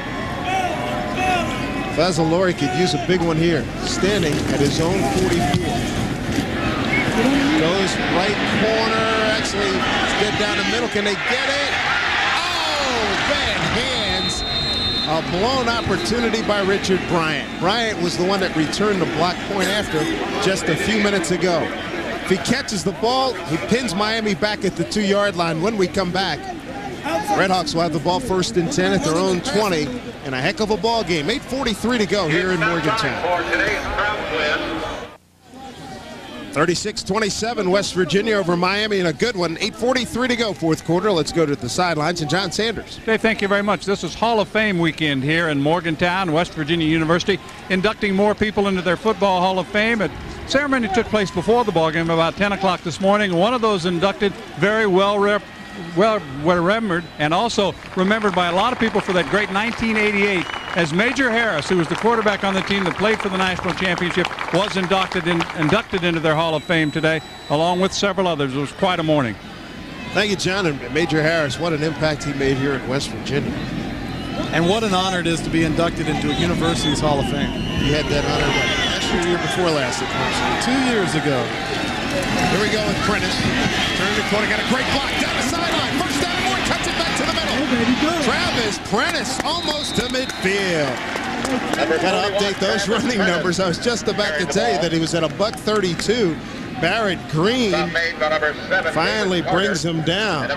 Fazzalori could use a big one here. Standing at his own 44. Goes right corner. Actually, it's dead down the middle. Can they get it? Bad hands. A blown opportunity by Richard Bryant. Bryant was the one that returned the block point after just a few minutes ago. If he catches the ball, he pins Miami back at the 2-yard line. When we come back, Redhawks will have the ball 1st and 10 at their own 20. And a heck of a ball game. 8:43 to go here in Morgantown. 36-27, West Virginia over Miami, and a good one. 8:43 to go, 4th quarter. Let's go to the sidelines and John Sanders. Dave, thank you very much. This is Hall of Fame weekend here in Morgantown, West Virginia University, inducting more people into their Football Hall of Fame. The ceremony took place before the ball game about 10 o'clock this morning. One of those inducted, very well remembered, and also remembered by a lot of people for that great 1988, as Major Harris, who was the quarterback on the team that played for the national championship, was inducted into their Hall of Fame today, along with several others. It was quite a morning. Thank you, John. And Major Harris, what an impact he made here at West Virginia. And what an honor it is to be inducted into a university's Hall of Fame. He had that honor last year, the year before last at Clemson. 2 years ago. Here we go with Prentice. Turn the corner, got a great block down the sideline. 1st down, Moore cuts it back to the middle. Travis Prentice almost to midfield. Got to update those running numbers. I was just about to tell you that he was at $1:32. Barrett Green finally brings him down.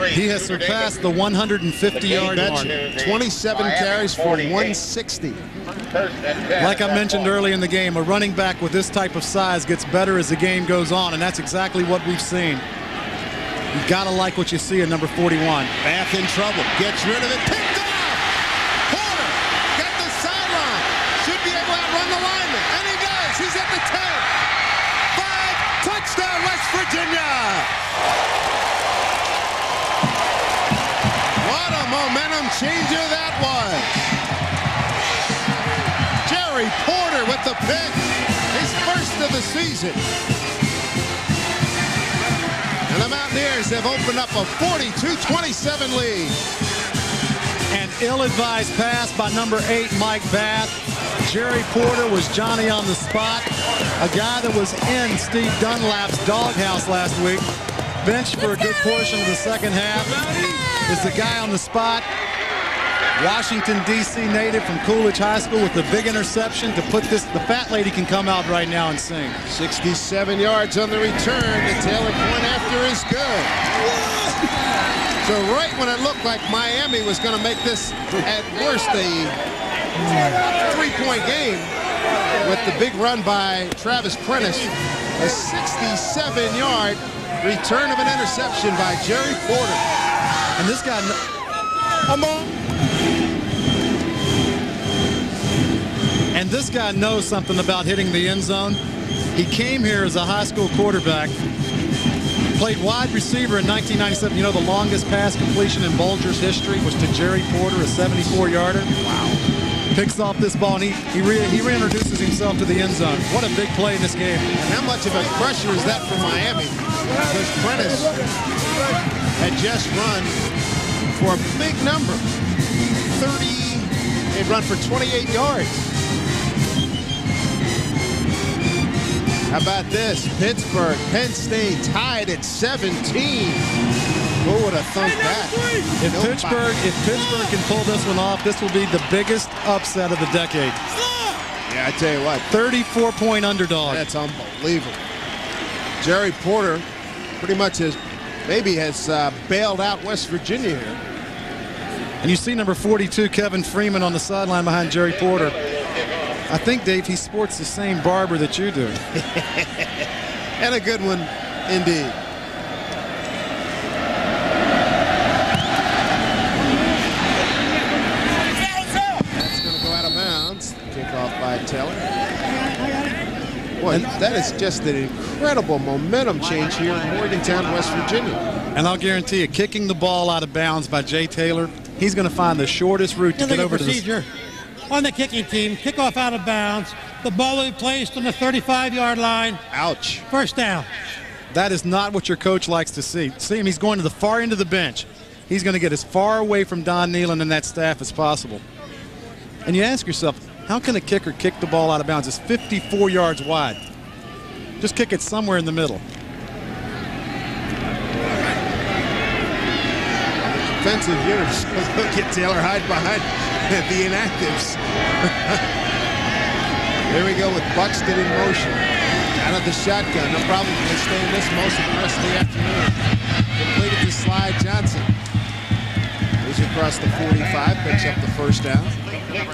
He has surpassed the 150-yard mark. 27 carries for 160. Like I mentioned early in the game, a running back with this type of size gets better as the game goes on, and that's exactly what we've seen. You gotta like what you see in number 41. Bath in trouble. Gets rid of it. Picked off! Porter got the sideline. Should be able to outrun the lineman. And he does. He's at the 10. 5. Touchdown, West Virginia. What a momentum changer that was. the pick. His first of the season. And the Mountaineers have opened up a 42-27 lead. An ill-advised pass by number 8, Mike Bath. Jerry Porter was Johnny on the spot. A guy that was in Steve Dunlap's doghouse last week. Benched for a good portion of the second half. Is the guy on the spot. Washington, D.C. native from Coolidge High School with the big interception to put this. The fat lady can come out right now and sing. 67 yards on the return. The Taylor point after is good. So right when it looked like Miami was going to make this at worst a 3-point game with the big run by Travis Prentice, a 67-yard return of an interception by Jerry Porter. And this guy, and this guy knows something about hitting the end zone. He came here as a high school quarterback, played wide receiver in 1997. You know, the longest pass completion in Bulger's history was to Jerry Porter, a 74-yarder. Wow. Picks off this ball, and he reintroduces himself to the end zone. What a big play in this game. And how much of a pressure is that for Miami? Because Prentice had just run for a big number. He'd run for 28 yards. How about this? Pittsburgh, Penn State tied at 17. Who would have thunk that? If Pittsburgh can pull this one off, this will be the biggest upset of the decade. Yeah, I tell you what. 34-point underdog. That's unbelievable. Jerry Porter pretty much has bailed out West Virginia here. And you see number 42, Kevin Freeman, on the sideline behind Jerry Porter. I think, Dave, he sports the same barber that you do. And a good one, indeed. That's going to go out of bounds. Kickoff by Taylor. Boy, that is just an incredible momentum change here in Morgantown, West Virginia. And I'll guarantee you, kicking the ball out of bounds by Jay Taylor, he's going to find the shortest route to get over to the... On the kicking team, kickoff out of bounds. The ball will be placed on the 35-yard line. Ouch. First down. That is not what your coach likes to see. See him, he's going to the far end of the bench. He's going to get as far away from Don Nealon and that staff as possible. And you ask yourself, how can a kicker kick the ball out of bounds? It's 54 yards wide. Just kick it somewhere in the middle. Defensive units. Look at Taylor hide behind the inactives. There we go with Buxton in motion. Out of the shotgun. They'll probably stay in this motion the rest of the afternoon. Completed to Slide Johnson. Moves across the 45, picks up the first down.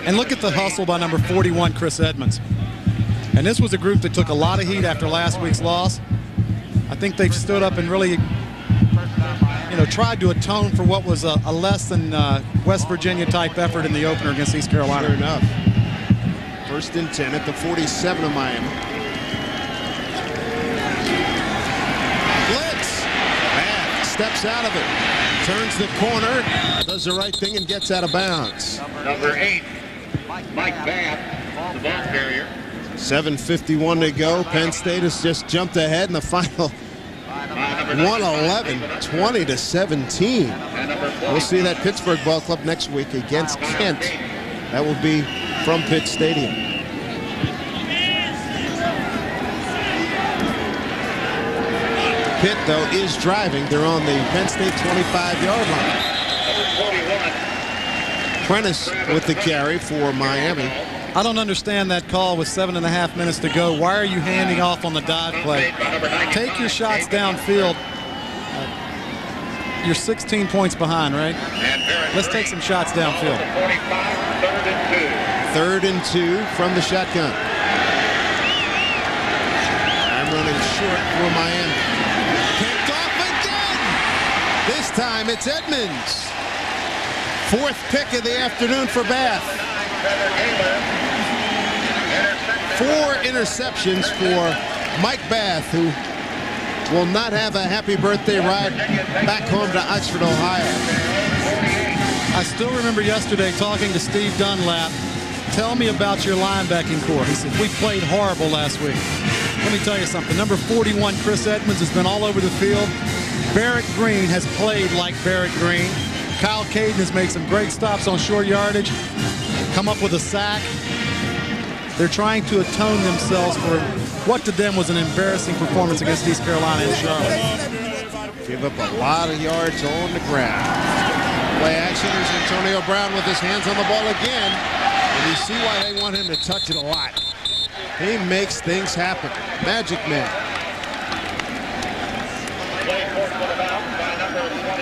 And look at the hustle by number 41, Chris Edmonds. And this was a group that took a lot of heat after last week's loss. I think they've stood up and really, tried to atone for what was a less than West Virginia type effort in the opener against East Carolina. Sure enough. First and 10 at the 47 of Miami. Blitz. Bath steps out of it. Turns the corner. Does the right thing and gets out of bounds. Number 8, Mike Bath, the ball carrier. 7:51 to go. Penn State has just jumped ahead in the final 111, 20-17. We'll see that Pittsburgh Ball Club next week against Kent. That will be from Pitt Stadium. Pitt, though, is driving. They're on the Penn State 25-yard line. Prentice with the carry for Miami. I don't understand that call with 7.5 minutes to go. Why are you handing off on the dive play? Take your shots downfield. You're 16 points behind, right? Let's take some shots downfield. 3rd and 2 from the shotgun. I'm running short for Miami. Picked off again. This time it's Edmonds. 4th pick of the afternoon for Bath. 4 interceptions for Mike Bath, who will not have a happy birthday ride back home to Oxford, Ohio. I still remember yesterday talking to Steve Dunlap tell me about your linebacking core. He said, we played horrible last week. Let me tell you something. Number 41, Chris Edmonds, has been all over the field. Barrett Green has played like Barrett Green. Kyle Caden has made some great stops on short yardage, come up with a sack. They're trying to atone themselves for what to them was an embarrassing performance against East Carolina and Charlotte. Give up a lot of yards on the ground. Play action is Antonio Brown with his hands on the ball again. And you see why they want him to touch it a lot. He makes things happen. Magic Man.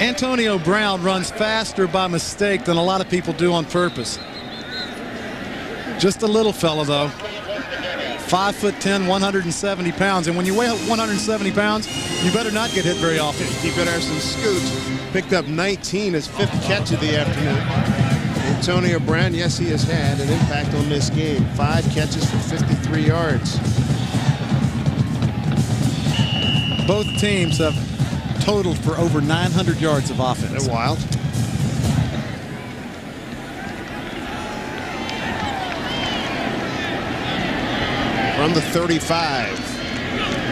Antonio Brown runs faster by mistake than a lot of people do on purpose. Just a little fella, though. 5'10", 170 pounds. And when you weigh 170 pounds, you better not get hit very often. He better have some scoots. Picked up 19, his 5th catch of the afternoon. Antonio Brown, yes, he has had an impact on this game. 5 catches for 53 yards. Both teams have totaled for over 900 yards of offense. They're wild. From the 35.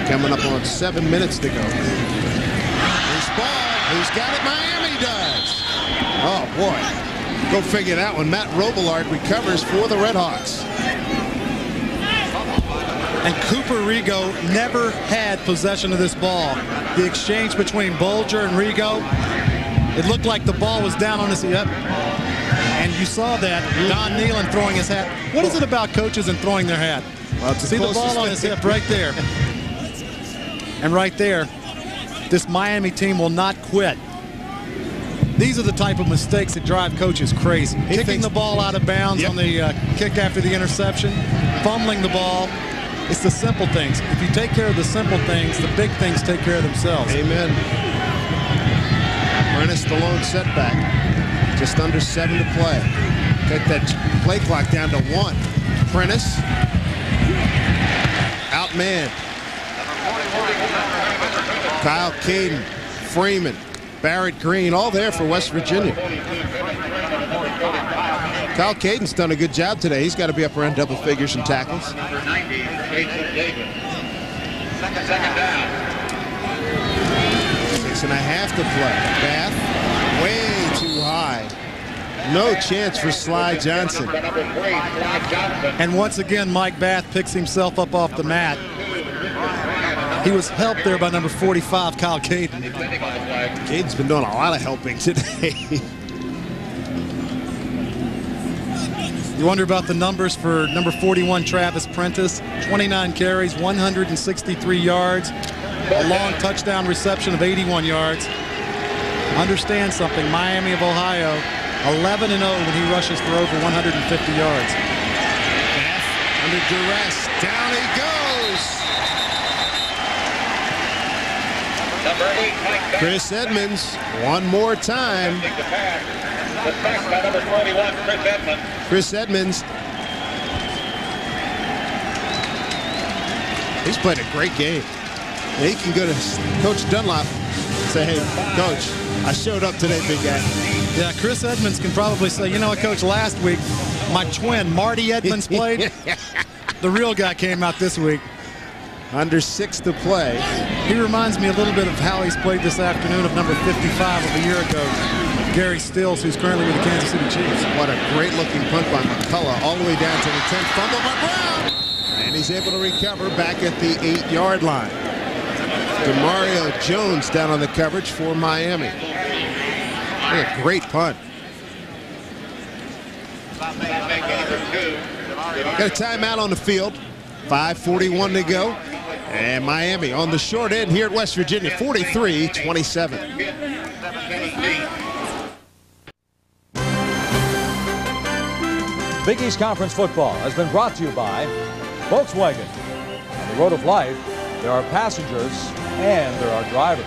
Coming up on 7 minutes to go. This ball, who's got it? Miami does. Oh, boy. Go figure that one. Matt Robillard recovers for the Redhawks. And Cooper Rigo never had possession of this ball. The exchange between Bulger and Rigo, it looked like the ball was down on his hip. And you saw that. Don Nealon throwing his hat. What is it about coaches and throwing their hat? Well, see the ball on his hip right there. And right there, this Miami team will not quit. These are the type of mistakes that drive coaches crazy. Kicking the ball out of bounds on the kick after the interception, fumbling the ball. It's the simple things. If you take care of the simple things, the big things take care of themselves. Amen. Prentice, the lone setback. Just under 7 to play. Take that play clock down to 1. Prentice. Outman. Kyle Caden, Freeman, Barrett Green, all there for West Virginia. Kyle Caden's done a good job today. He's got to be up around double figures in tackles. 6 and a half to play. Bath, way too high. No chance for Sly Johnson. And once again, Mike Bath picks himself up off the mat. He was helped there by number 45, Kyle Caden. Caden's been doing a lot of helping today. You wonder about the numbers for number 41, Travis Prentice. 29 carries, 163 yards, a long touchdown reception of 81 yards. Understand something, Miami of Ohio, 11-0 when he rushes for over 150 yards. Bath under duress, down he goes. Chris Edmonds, one more time. Chris Edmonds. He's played a great game. He can go to Coach Dunlop and say, hey, Coach, I showed up today, big guy. Yeah, Chris Edmonds can probably say, you know what, Coach, last week, my twin, Marty Edmonds, played. The real guy came out this week. Under 6 to play. He reminds me a little bit of how he's played this afternoon of number 55 of a year ago, Gary Stills, who's currently with the Kansas City Chiefs. What a great-looking punt by McCullough, all the way down to the 10th. Fumble by Brown! And he's able to recover back at the 8-yard line. DeMario Jones down on the coverage for Miami. What a great punt. Got a timeout on the field. 5:41 to go. And Miami on the short end here at West Virginia, 43-27. Big East Conference football has been brought to you by Volkswagen. On the road of life, there are passengers and there are drivers.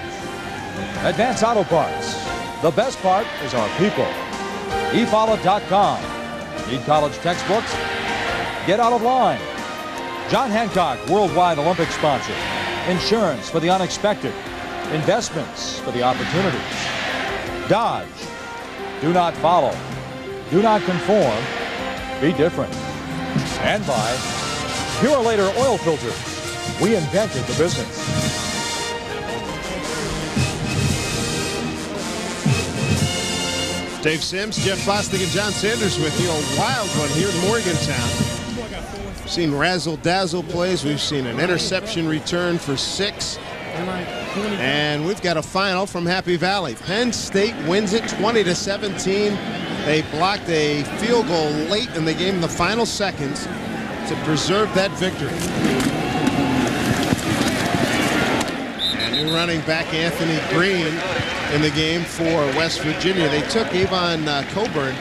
Advance Auto Parts. The best part is our people. eFollow.com. Need college textbooks? Get out of line. John Hancock, worldwide Olympic sponsor. Insurance for the unexpected. Investments for the opportunities. Dodge. Do not follow. Do not conform. Be different. And by Pure Later Oil Filters. We invented the business. Dave Sims, Jeff Bostic, and John Sanders with you. A wild one here in Morgantown. We've seen razzle-dazzle plays. We've seen an interception return for 6. And we've got a final from Happy Valley. Penn State wins it 20-17. They blocked a field goal late in the game in the final seconds to preserve that victory. And new running back Anthony Green in the game for West Virginia. They took Avon Coburn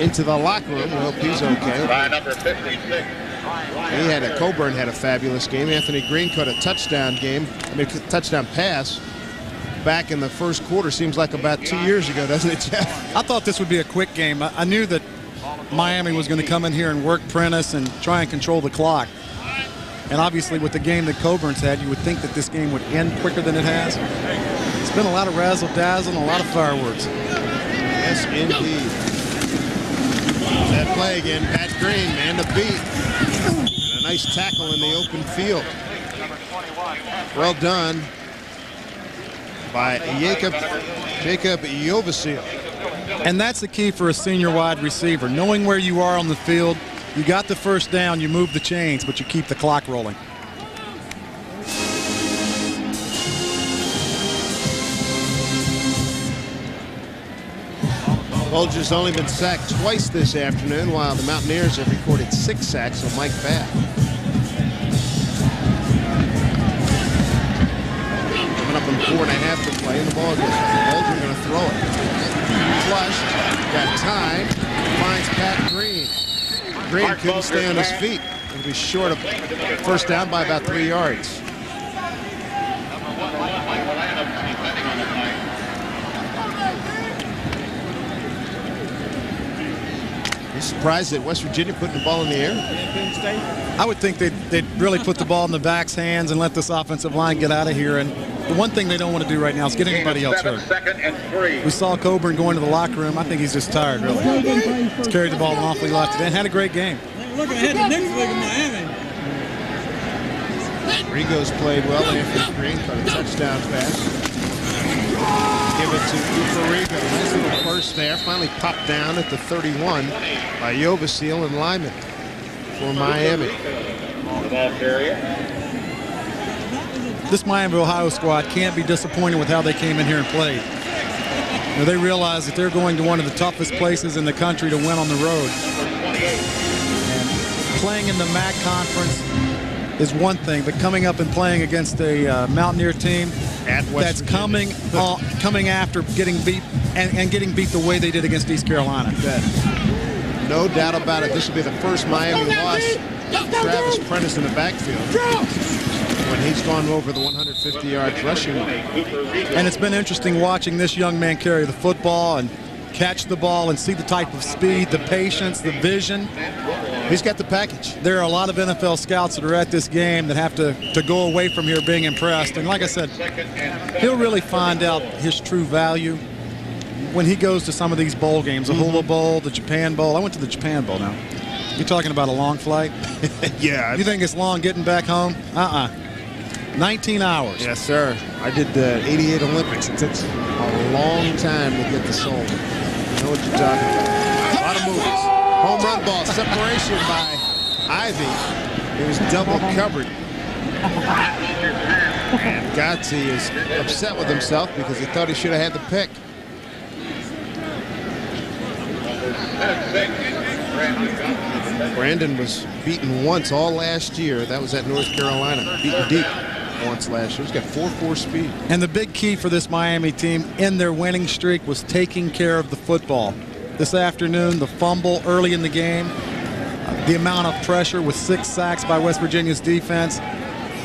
into the locker room. We hope he's okay. By number 56. Coburn had a fabulous game. Anthony Green caught a touchdown touchdown pass back in the first quarter. Seems like about 2 years ago, doesn't it, Jeff? I thought this would be a quick game. I knew that Miami was going to come in here and work Prentice and try and control the clock. And obviously with the game that Coburn's had, you would think that this game would end quicker than it has. It's been a lot of razzle-dazzle and a lot of fireworks. Yes, indeed. That play again, Pat Green, man to beat. And a nice tackle in the open field. Well done by Jacob Jovasil. And that's the key for a senior wide receiver. Knowing where you are on the field, you got the first down, you move the chains, but you keep the clock rolling. Bulger's only been sacked twice this afternoon, while the Mountaineers have recorded 6 sacks on Mike Bath. Coming up on 4.5 to play in the ball game. Bulger going to throw it. Flush, got time, finds Pat Green. Green couldn't stay on his feet. It'll be short of first down by about 3 yards. Surprised that West Virginia putting the ball in the air? I would think they'd really put the ball in the back's hands and let this offensive line get out of here. And the one thing they don't want to do right now is get anybody else hurt. We saw Coburn going to the locker room. I think he's just tired, really. He's carried the ball an awfully lot today and had a great game. Look ahead to next week in Miami. Rigo's played well. Anthony Green caught a touchdown pass. Give it to Cooper Rigo. Nice little burst there. Finally popped down at the 31 by Jovasil and Lyman for Miami. This Miami Ohio squad can't be disappointed with how they came in here and played. You know, they realize that they're going to one of the toughest places in the country to win on the road. And playing in the MAC conference is one thing, but coming up and playing against a Mountaineer team that's coming after getting beat and getting beat the way they did against East Carolina. No doubt about it. This will be the first Miami loss. Travis Prentice in the backfield when he's gone over the 150 yards rushing. And it's been interesting watching this young man carry the football and catch the ball and see the type of speed, the patience, the vision. He's got the package. There are a lot of NFL scouts that are at this game that have to go away from here being impressed. And like I said, he'll really find out his true value when he goes to some of these bowl games, the Hula Bowl, the Japan Bowl. I went to the Japan Bowl now. You're talking about a long flight? Yeah. You think it's long getting back home? 19 hours. Yes, sir. I did the 88 Olympics. It takes a long time to get to Seoul. You know what you're talking about. A lot of movies. Home run ball. Separation by Ivy. It was double covered. And Gotze is upset with himself because he thought he should have had the pick. Brandon was beaten once all last year. That was at North Carolina. Beaten deep once last year. He's got 4.4 speed. And the big key for this Miami team in their winning streak was taking care of the football. This afternoon, the fumble early in the game, the amount of pressure with 6 sacks by West Virginia's defense,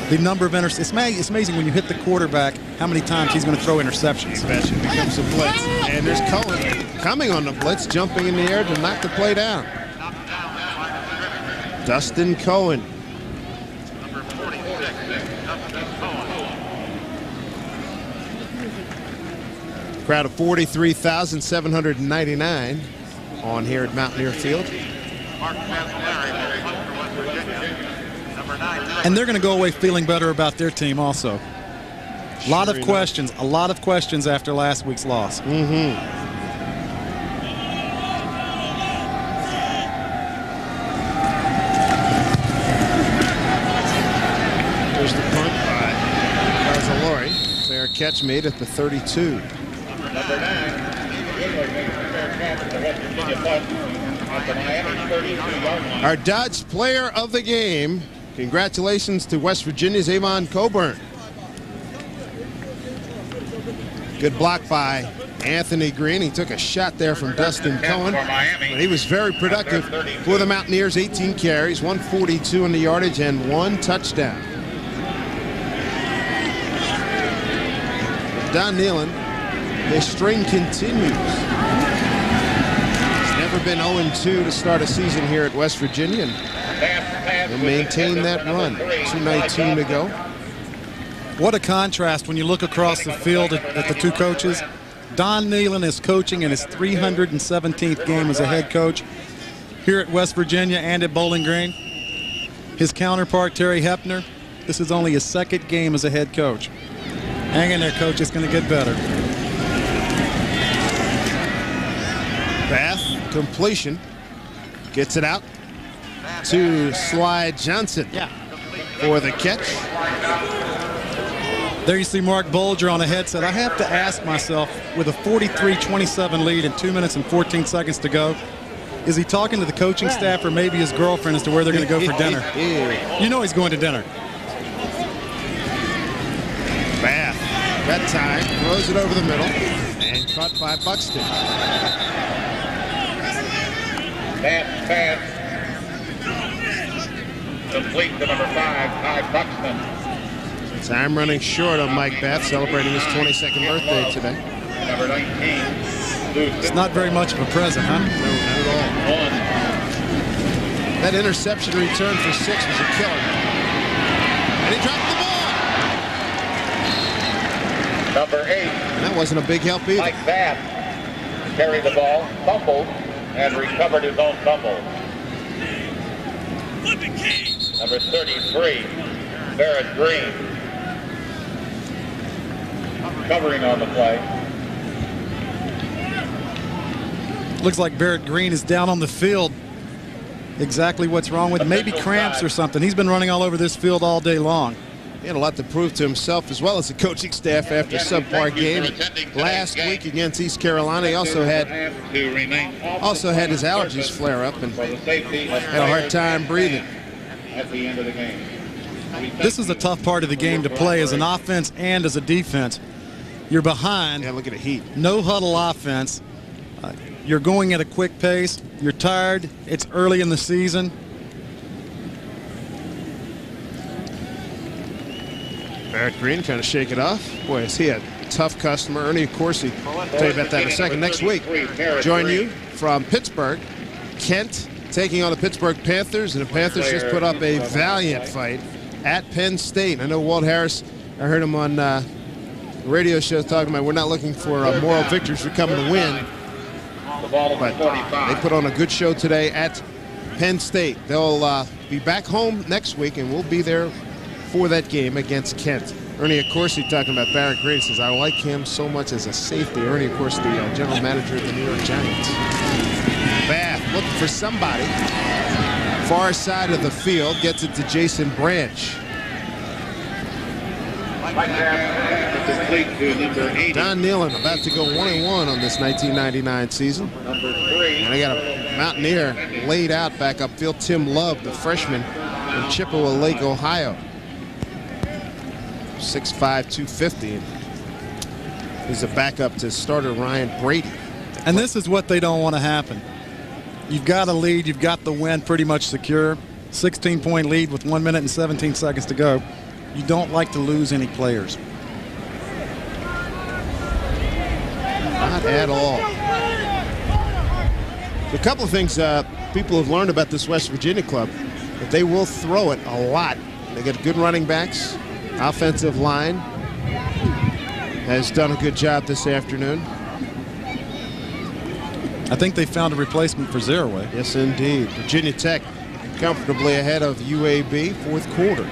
the number of interceptions. It's amazing when you hit the quarterback how many times he's going to throw interceptions. It becomes a blitz. And there's Cohen coming on the blitz, jumping in the air to knock the play down. Dustin Cohen. Crowd of 43,799 on here at Mountaineer Field. And they're going to go away feeling better about their team also. A lot of questions after last week's loss. Mm-hmm. There's the punt by Garzalori. Fair catch made at the 32. Our Dodge player of the game. Congratulations to West Virginia's Avon Coburn. Good block by Anthony Green. He took a shot there from Dustin Cohen, but he was very productive for the Mountaineers. 18 carries, 142 in the yardage, and 1 touchdown. Don Nealon, the string continues. He's never been 0-2 to start a season here at West Virginia, and he'll maintain that run. 2:19 to go. What a contrast when you look across the field at the two coaches. Don Nealon is coaching in his 317th game as a head coach here at West Virginia and at Bowling Green. His counterpart, Terry Hepner, this is only his 2nd game as a head coach. Hang in there, coach. It's going to get better. Bath, completion. Gets it out to Slide Johnson for the catch. There you see Mark Bolger on a headset. I have to ask myself, with a 43-27 lead and 2 minutes and 14 seconds to go, is he talking to the coaching staff or maybe his girlfriend as to where they're going to go for dinner? You know he's going to dinner. Bath, that time, throws it over the middle and caught by Buxton. Pass. Complete to number 5, Ty Buxton. Time running short on Mike Bath, celebrating his 22nd birthday today. Number 19. It's not very much of a present, huh? No, not at all. That interception return for 6 was a killer. And he dropped the ball. Number 8. And that wasn't a big help either. Mike Bath carried the ball, fumbled, and recovered his own fumble. Number 33, Barrett Green, covering on the play. Looks like Barrett Green is down on the field. Exactly what's wrong with him. Maybe cramps or something. He's been running all over this field all day long. He had a lot to prove to himself as well as the coaching staff after a subpar game last week against East Carolina. He also had his allergies flare up and had a hard time breathing. At the end of the game. This is a tough part of the game to play as an offense and as a defense. You're behind. Yeah, look at the heat. No huddle offense. You're going at a quick pace. You're tired. It's early in the season. Barrett Green trying to shake it off. Boy, is he a tough customer. Ernie, of course, he'll tell you about that in a second. Next week, join you from Pittsburgh. Kent taking on the Pittsburgh Panthers, and the Panthers just put up a valiant fight at Penn State. I know Walt Harris, I heard him on the radio show talking about we're not looking for moral victories, we're coming to win. But they put on a good show today at Penn State. They'll be back home next week, and we'll be there for that game against Kent. Ernie, of course, he's talking about Barrett Green. He says, I like him so much as a safety. Ernie, of course, the general manager of the New York Giants. Bath looking for somebody. Far side of the field, gets it to Jason Branch. Don Nealon about to go 1-1 on this 1999 season. And I got a Mountaineer laid out back upfield. Tim Love, the freshman from Chippewa Lake, Ohio. 6'5", 250. He's a backup to starter Ryan Brady. And this is what they don't want to happen. You've got a lead. You've got the win pretty much secure. 16-point lead with 1 minute and 17 seconds to go. You don't like to lose any players. Not at all. A couple of things people have learned about this West Virginia club, that they will throw it a lot. They got good running backs. Offensive line has done a good job this afternoon. I think they found a replacement for Zeraway. Yes, indeed. Virginia Tech comfortably ahead of UAB, fourth quarter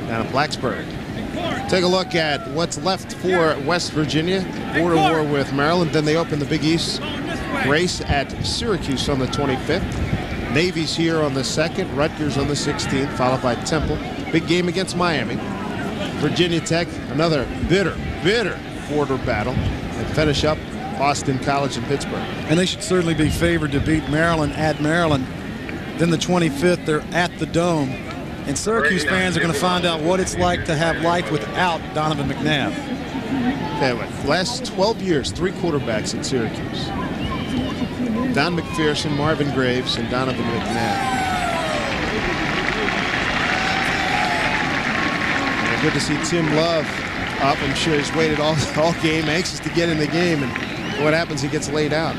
down at Blacksburg. Take a look at what's left for West Virginia. Border war with Maryland. Then they open the Big East race at Syracuse on the 25th. Navy's here on the 2nd. Rutgers on the 16th, followed by Temple. Big game against Miami. Virginia Tech, another bitter quarter battle. And finish up Boston College and Pittsburgh. And they should certainly be favored to beat Maryland at Maryland. Then the 25th, they're at the Dome. And Syracuse fans are going to find out what it's like to have life without Donovan McNabb. Last 12 years, 3 quarterbacks at Syracuse. Don McPherson, Marvin Graves, and Donovan McNabb. And good to see Tim Love up. I'm sure he's waited all game, anxious to get in the game. And what happens, he gets laid out.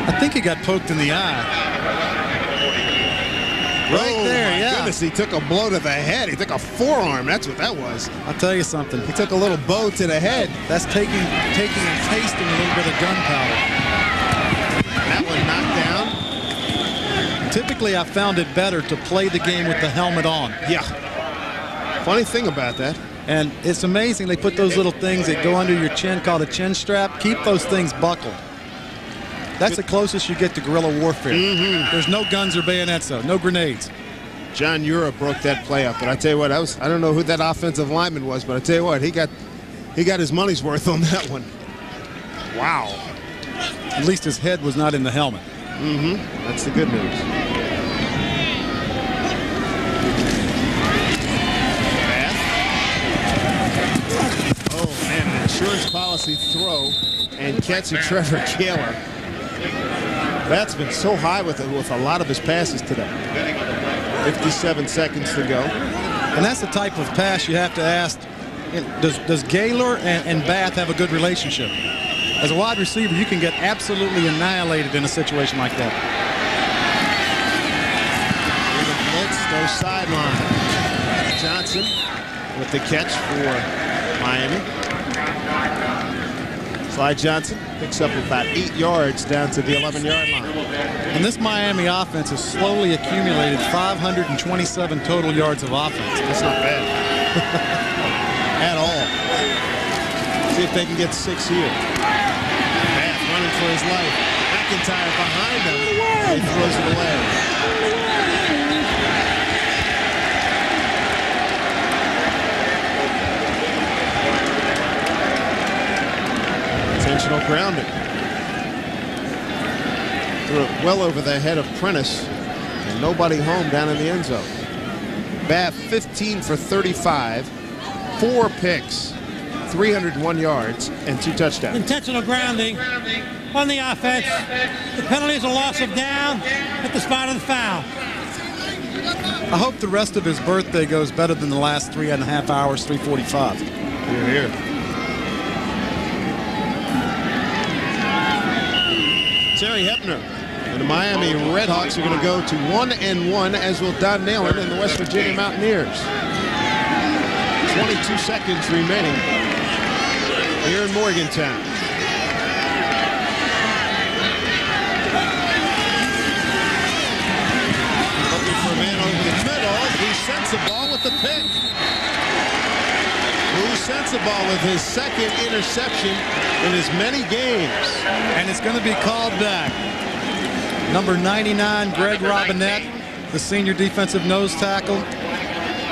I think he got poked in the eye. Right there, yeah. Goodness, he took a blow to the head. He took a forearm. That's what that was. I'll tell you something. He took a little bow to the head. That's taking and tasting a little bit of gunpowder. That one knocked down. Typically, I found it better to play the game with the helmet on. Yeah. Funny thing about that. And it's amazing. They put those little things that go under your chin called a chin strap. Keep those things buckled. That's the closest you get to guerrilla warfare. There's no guns or bayonets, though. No grenades. John Ura broke that play up, but I tell you what, I don't know who that offensive lineman was, but I tell you what, he got his money's worth on that one. Wow. At least his head was not in the helmet. That's the good news. Oh man, an insurance policy throw and catch of Trevor Kaler. That's been so high with a lot of his passes today. 57 seconds to go. And that's the type of pass you have to ask, does Gaylor and Bath have a good relationship? As a wide receiver, you can get absolutely annihilated in a situation like that. Blitz, no sideline. Johnson with the catch for Miami. Clyde Johnson picks up about 8 yards down to the 11-yard line. And this Miami offense has slowly accumulated 527 total yards of offense. That's not bad. At all. See if they can get 6 here. Bath running for his life. McIntyre behind him. He throws it away. Intentional grounding. Threw it well over the head of Prentice, and nobody home down in the end zone. Bath 15 for 35, 4 picks, 301 yards, and 2 touchdowns. Intentional grounding on the offense. The penalty is a loss of down at the spot of the foul. I hope the rest of his birthday goes better than the last 3.5 hours, 3:45. Here. Terry Hepner and the Miami Redhawks are going to go to 1-1, as will Don Naylor and the West Virginia Mountaineers. 22 seconds remaining here in Morgantown. Looking for a man over the middle. He sends the ball with the pick. Who sends the ball with his second interception in as many games. And it's going to be called back. Number 99, Greg Robinette, the senior defensive nose tackle,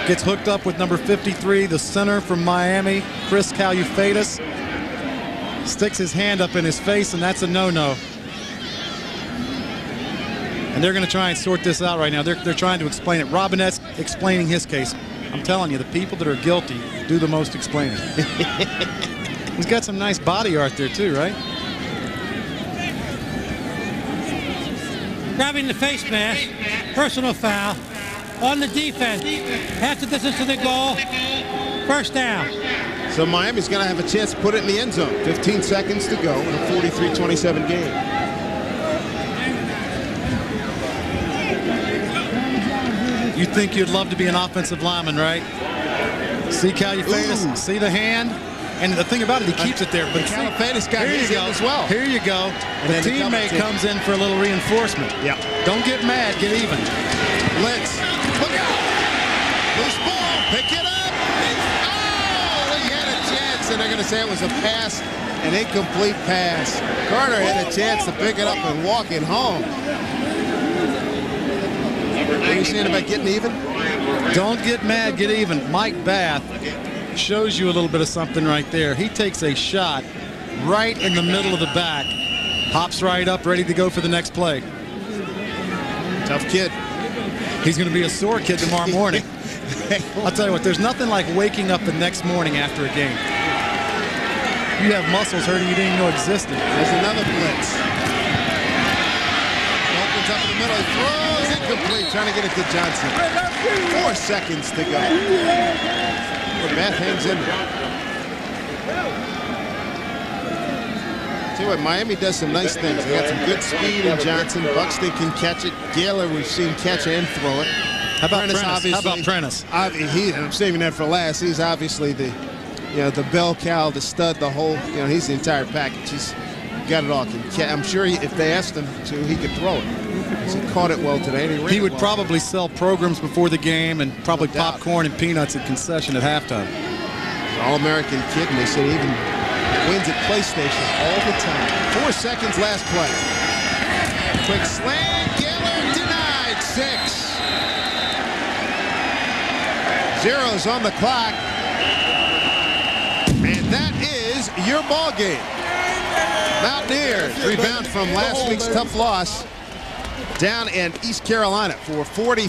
gets hooked up with number 53, the center from Miami, Chris Calufaitis. Sticks his hand up in his face, and that's a no-no. And they're going to try and sort this out right now. They're trying to explain it. Robinette's explaining his case. I'm telling you, the people that are guilty do the most explaining. He's got some nice body art there too, right? Grabbing the face mask, personal foul on the defense. Half the distance to the goal, first down. So Miami's going to have a chance to put it in the end zone. 15 seconds to go in a 43-27 game. You think you'd love to be an offensive lineman, right? See Calufaitis, see the hand? And the thing about it, he keeps it there. But Califanis got his in as well. Here you go. And the teammate comes in for a little reinforcement. Yeah. Don't get mad. Get even. Blitz. Look out. Loose ball. Pick it up. Oh, he had a chance, and they're going to say it was a pass, an incomplete pass. Carter had a chance to pick it up and walk it home. What are you saying about getting even? Don't get mad, get even. Mike Bath shows you a little bit of something right there. He takes a shot right in the middle of the back, hops right up, ready to go for the next play. Tough kid. He's going to be a sore kid tomorrow morning. I'll tell you what, there's nothing like waking up the next morning after a game. You have muscles hurting you didn't even know existed. There's another blitz. Opens up in the middle, he throws incomplete, trying to get it to Johnson. 4 seconds to go. Bath hangs in there. See what, Miami does some nice things. They got some good speed in Johnson. Buxton can catch it. Gaylor we've seen catch and throw it. How about Prentice? I'm saving that for last. He's obviously the bell cow, the stud, the whole. He's the entire package. He's got it all. I'm sure if they asked him to, he could throw it. He caught it well today. And he would probably sell programs before the game and probably popcorn and peanuts at concession at halftime. He's an All-American kid, and they said he even wins at PlayStation all the time. 4 seconds, last play. Quick slant. Gaylor denied. 6. Zeros on the clock. And that is your ball game. Mountaineers rebound from last week's tough loss down in East Carolina for 40.